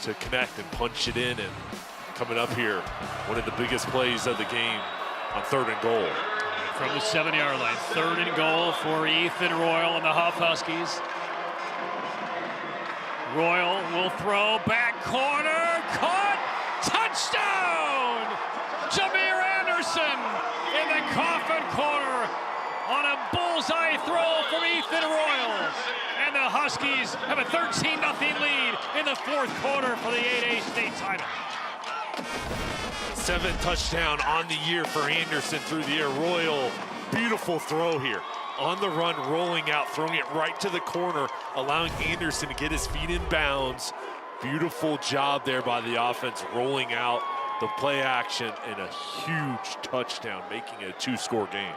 to connect and punch it in. And coming up here, one of the biggest plays of the game on 3rd and goal. From the 7-yard line, 3rd and goal for Ethan Royal and the Huff Huskies. Royal will throw, back corner, caught, touchdown! Jameer Anderson in the coffin corner on a bullseye throw from Ethan Royal. And the Huskies have a 13-0 lead in the 4th quarter for the 8A state title. 7th touchdown on the year for Anderson through the air. Royal, beautiful throw here. On the run, rolling out, throwing it right to the corner, allowing Anderson to get his feet in bounds. Beautiful job there by the offense, rolling out the play action and a huge touchdown, making it a 2-score game.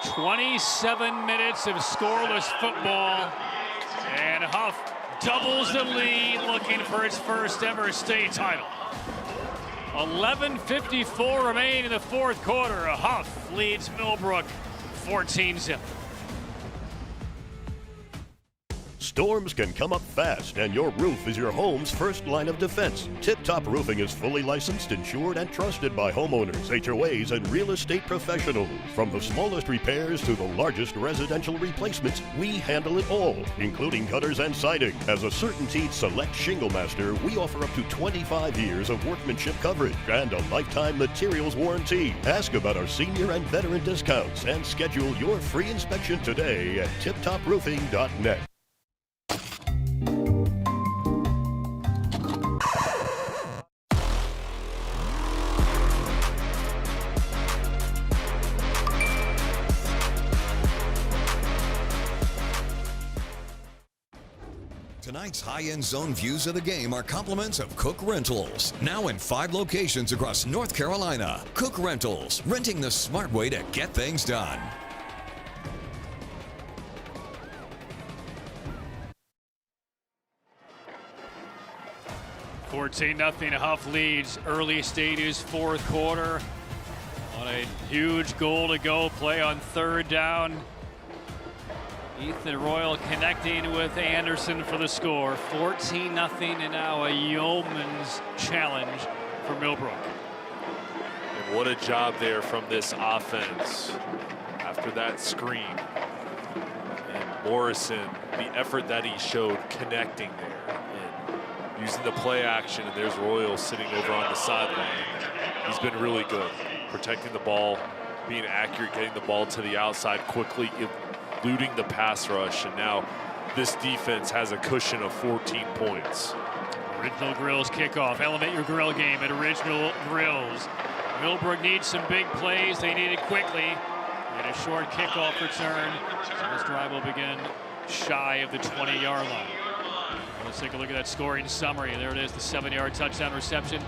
27 minutes of scoreless football, and Huff doubles the lead, looking for its first ever state title. 11:54 remain in the 4th quarter. Huff leads Millbrook 14-0. Storms can come up fast, and your roof is your home's first line of defense. Tip Top Roofing is fully licensed, insured, and trusted by homeowners, HOAs, and real estate professionals. From the smallest repairs to the largest residential replacements, we handle it all, including gutters and siding. As a CertainTeed Select Shingle Master, we offer up to 25 years of workmanship coverage and a lifetime materials warranty. Ask about our senior and veteran discounts and schedule your free inspection today at tiptoproofing.net. Tonight's high-end zone views of the game are compliments of Cook Rentals. Now in 5 locations across North Carolina. Cook Rentals, renting the smart way to get things done. $14-0 Huff leads early stages 4th quarter on a huge goal to go play on 3rd down. Ethan Royal connecting with Anderson for the score. 14-0, and now a yeoman's challenge for Millbrook. And what a job there from this offense after that screen. And Morrison, the effort that he showed connecting there and using the play action, and there's Royal sitting over on the sideline. He's been really good, protecting the ball, being accurate, getting the ball to the outside quickly, eluding the pass rush, and now this defense has a cushion of 14 points. Original Grills kickoff. Elevate your grill game at Original Grills. Millbrook needs some big plays. They need it quickly. And a short kickoff return. So this drive will begin shy of the 20-yard line. Let's take a look at that scoring summary. There it is, the 7-yard touchdown reception.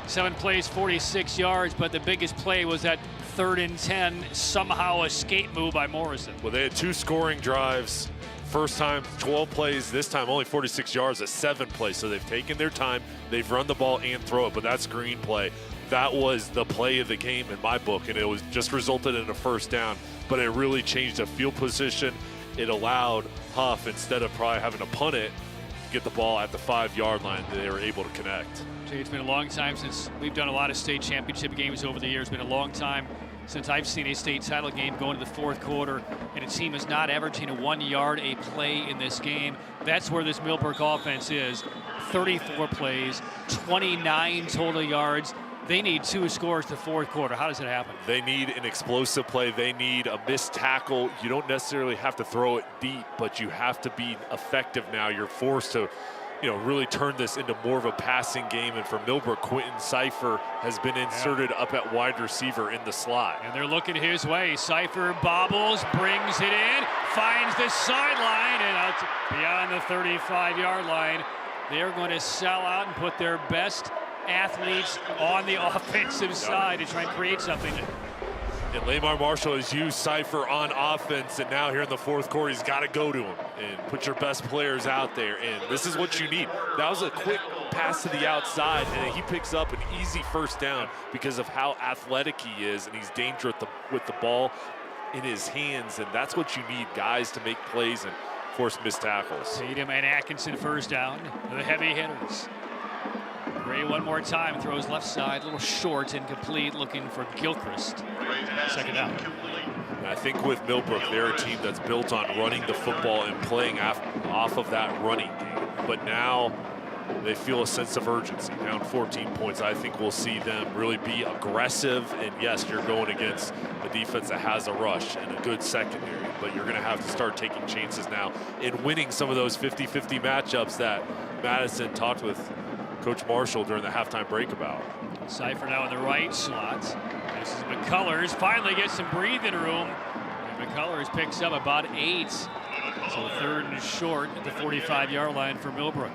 7 plays, 46 yards, but the biggest play was that 3rd and 10, somehow escape move by Morrison. Well, they had 2 scoring drives. First time, 12 plays. This time, only 46 yards at 7 plays. So they've taken their time. They've run the ball and throw it, but that screen play, that was the play of the game in my book, and it was just resulted in a 1st down, but it really changed the field position. It allowed Huff, instead of probably having to punt it, get the ball at the 5-yard line. They were able to connect. It's been a long time since we've done a lot of state championship games over the years. It's been a long time since I've seen a state title game go into the 4th quarter and a team is not averaging a 1 yard a play in this game. That's where this Millbrook offense is. 34 plays, 29 total yards. They need 2 scores to 4th quarter. How does it happen? They need an explosive play. They need a missed tackle. You don't necessarily have to throw it deep, but you have to be effective now. You're forced to, really turn this into more of a passing game. And for Millbrook, Quentin Cipher has been inserted up at wide receiver in the slot. And they're looking his way. Cipher bobbles, brings it in, finds the sideline, and out beyond the 35-yard line. They're going to sell out and put their best athletes on the offensive side to try and create something. And Lamar Marshall has used Cipher on offense, and now here in the 4th quarter, he's got to go to him and put your best players out there. And this is what you need. That was a quick pass to the outside, and he picks up an easy 1st down because of how athletic he is, and he's dangerous with the ball. in his hands, and that's what you need, guys to make plays and force missed tackles. Tatum and Atkinson first down, the heavy hitters. Gray one more time, throws left side, a little short, incomplete, looking for Gilchrist. Second down. And I think with Millbrook, they're a team that's built on running the football and playing off of that running game. But now they feel a sense of urgency. Down 14 points, I think we'll see them really be aggressive. And yes, you're going against a defense that has a rush and a good secondary, but you're going to have to start taking chances now in winning some of those 50-50 matchups that Madison talked with Coach Marshall during the halftime break about. Cypher now in the right slot. This is McCullers, finally gets some breathing room. And McCullers picks up about 8. So 3rd and short at the 45-yard line for Millbrook.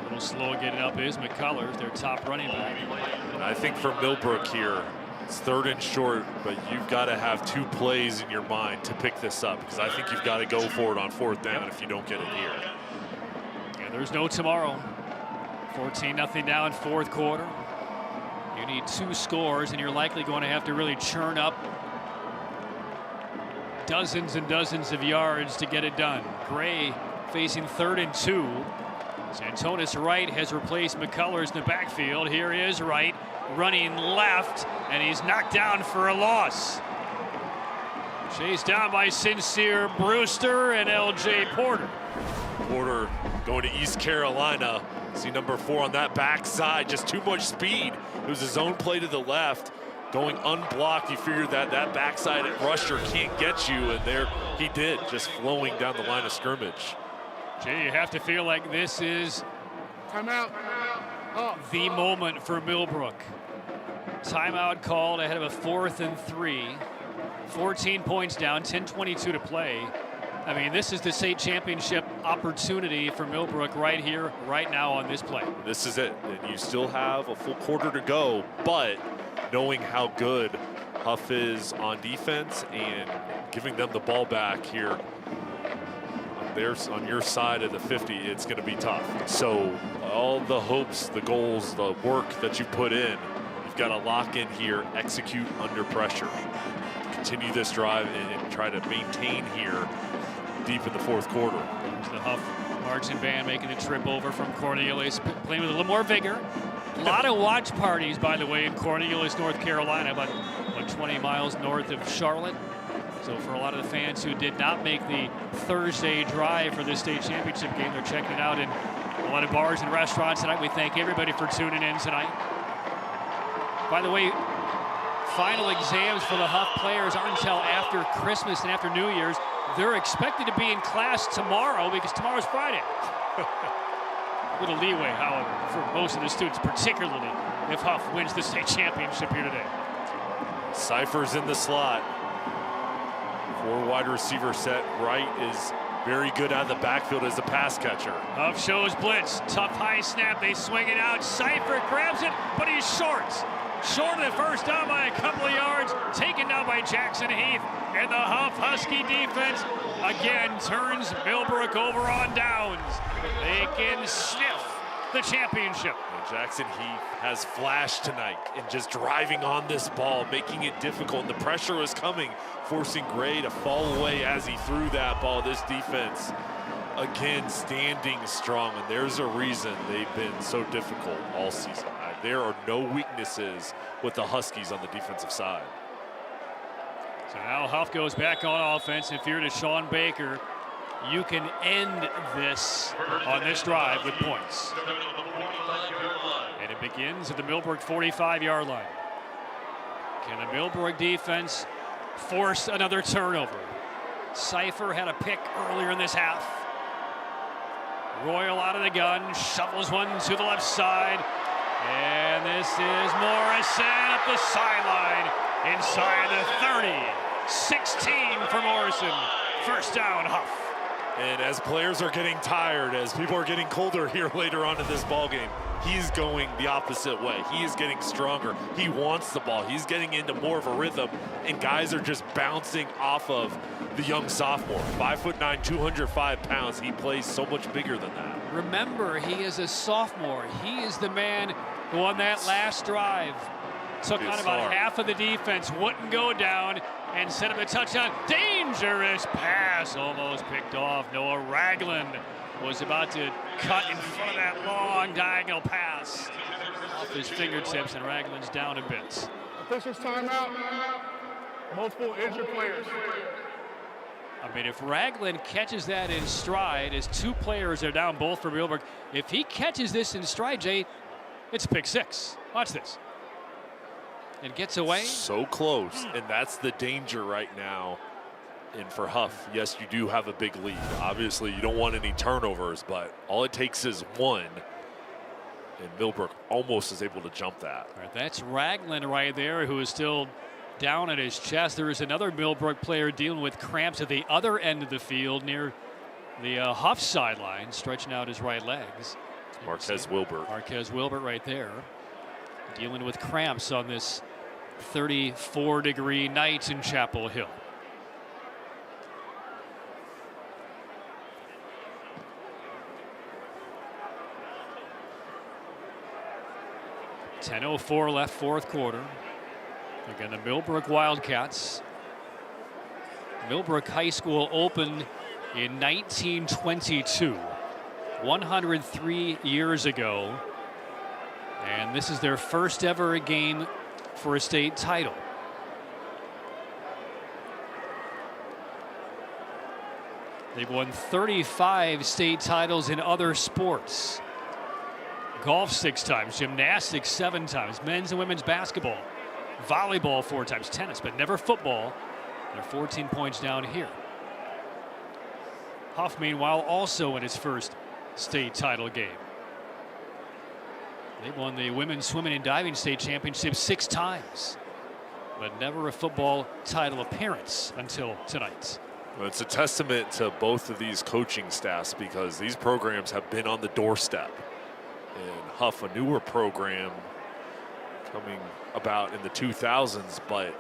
A little slow getting up is McCullers, their top running back. And I think for Millbrook here, it's 3rd and short, but you've got to have 2 plays in your mind to pick this up, because I think you've got to go for it on 4th down if you don't get it here. Yeah, there's no tomorrow. 14-0 now in 4th quarter. You need 2 scores, and you're likely going to have to really churn up dozens and dozens of yards to get it done. Gray facing 3rd and 2. Santonis Wright has replaced McCullers in the backfield. Here is Wright running left, and he's knocked down for a loss. Chased down by Sincere Brewster and L.J. Porter. Porter going to East Carolina. See number 4 on that backside, just too much speed. It was his own play to the left. Going unblocked, you figured that backside rusher can't get you, and there he did, just flowing down the line of scrimmage. Jay, you have to feel like this is timeout. The moment for Millbrook. Timeout called ahead of a 4th and 3. 14 points down, 10:22 to play. I mean, this is the state championship opportunity for Millbrook right here, right now on this play. This is it. And you still have a full quarter to go, but knowing how good Huff is on defense and giving them the ball back here on your side of the 50, it's going to be tough. So all the hopes, the goals, the work that you put in, you've got to lock in here, execute under pressure, continue this drive and try to maintain here deep in the 4th quarter. There's the Huff marching band making the trip over from Cornelius, playing with a little more vigor. A lot of watch parties, by the way, in Cornelius, North Carolina, about 20 miles north of Charlotte. So for a lot of the fans who did not make the Thursday drive for this state championship game, they're checking it out in a lot of bars and restaurants tonight. We thank everybody for tuning in tonight. By the way, final exams for the Huff players aren't until after Christmas and after New Year's. They're expected to be in class tomorrow because tomorrow's Friday. A little leeway, however, for most of the students, particularly if Huff wins the state championship here today. Cypher's in the slot. 4 wide receiver set. Wright is very good out of the backfield as a pass catcher. Huff shows blitz. Tough high snap. They swing it out. Cypher grabs it, but he's short. Short of the first down by a couple of yards. Taken down by Jackson Heath. And the Huff Husky defense again turns Millbrook over on downs. They can sniff the championship. And Jackson Heath has flashed tonight and just driving on this ball, making it difficult. And the pressure was coming, forcing Gray to fall away as he threw that ball. This defense, again, standing strong. And there's a reason they've been so difficult all season. There are no weaknesses with the Huskies on the defensive side. So now Huff goes back on offense. If you're to Sean Baker, you can end this on this drive with points. And it begins at the Millbrook 45-yard line. Can the Millbrook defense force another turnover? Cypher had a pick earlier in this half. Royal out of the gun, shovels one to the left side. And this is Morrison up the sideline inside the 30. 16 for Morrison. First down, Huff. And as players are getting tired, as people are getting colder here later on in this ball game, he's going the opposite way. He is getting stronger. He wants the ball. He's getting into more of a rhythm, and guys are just bouncing off of the young sophomore. 5'9", 205 pounds. He plays so much bigger than that. Remember, he is a sophomore. He is the man who on that last drive took on about half of the defense, wouldn't go down, and set up a touchdown. Dangerous pass, almost picked off. Noah Ragland was about to cut in front of that long diagonal pass off his fingertips, and Ragland's down in bits. Officials timeout. Multiple injured players. I mean, if Ragland catches that in stride, as 2 players are down, both for Millbrook, if he catches this in stride, Jay, it's a pick 6. Watch this. And gets away. So close, and that's the danger right now. And for Huff, yes, you do have a big lead. Obviously, you don't want any turnovers, but all it takes is 1. And Millbrook almost is able to jump that. All right, that's Ragland right there, who is still down at his chest. There is another Millbrook player dealing with cramps at the other end of the field near the Huff sideline, stretching out his right legs. Marquez Wilbert. Marquez Wilbert right there, dealing with cramps on this 34-degree night in Chapel Hill. .10:04 left, 4th quarter. Again, the Millbrook Wildcats. Millbrook High School opened in 1922, 103 years ago. And this is their first ever game for a state title. They've won 35 state titles in other sports. Golf 6 times, gymnastics 7 times, men's and women's basketball, volleyball 4 times, tennis, but never football. They're 14 points down here. Huff, meanwhile, also in his first state title game. They won the women's swimming and diving state championship 6 times, but never a football title appearance until tonight. Well, it's a testament to both of these coaching staffs because these programs have been on the doorstep. And Huff, a newer program coming about in the 2000s, but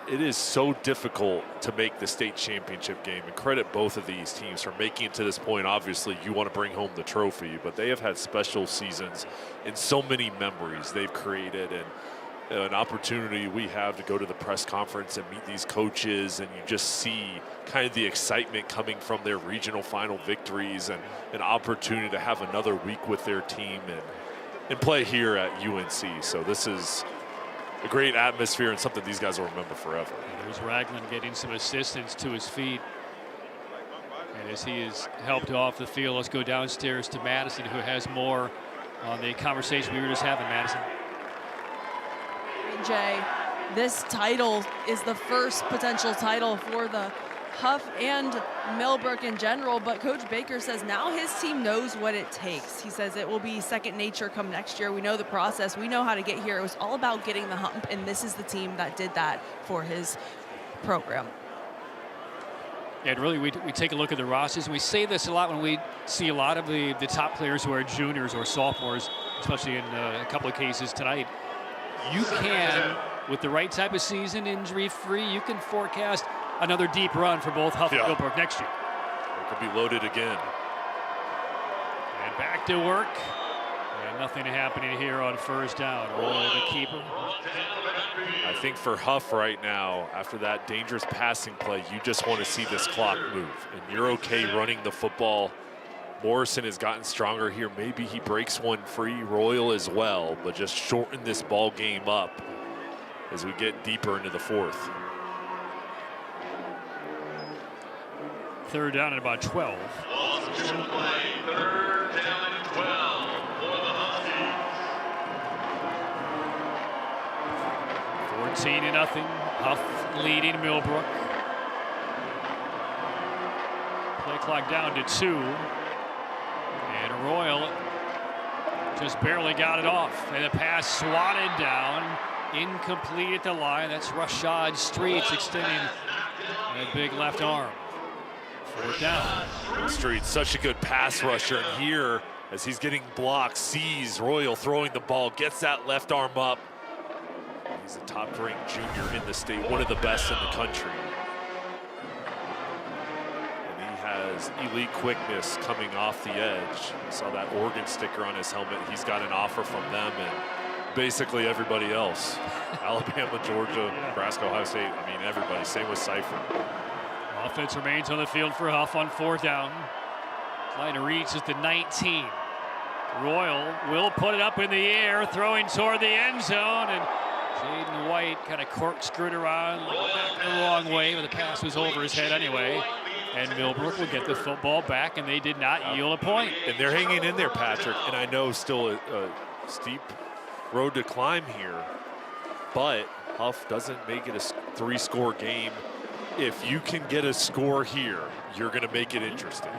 it is so difficult to make the state championship game, and credit both of these teams for making it to this point. Obviously, you want to bring home the trophy, but they have had special seasons and so many memories they've created, and an opportunity we have to go to the press conference and meet these coaches, and you just see kind of the excitement coming from their regional final victories and an opportunity to have another week with their team and play here at UNC. So this is a great atmosphere and something these guys will remember forever. And there's Ragland getting some assistance to his feet. And as he is helped off the field, let's go downstairs to Madison, who has more on the conversation we were just having. Madison. Jay, this title is the first potential title for the Huff and Millbrook in general, but Coach Baker says now his team knows what it takes. He says it will be second nature come next year. We know the process. We know how to get here. It was all about getting the hump, and this is the team that did that for his program. And really, we take a look at the rosters, and we say this a lot when we see a lot of the top players who are juniors or sophomores, especially in a couple of cases tonight. You can, with the right type of season, injury-free, you can forecast another deep run for both Huff and Millbrook next year. It could be loaded again. And back to work. And nothing happening here on first down. Roll the keeper. I think for Huff right now, after that dangerous passing play, you just want to see this clock move. And you're okay running the football. Morrison has gotten stronger here. Maybe he breaks one free. Royal as well, but just shorten this ball game up as we get deeper into the 4th. Third down at about 12. Third down and 12 for the Huskies. 14-0. Huff leading Millbrook. Play clock down to 2. And Royal just barely got it off. And the pass swatted down. Incomplete at the line. That's Rashad Streets extending that big left arm. 4th down. Streets, such a good pass rusher. And here, as he's getting blocked, sees Royal throwing the ball, gets that left arm up. He's a top-ranked junior in the state, one of the best in the country. And he has his elite quickness coming off the edge. Saw that Oregon sticker on his helmet. He's got an offer from them and basically everybody else. Alabama, Georgia, Nebraska, Ohio State. I mean, everybody. Same with Cypher. Offense remains on the field for Huff on 4th down. Line of reach is the 19. Royal will put it up in the air, throwing toward the end zone, and Jaden White kind of corkscrewed around back the wrong way, but the pass was over his head anyway. And Millbrook will get the football back, and they did not yield a point. And they're hanging in there, Patrick. And I know still a steep road to climb here, but Huff doesn't make it a 3-score game. If you can get a score here, you're going to make it interesting.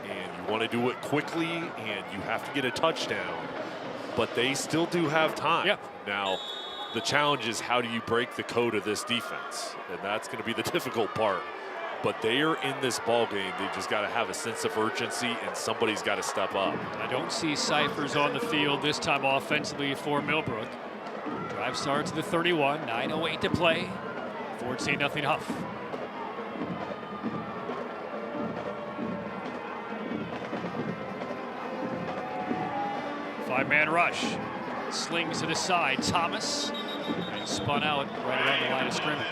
And you want to do it quickly, and you have to get a touchdown. But they still do have time. Yep. Now, the challenge is how do you break the code of this defense? And that's going to be the difficult part. But they are in this ball game. They just got to have a sense of urgency, and somebody's got to step up. I don't see Cyphers on the field this time offensively for Millbrook. Drive starts at the 31, 9:08 to play. 14-0 Huff. Five-man rush. Slings to the side. Thomas. And spun out right around the line of scrimmage.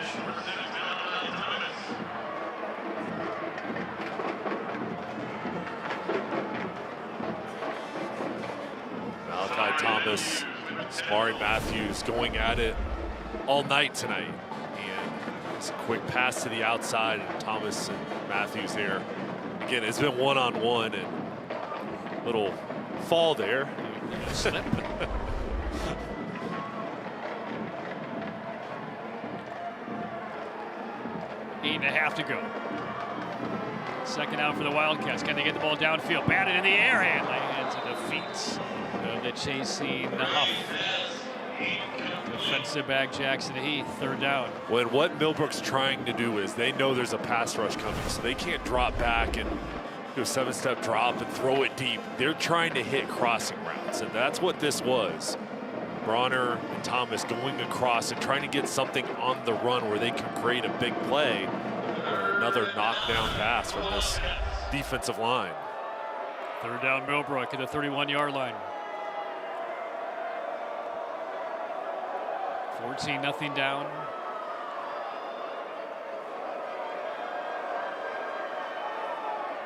Thomas, Samari Matthews going at it all night tonight. And it's a quick pass to the outside, and Thomas and Matthews there. Again, it's been one-on-one, and little fall there. Slip. 8.5 to go. Second out for the Wildcats. Can they get the ball downfield? Batted in the air and lands at the feet of the chasing Huff. Defensive back Jackson Heath, 3rd down. When what Millbrook's trying to do is they know there's a pass rush coming, so they can't drop back and do a 7-step drop and throw it deep. They're trying to hit crossing routes, and that's what this was. Bronner and Thomas going across and trying to get something on the run where they can create a big play. Another knockdown pass from this defensive line. 3rd down Millbrook at the 31-yard line. 14-0 down.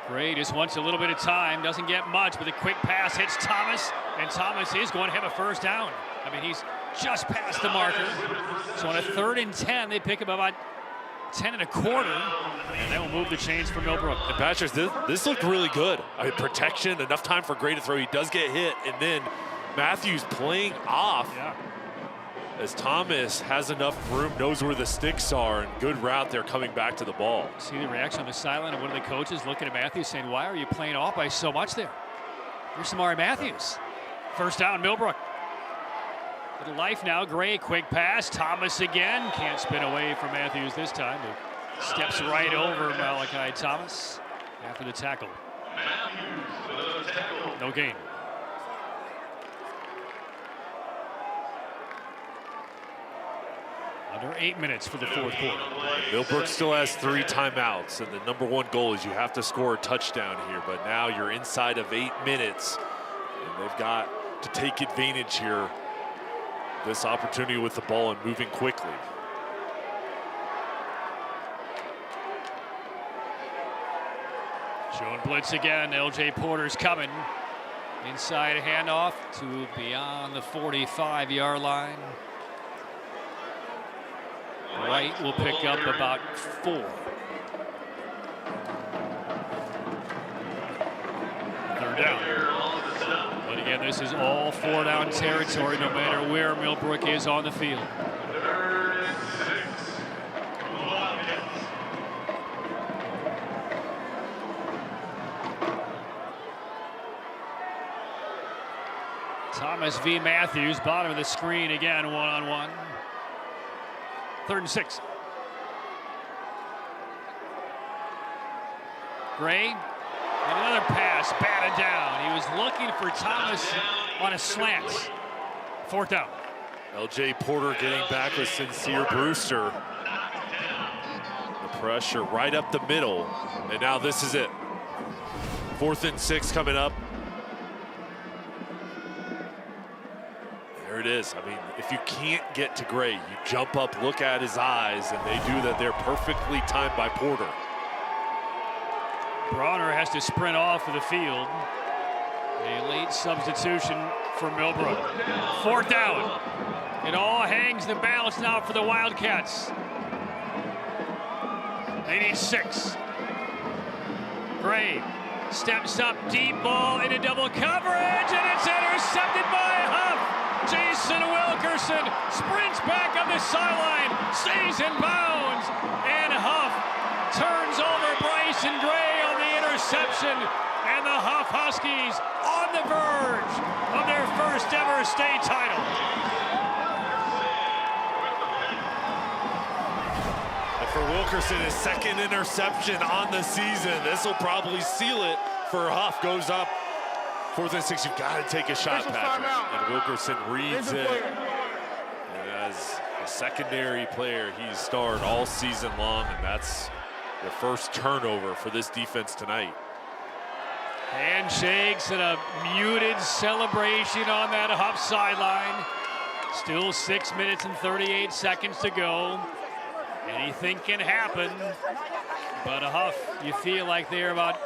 Gray just wants a little bit of time, doesn't get much, but a quick pass hits Thomas, and Thomas is going to have a 1st down. I mean, he's just past the marker. So on a 3rd and 10, they pick up about 10 1/4, and that will move the chains for Millbrook. And Patrick, this looked really good. I mean, protection, enough time for Gray to throw. He does get hit, and then Matthews playing off. Yeah. As Thomas has enough room, knows where the sticks are, and good route there coming back to the ball. See the reaction on the sideline of one of the coaches looking at Matthews saying, why are you playing off by so much there? Here's Samari Matthews. 1st down, Millbrook. Little life now, Gray, quick pass. Thomas again, can't spin away from Matthews this time. He steps right over Malachi Thomas after the tackle. No gain. Under 8 minutes for the 4th quarter. Millbrook still has 3 timeouts, and the #1 goal is you have to score a touchdown here, but now you're inside of 8 minutes, and they've got to take advantage here. This opportunity with the ball and moving quickly. Showing blitz again. LJ Porter's coming. Inside handoff to beyond the 45-yard line. Wright will pick up about 4. 3rd down. But again, this is all 4-down territory, no matter where Millbrook is on the field. Thomas v. Matthews, bottom of the screen again, one-on-one. 3rd and 6. Gray, and another pass, batted down. He was looking for Thomas on a slant. 4th down. LJ Porter getting back with Sincere Brewster. The pressure right up the middle, and now this is it. 4th and 6 coming up. There it is. I mean, if you can't get to Gray, you jump up, look at his eyes, and they do that. They're perfectly timed by Porter. Bronner has to sprint off of the field. A late substitution for Millbrook. 4th down. It all hangs in the balance now for the Wildcats. They need 6. Gray steps up, deep ball into double coverage, and it's intercepted by Huff. Jason Wilkerson sprints back up the sideline, stays in bounds, and Huff turns over Bryson Gray on the interception, and the Huff Huskies on the verge of their first ever state title. And for Wilkerson, his 2nd interception on the season. This will probably seal it for Huff. Goes up 4th and 6. You've got to take a shot, Patrick. And Wilkerson reads it. And as a secondary player, he's starred all season long, and that's the first turnover for this defense tonight. Handshakes and a muted celebration on that Huff sideline. Still 6 minutes and 38 seconds to go. Anything can happen, but Huff, you feel like they're about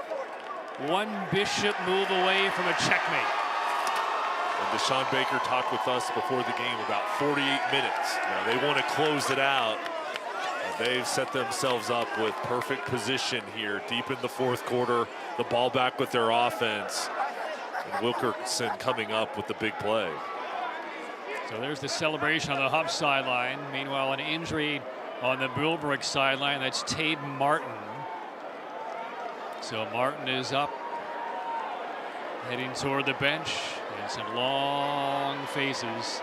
one bishop move away from a checkmate. And Deshaun Baker talked with us before the game about 48 minutes. Now they want to close it out. They've set themselves up with perfect position here, deep in the 4th quarter. The ball back with their offense. And Wilkerson coming up with the big play. So there's the celebration on the Huff sideline. Meanwhile, an injury on the Millbrook sideline. That's Tade Martin. So Martin is up, heading toward the bench, and some long faces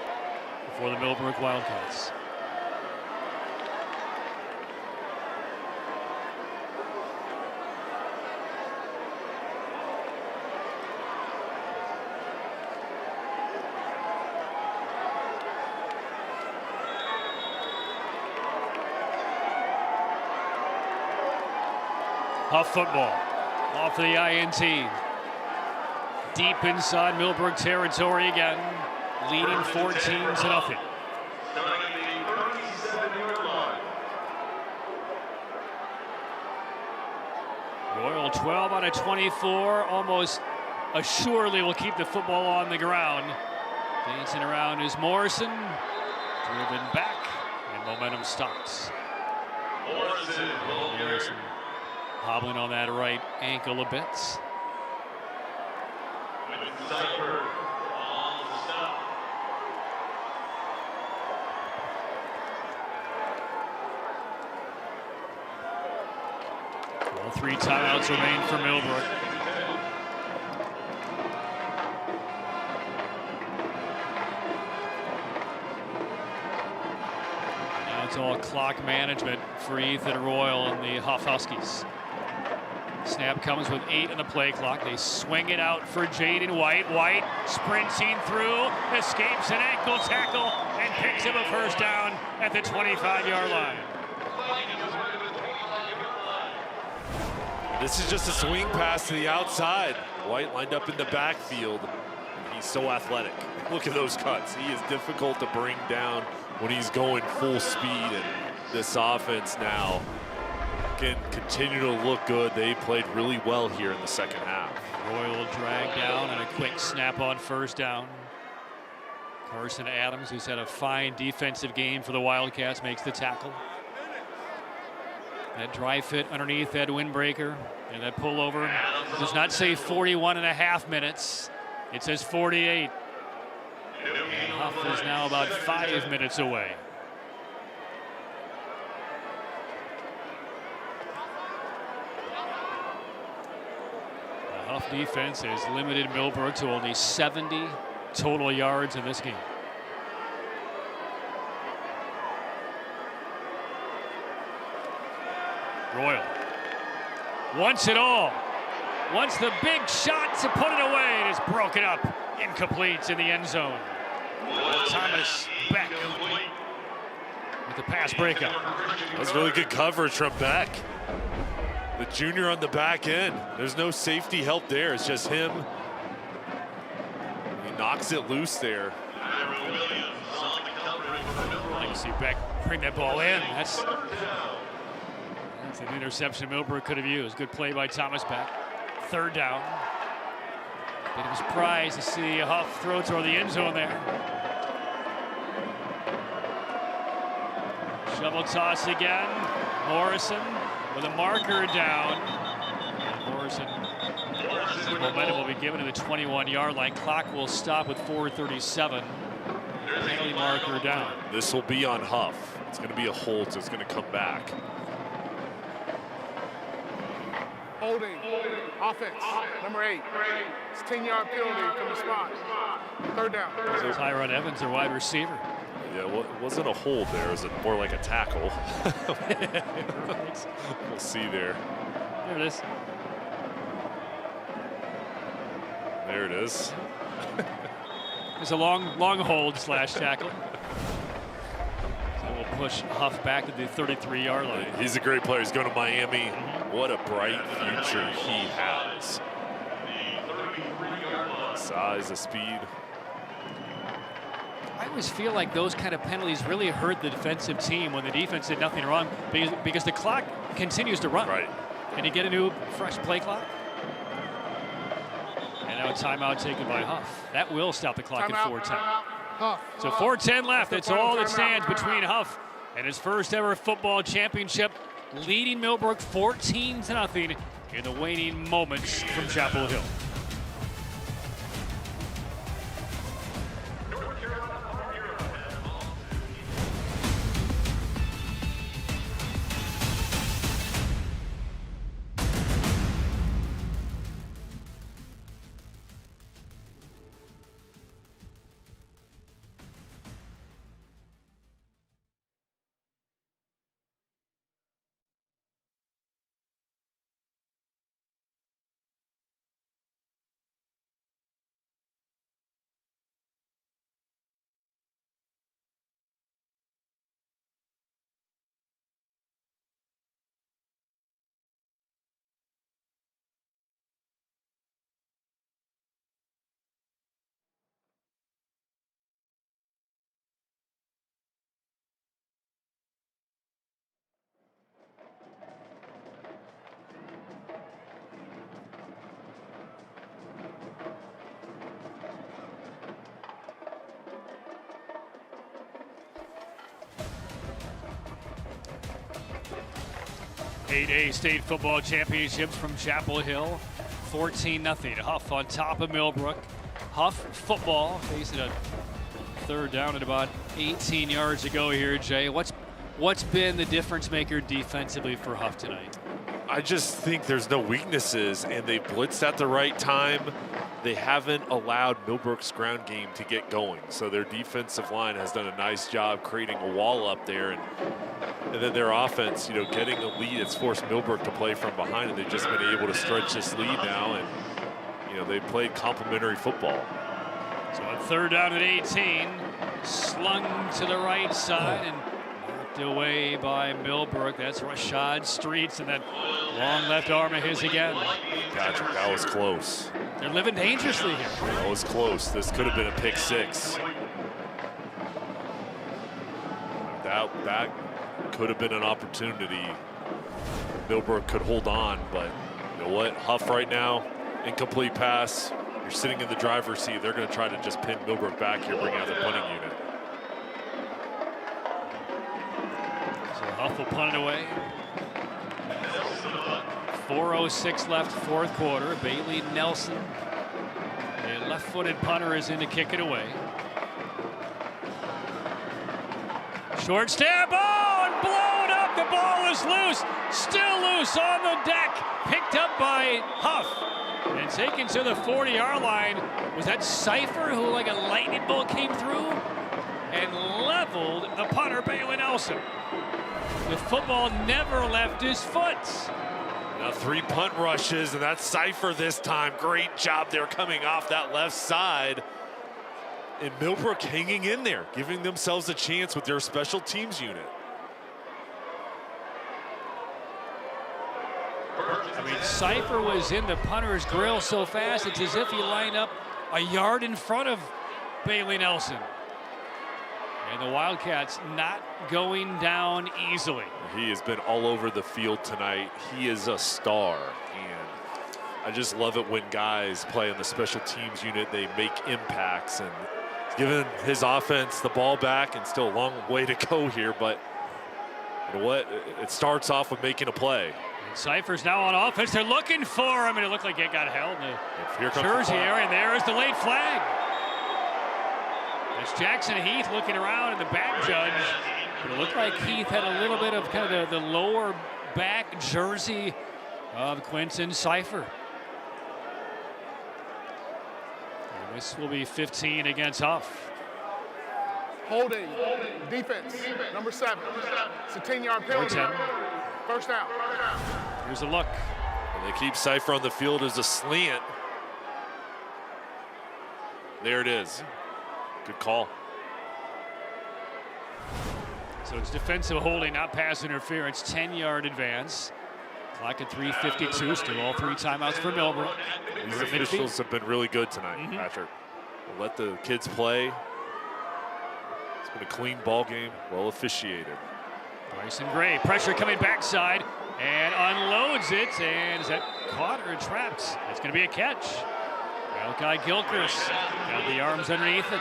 for the Millbrook Wildcats. Huff football off the INT. Deep inside Millbrook territory again, leading 14-0. Royal 12 out of 24, almost assuredly will keep the football on the ground. Dancing around is Morrison, driven back, and momentum stops. Morrison hobbling on that right ankle a bit. Well, 3 timeouts remain for Millbrook. Now it's all clock management for Ethan Royal and the Huff Huskies. Snap comes with 8 on the play clock. They swing it out for Jaden White. White sprinting through, escapes an ankle tackle, and picks up a first down at the 25-yard line. This is just a swing pass to the outside. White lined up in the backfield. He's so athletic. Look at those cuts. He is difficult to bring down when he's going full speed. And this offense now can continue to look good. They played really well here in the second half. Royal dragged down and a quick snap on first down. Carson Adams, who's had a fine defensive game for the Wildcats, makes the tackle. That dry fit underneath that windbreaker, and that pullover does not say 41.5 minutes. It says 48. And Huff is now about 5 minutes away. The Huff defense has limited Millbrook to only 70 total yards in this game. Royal wants it all. Wants the big shot to put it away. It is broken up. Incomplete in the end zone. Thomas Beck with the pass breakup. That was really good coverage from Beck. The junior on the back end. There's no safety help there. It's just him. He knocks it loose there. I can see Beck bring that ball in. That's an interception Millbrook could have used. Good play by Thomas Beck. Third down. Bit of a surprise to see Huff throw toward the end zone there. Shovel toss again. Morrison with a marker down. And Morrison, momentum will be given to the 21-yard line. Clock will stop with 4:37. Penalty marker down. This will be on Huff. It's going to be a hold, so it's going to come back. Holding. Offense. Number 8. It's 10-yard penalty from the spot. Third down. So Tyron Evans, their wide receiver. Yeah, well, it wasn't a hold there. It was more like a tackle. We'll see there. There it is. There it is. It's a long hold slash tackle. So we'll push Huff back to the 33-yard line. He's a great player. He's going to Miami. What a bright future he has. Size, the speed. I always feel like those kind of penalties really hurt the defensive team when the defense did nothing wrong because the clock continues to run. Right. And you get a new fresh play clock. And now a timeout taken by Huff. That will stop the clock at 4:10. So 4:10 left. That's all that stands between Huff and his first ever football championship, leading Millbrook 14-0 in the waning moments from Chapel Hill. A state football championships from Chapel Hill, 14-0. Huff on top of Millbrook. Huff football facing a third down at about 18 yards to go here, Jay. What's been the difference maker defensively for Huff tonight? I just think there's no weaknesses, and they blitzed at the right time. They haven't allowed Millbrook's ground game to get going. So their defensive line has done a nice job creating a wall up there. And then their offense, getting a lead, it's forced Millbrook to play from behind, and they've just been able to stretch this lead now. And, they played complementary football. So on third down at 18, slung to the right side and knocked away by Millbrook. That's Rashad Streets, and that long left arm of his again. Patrick, that was close. They're living dangerously here. That was close. This could have been a pick six. That could have been an opportunity. Millbrook could hold on, but you know what? Huff right now, incomplete pass. You're sitting in the driver's seat. They're going to try to just pin Millbrook back here, bring out the punting unit. So Huff will punt it away. 4:06 left, fourth quarter. Bailey Nelson, a left-footed punter, is in to kick it away. Short stab, and blown up. The ball is loose, still loose on the deck. Picked up by Huff and taken to the 40-yard line. Was that Cypher who, like a lightning bolt, came through and leveled the punter, Bailey Nelson? The football never left his foot. Now 3 punt rushes, and that's Cypher this time. Great job there coming off that left side. And Millbrook hanging in there, giving themselves a chance with their special teams unit. I mean, Cypher was in the punter's grill so fast, it's as if he lined up a yard in front of Bailey Nelson. And the Wildcats not going down easily. He has been all over the field tonight. He is a star. And I just love it when guys play in the special teams unit. They make impacts, and giving his offense the ball back, and still a long way to go here. But you know what? It starts off with making a play. And Cypher's now on offense. They're looking for him, and it looked like it got held in Here the comes jersey the area, and there is the late flag. It's Jackson Heath looking around, and the back judge. But it looked like Heath had a little bit of kind of the lower back jersey of Quinton Cypher. And this will be 15 against Huff. Holding, defense, number 7. It's a 10-yard penalty. 10. First down. Here's a look. And they keep Cypher on the field as a slant. There it is. Good call. So it's defensive holding, not pass interference. 10-yard advance. Clock at 3:52. Still all 3 timeouts for Millbrook. These officials have been really good tonight, Patrick. We'll let the kids play. It's been a clean ball game, well officiated. Bryson Gray, pressure coming backside, and unloads it. And is that caught or trapped? It's going to be a catch. Malachi Gilchrist got the arms underneath it.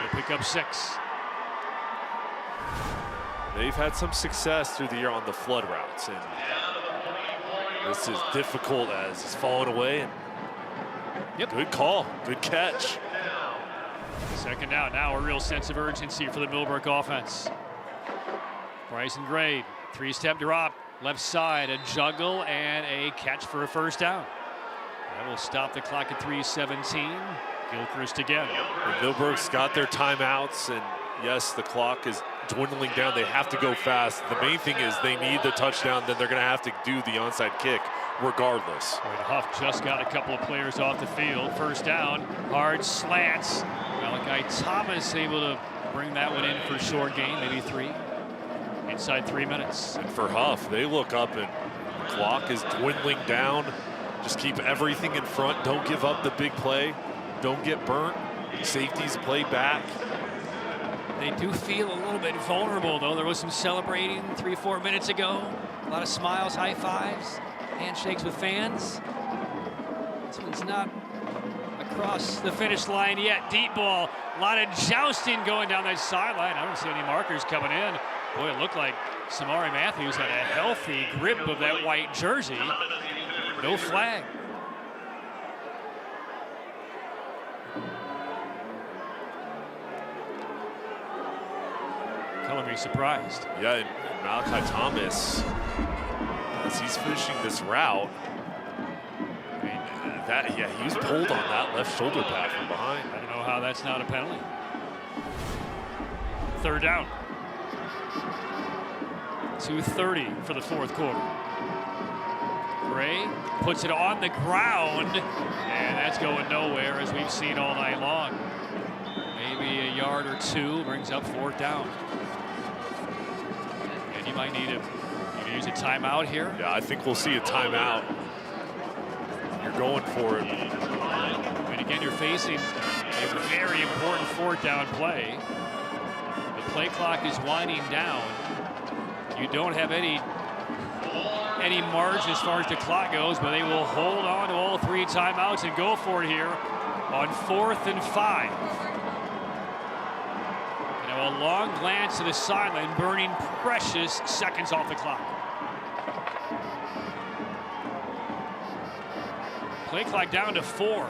They pick up 6. They've had some success through the year on the flood routes, and this is difficult as it's falling away. And good call, good catch. Second down, now a real sense of urgency for the Millbrook offense. Bryson Gray, 3-step drop, left side, a juggle, and a catch for a first down. That will stop the clock at 3:17. Gilchrist again. And Millbrook's got their timeouts, and yes, the clock is dwindling down. They have to go fast. The main thing is they need the touchdown, then they're going to have to do the onside kick regardless. Right, Huff just got a couple of players off the field. First down, hard slants. Malachi Thomas able to bring that one in for short gain, maybe 3. Inside 3 minutes. And for Huff, they look up and the clock is dwindling down. Just keep everything in front. Don't give up the big play. Don't get burnt. Safeties play back. They do feel a little bit vulnerable, though. There was some celebrating 3-4 minutes ago. A lot of smiles, high fives, handshakes with fans. This one's not across the finish line yet. Deep ball, a lot of jousting going down that sideline. I don't see any markers coming in. Boy, it looked like Samari Matthews had a healthy grip of that white jersey. No flag. Color me surprised. Yeah, and Malachi Thomas, as he's finishing this route, I mean, he was pulled on that left shoulder pad from behind. I don't know how that's not a penalty. Third down. 2:30 for the 4th quarter. Gray puts it on the ground, and that's going nowhere, as we've seen all night long. Maybe a yard or 2, brings up 4th down. And you might need to use a timeout here. Yeah, I think we'll see a timeout. You're going for it. I mean, again, you're facing a very important 4th down play. The play clock is winding down. You don't have any margin as far as the clock goes, but they will hold on to all 3 timeouts and go for it here on 4th and 5. Now a long glance to the sideline, burning precious seconds off the clock. Play clock down to 4.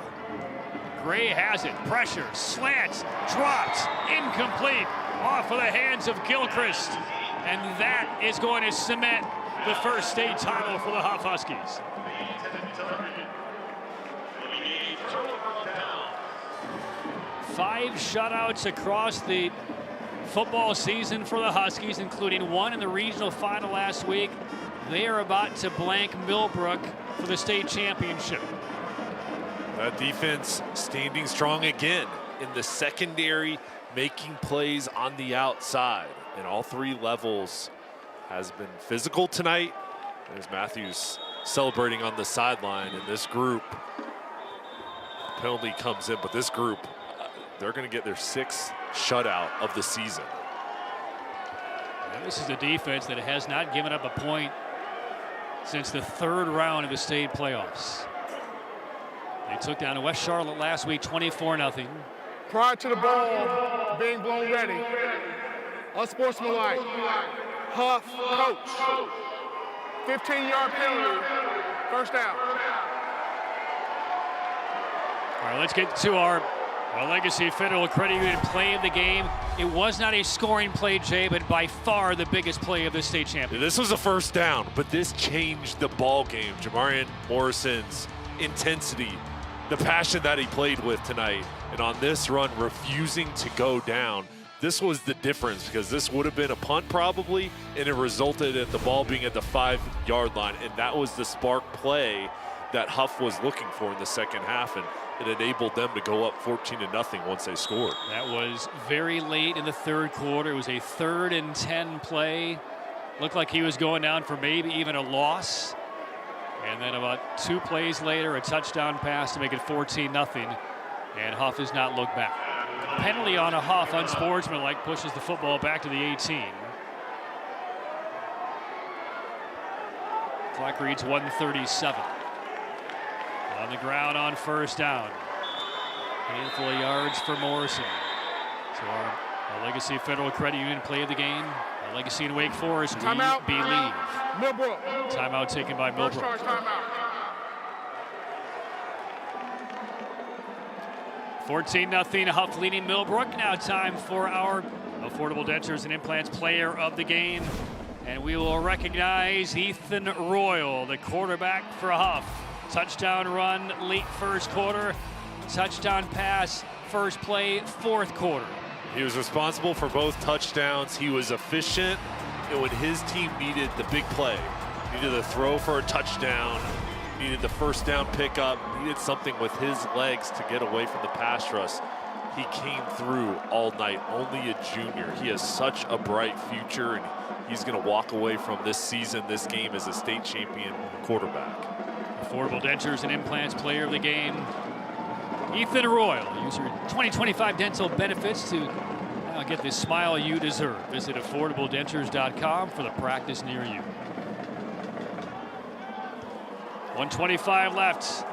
Gray has it, pressure, slants, drops, incomplete, off of the hands of Gilchrist. And that is going to cement the first state title for the Huff Huskies. Five shutouts across the football season for the Huskies, including one in the regional final last week. They are about to blank Millbrook for the state championship. That defense standing strong again in the secondary, making plays on the outside. And all 3 levels has been physical tonight. There's Matthews celebrating on the sideline, and this group, penalty comes in, but this group, they're going to get their 6th shutout of the season. And this is a defense that has not given up a point since the 3rd round of the state playoffs. They took down West Charlotte last week 24-0. Prior to the ball being blown ready, unsportsmanlike, Huff, coach, 15-yard penalty, first down. All right, let's get to our Legacy Federal Credit Union play of the game. It was not a scoring play, Jay, but by far the biggest play of the state championship. This was a first down, but this changed the ball game. Jamarian Morrison's intensity, the passion that he played with tonight, and on this run, refusing to go down. This was the difference, because this would have been a punt probably, and it resulted in the ball being at the 5-yard line, and that was the spark play that Huff was looking for in the second half, and it enabled them to go up 14-0 once they scored. That was very late in the 3rd quarter. It was a 3rd and 10 play. Looked like he was going down for maybe even a loss. And then about 2 plays later, a touchdown pass to make it 14-0. And Huff has not looked back. Penalty on a Huff, unsportsmanlike, pushes the football back to the 18. Clock reads 1:37. On the ground on first down. Handful of yards for Morrison. So our Legacy Federal Credit Union play of the game. Our Legacy and Wake Forest, we Timeout. believe. Millbrook. Timeout taken by First Millbrook. charge timeout. 14-0, Huff leading Millbrook. Now time for our Affordable Dentures and Implants player of the game. And we will recognize Ethan Royal, the quarterback for Huff. Touchdown run late 1st quarter. Touchdown pass first play 4th quarter. He was responsible for both touchdowns. He was efficient, and when his team needed the big play, needed the throw for a touchdown, needed the first down pickup, needed something with his legs to get away from the pass rush, he came through all night. Only a junior. He has such a bright future, and he's going to walk away from this season, this game, as a state champion quarterback. Affordable Dentures and Implants player of the game, Ethan Royal. Use your 2025 dental benefits to get the smile you deserve. Visit affordabledentures.com for the practice near you. 1:25 left.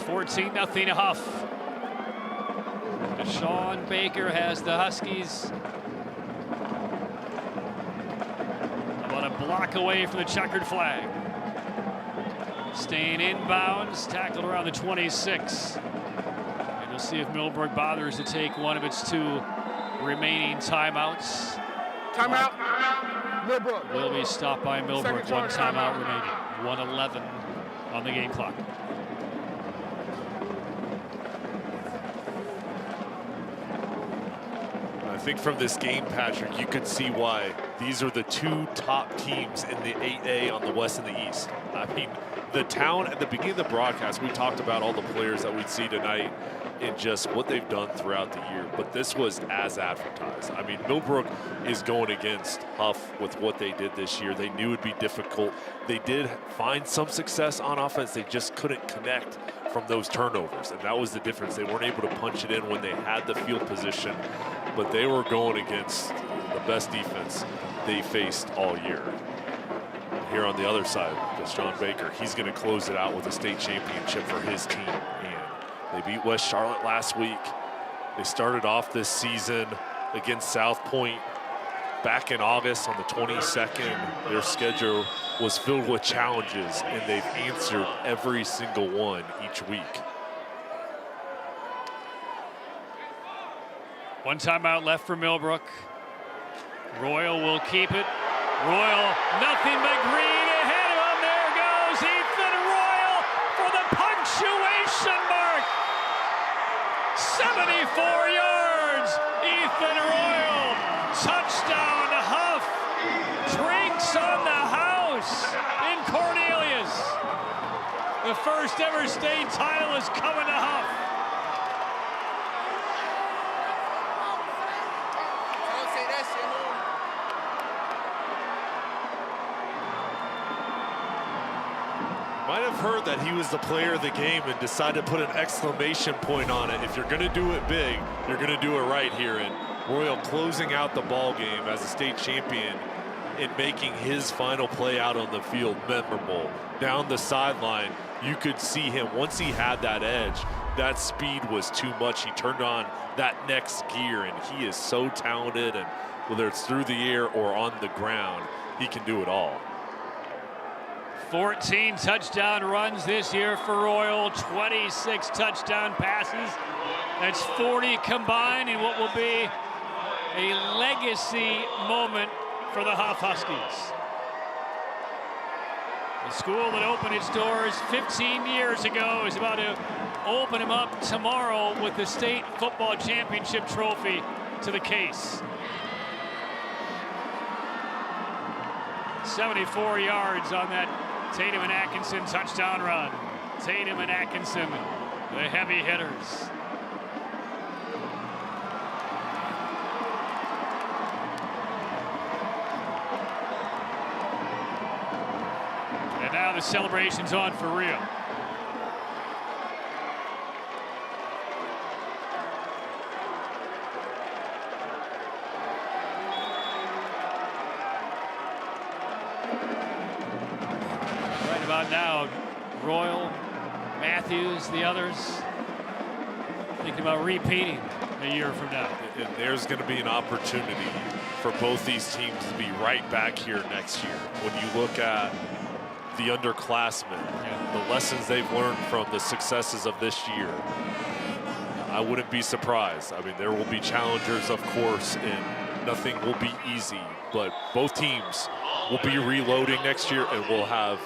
$14-0 Huff. Deshaun Baker has the Huskies about a block away from the checkered flag. Staying inbounds, tackled around the 26. And we'll see if Millbrook bothers to take one of its 2 remaining timeouts. Timeout. Millbrook. Will be stopped by Millbrook. 1 timeout remaining. 1:11 on the game clock. I think from this game, Patrick, you could see why these are the 2 top teams in the 8A on the West and the East. I mean, the town at the beginning of the broadcast, we talked about all the players that we'd see tonight and just what they've done throughout the year, but this was as advertised. I mean, Millbrook is going against Huff with what they did this year. They knew it'd be difficult. They did find some success on offense. They just couldn't connect from those turnovers, and that was the difference. They weren't able to punch it in when they had the field position, but they were going against the best defense they faced all year. Here on the other side, Deshaun Baker, he's going to close it out with a state championship for his team. And they beat West Charlotte last week. They started off this season against South Point back in August on the 22nd. Their schedule was filled with challenges, and they've answered every single one each week. 1 timeout left for Millbrook. Royal will keep it. Royal, nothing but green ahead of him. There goes Ethan Royal for the punctuation mark. 74 yards. Ethan Royal, touchdown to Huff. Drinks on the house in Cornelius. The first ever state title is coming to Huff. Might have heard that he was the player of the game and decided to put an exclamation point on it. If you're going to do it big, you're going to do it right here. And Royal closing out the ball game as a state champion and making his final play out on the field memorable. Down the sideline, you could see him, once he had that edge, that speed was too much. He turned on that next gear, and he is so talented, and whether it's through the air or on the ground, he can do it all. 14 touchdown runs this year for Royal, 26 touchdown passes. That's 40 combined in what will be a legacy moment for the Huff Huskies. The school that opened its doors 15 years ago is about to open them up tomorrow with the state football championship trophy to the case. 74 yards on that Tatum and Atkinson touchdown run. Tatum and Atkinson, the heavy hitters. And now the celebration's on for real. Right about now, Royal, Matthews, the others thinking about repeating a year from now. And there's going to be an opportunity for both these teams to be right back here next year. When you look at the underclassmen, the lessons they've learned from the successes of this year, I wouldn't be surprised. I mean, there will be challengers, of course, and nothing will be easy, but both teams will be reloading next year and will have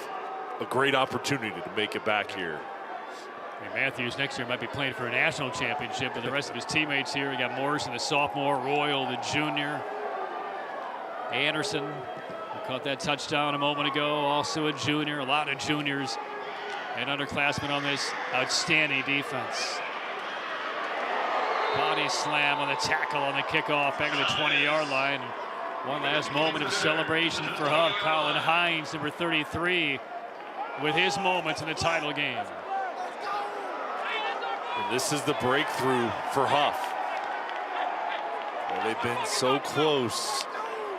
a great opportunity to make it back here. I mean, Matthews next year might be playing for a national championship, but the rest of his teammates here, we got Morrison, the sophomore, Royal, the junior, Anderson, who caught that touchdown a moment ago, also a junior, a lot of juniors and underclassmen on this outstanding defense. Body slam on the tackle on the kickoff back at the 20-yard line. One last moment of celebration for Huff. Colin Hines, number 33, with his moments in the title game. And this is the breakthrough for Huff. Well, they've been so close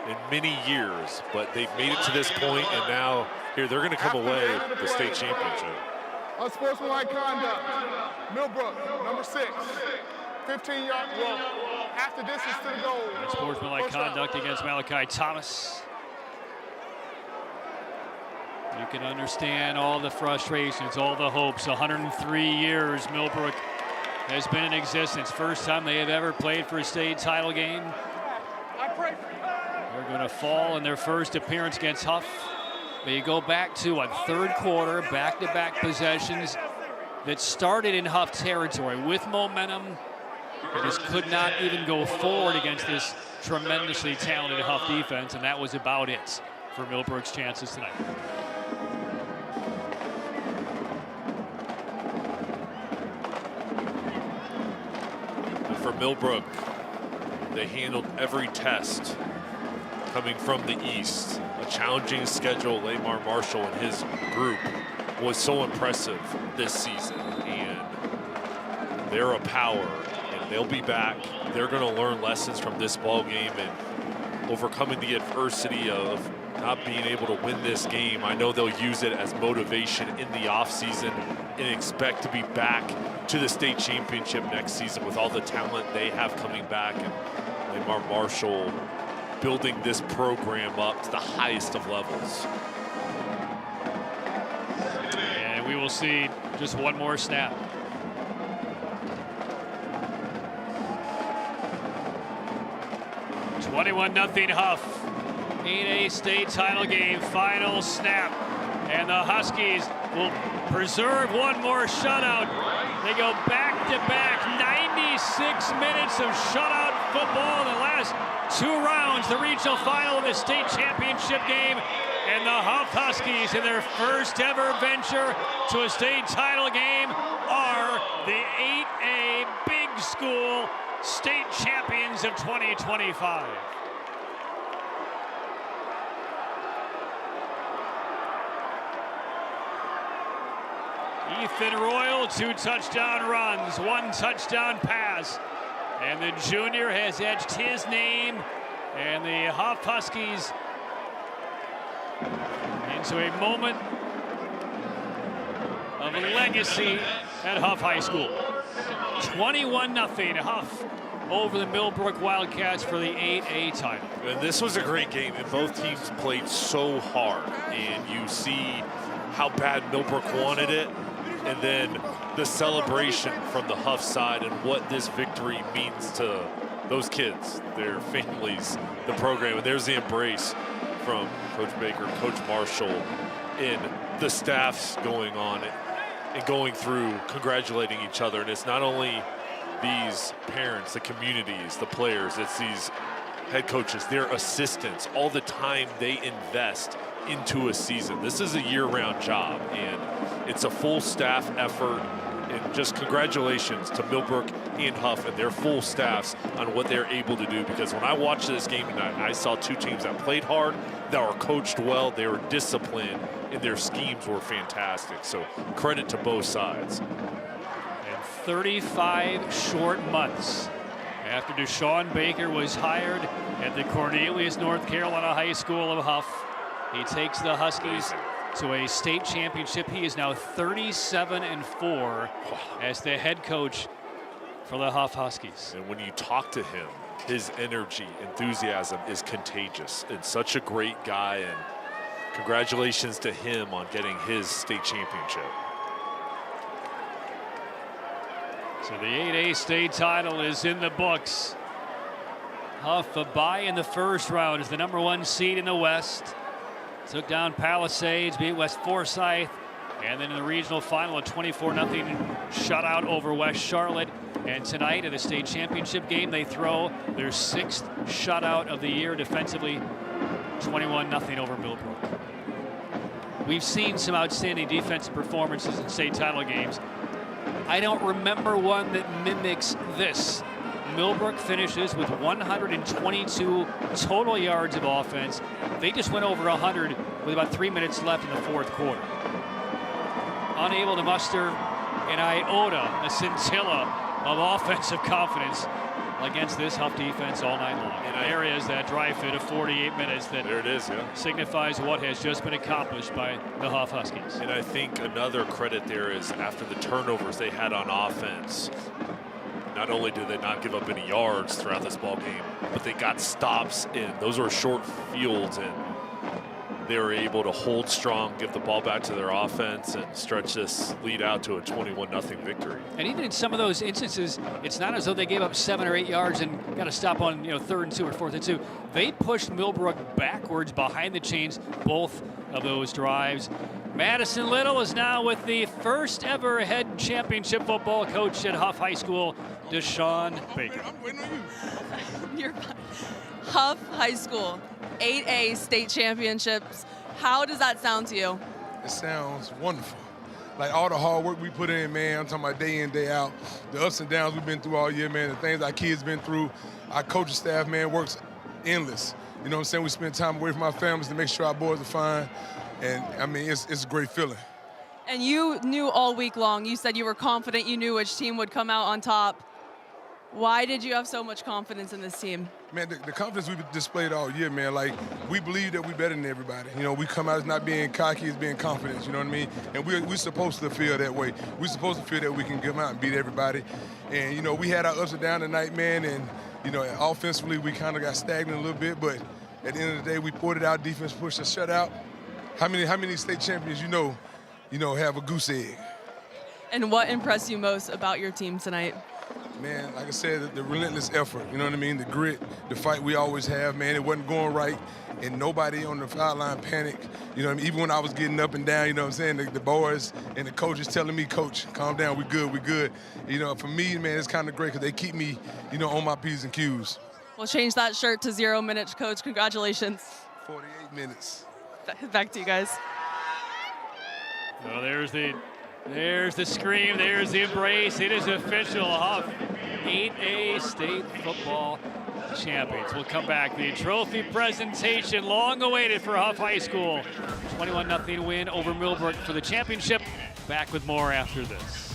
in many years, but they've made it to this point, and now here they're going to come away with the state championship. Unsportsmanlike conduct. Millbrook, number 6. 15 yards, well, half the distance to the goal. Unsportsmanlike conduct against Malachi Thomas. You can understand all the frustrations, all the hopes. 103 years Millbrook has been in existence. First time they have ever played for a state title game. They're going to fall in their first appearance against Huff. But you go back to a third quarter, back-to-back possessions that started in Huff territory with momentum. They just could not even go forward against this tremendously talented Huff defense, and that was about it for Millbrook's chances tonight. For Millbrook, they handled every test coming from the East. A challenging schedule. Lamar Marshall and his group was so impressive this season, and they're a power, and they'll be back. They're going to learn lessons from this ball game and overcoming the adversity of not being able to win this game. I know they'll use it as motivation in the offseason and expect to be back to the state championship next season with all the talent they have coming back, and Lamar Marshall building this program up to the highest of levels. And we will see just one more snap. (21-0) Huff in a state title game. Final snap, and the Huskies will preserve one more shutout. They go back-to-back 96 minutes of shutout football in the last 2 rounds, the regional final of the state championship game, and the Huff Huskies in their first ever venture to a state title game are the 8A Big School state champions of 2025. Ethan Royal, 2 touchdown runs, 1 touchdown pass. And the junior has etched his name and the Huff Huskies into a moment of a legacy at Huff High School. 21-0 Huff over the Millbrook Wildcats for the 8A title. And this was a great game, and both teams played so hard. And you see how bad Millbrook wanted it, and then the celebration from the Huff side and what this victory means to those kids, their families, the program. And there's the embrace from Coach Baker, Coach Marshall, and the staffs going on and going through, congratulating each other. And it's not only these parents, the communities, the players, it's these head coaches, their assistants, all the time they invest into a season. This is a year-round job, and it's a full staff effort. And just congratulations to Millbrook and Huff and their full staffs on what they're able to do, because when I watched this game tonight, I saw 2 teams that played hard, that were coached well, they were disciplined, and their schemes were fantastic. So credit to both sides. And 35 short months after Deshaun Baker was hired at the Cornelius, North Carolina High School of Huff, he takes the Huskies to a state championship. He is now 37-4 as the head coach for the Huff Huskies. And when you talk to him, his energy, enthusiasm is contagious. And such a great guy, and congratulations to him on getting his state championship. So the 8A state title is in the books. Huff a bye in the first round as the #1 seed in the West. Took down Palisades, beat West Forsyth, and then in the regional final, a 24-0 shutout over West Charlotte. And tonight in the state championship game, they throw their 6th shutout of the year defensively, 21-0 over Millbrook. We've seen some outstanding defensive performances in state title games. I don't remember one that mimics this. Millbrook finishes with 122 total yards of offense. They just went over 100 with about 3 minutes left in the 4th quarter. Unable to muster an iota, a scintilla of offensive confidence against this Huff defense all night long. And areas that drive fit of 48 minutes that there it is, yeah, signifies what has just been accomplished by the Huff Huskies. And I think another credit there is after the turnovers they had on offense, not only did they not give up any yards throughout this ball game, but they got stops in. Those were short fields, and they were able to hold strong, give the ball back to their offense, and stretch this lead out to a 21-0 victory. And even in some of those instances, it's not as though they gave up 7 or 8 yards and got to stop on 3rd and 2 or 4th and 2. They pushed Millbrook backwards behind the chains both of those drives. Madison Little is now with the first ever head championship football coach at Huff High School, Deshaun Baker. You're fine. Huff High School, 8A state championships. How does that sound to you? It sounds wonderful. Like all the hard work we put in, man, I'm talking about day in, day out. The ups and downs we've been through all year, man, the things our kids been through. Our coaching staff, man, works endless. You know what I'm saying? We spend time away from our families to make sure our boys are fine. And, I mean, it's a great feeling. And you knew all week long, you said you were confident you knew which team would come out on top. Why did you have so much confidence in this team? Man, the confidence we've displayed all year, man, like, we believe that we're better than everybody. You know, we come out as not being cocky, as being confident, you know what I mean? And we're supposed to feel that way. We're supposed to feel that we can come out and beat everybody. And, you know, we had our ups and downs tonight, man, and, you know, offensively we kind of got stagnant a little bit, but at the end of the day, we poured it out, defense pushed us, shut out. How many state champions you know have a goose egg? And what impressed you most about your team tonight? Man, like I said, the relentless effort, you know what I mean? The grit, the fight we always have, man. It wasn't going right, and nobody on the foul line panicked. You know what I mean? Even when I was getting up and down, you know what I'm saying? The boys and the coaches telling me, Coach, calm down, we good, we good. You know, for me, man, it's kind of great because they keep me, you know, on my P's and Q's. We'll change that shirt to 0 minutes, Coach. Congratulations. 48 minutes. Back to you guys. Well, there's the scream, there's the embrace. It is official. Huff 8A state football champions. We'll come back. The trophy presentation, long awaited for Huff High School. 21-0 win over Millbrook for the championship. Back with more after this.